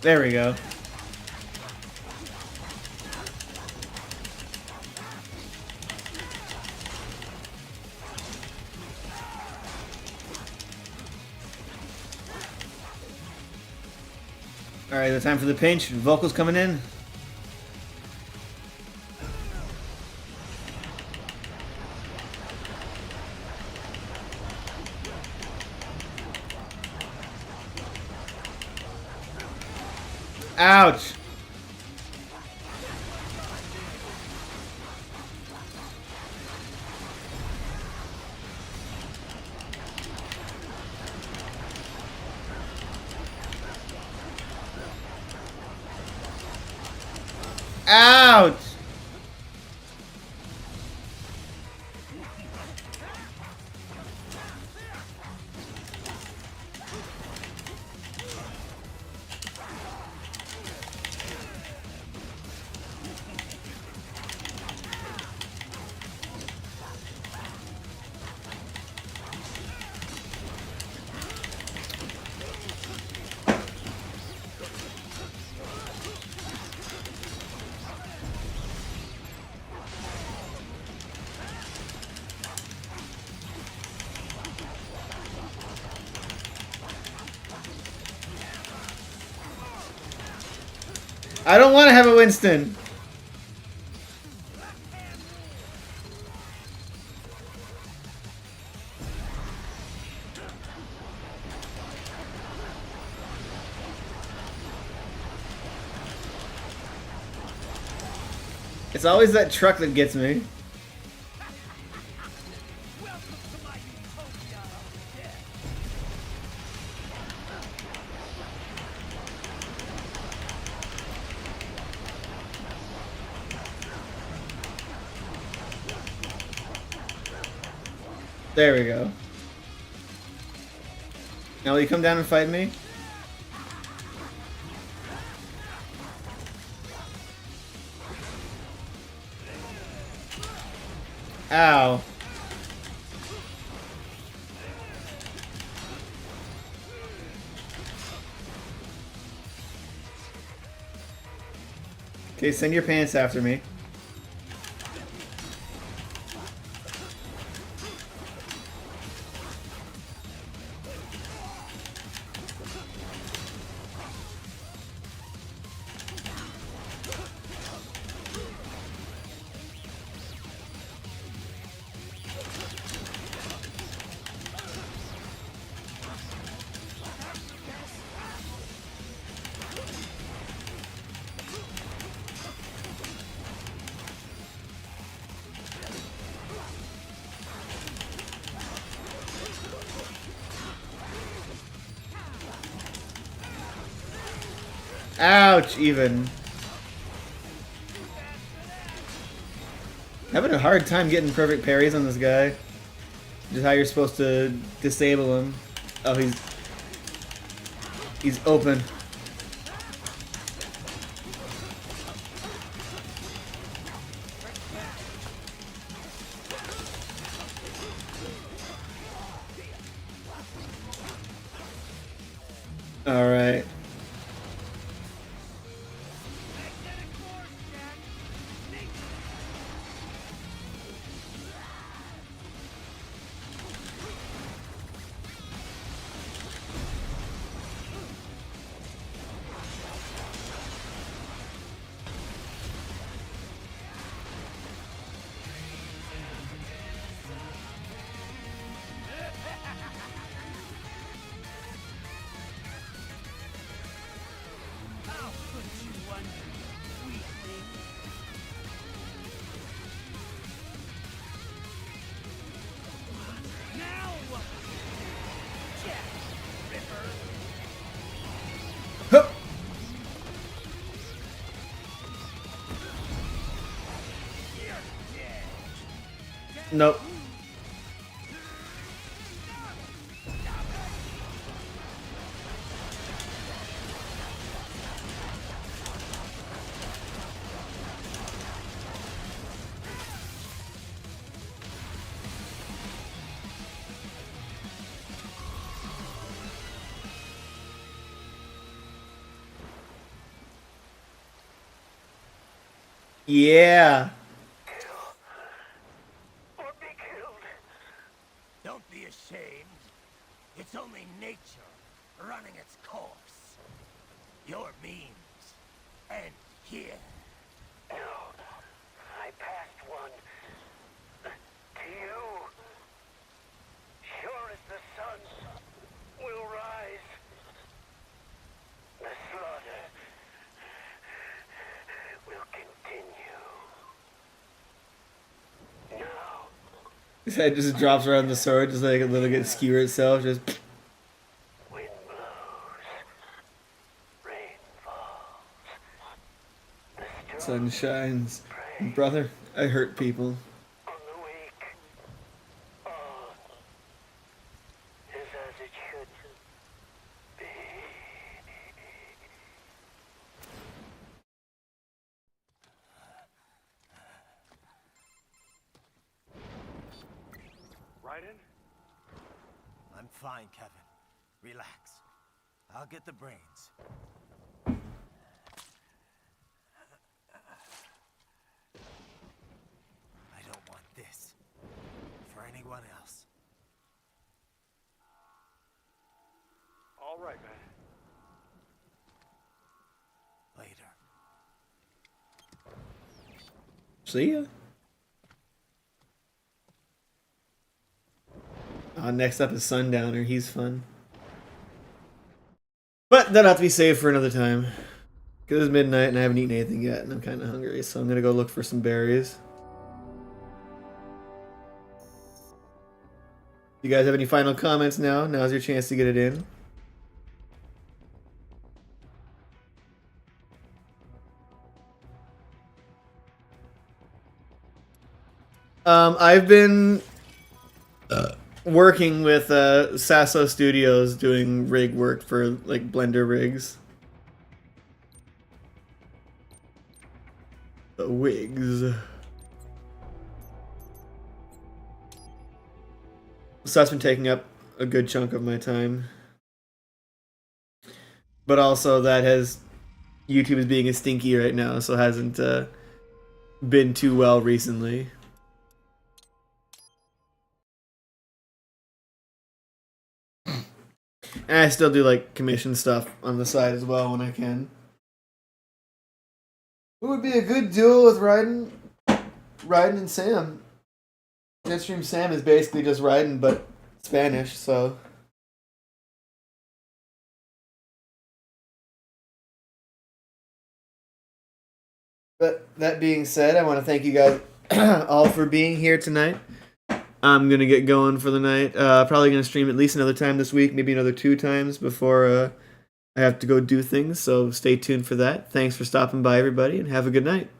There we go. Alright, the time for the pinch. Vocals coming in. Ouch! Ouch! I don't want to have a Winston. It's always that truck that gets me. There we go. Now will you come down and fight me? Ow. Okay, send your pants after me. Ouch, even. Having a hard time getting perfect parries on this guy. Just how you're supposed to disable him. Oh, he's open. All right. Nope. Yeah.
Don't be ashamed. It's only nature running its course. Your means end here.
No, I passed one to you. Sure as the sun will rise, the slaughter will continue. Now.
His head just drops around the sword, just like a little bit skewer itself, just.
Wind blows, rain falls, the
Sun shines. Brother, I hurt people.
on the weak. All is as it should be.
Raiden?
I'm fine, Kevin. Relax. I'll get the brains. I don't want this for anyone else.
All right, man.
Later.
See ya. Next up is Sundowner. He's fun. But that'll have to be saved for another time. Because it's midnight and I haven't eaten anything yet and I'm kind of hungry. So I'm going to go look for some berries. You guys have any final comments now? Now's your chance to get it in. I've been working with Sasso Studios doing rig work for like Blender rigs. The wigs. So that's been taking up a good chunk of my time. But also that has YouTube is being a stinky right now, so hasn't been too well recently. And I still do like commission stuff on the side as well when I can. Who would be a good duo with Raiden and Sam? Jetstream Sam is basically just Raiden but Spanish, so. But that being said, I want to thank you guys all for being here tonight. I'm going to get going for the night. Probably going to stream at least another time this week, maybe another 2 times before I have to go do things, so stay tuned for that. Thanks for stopping by, everybody, and have a good night.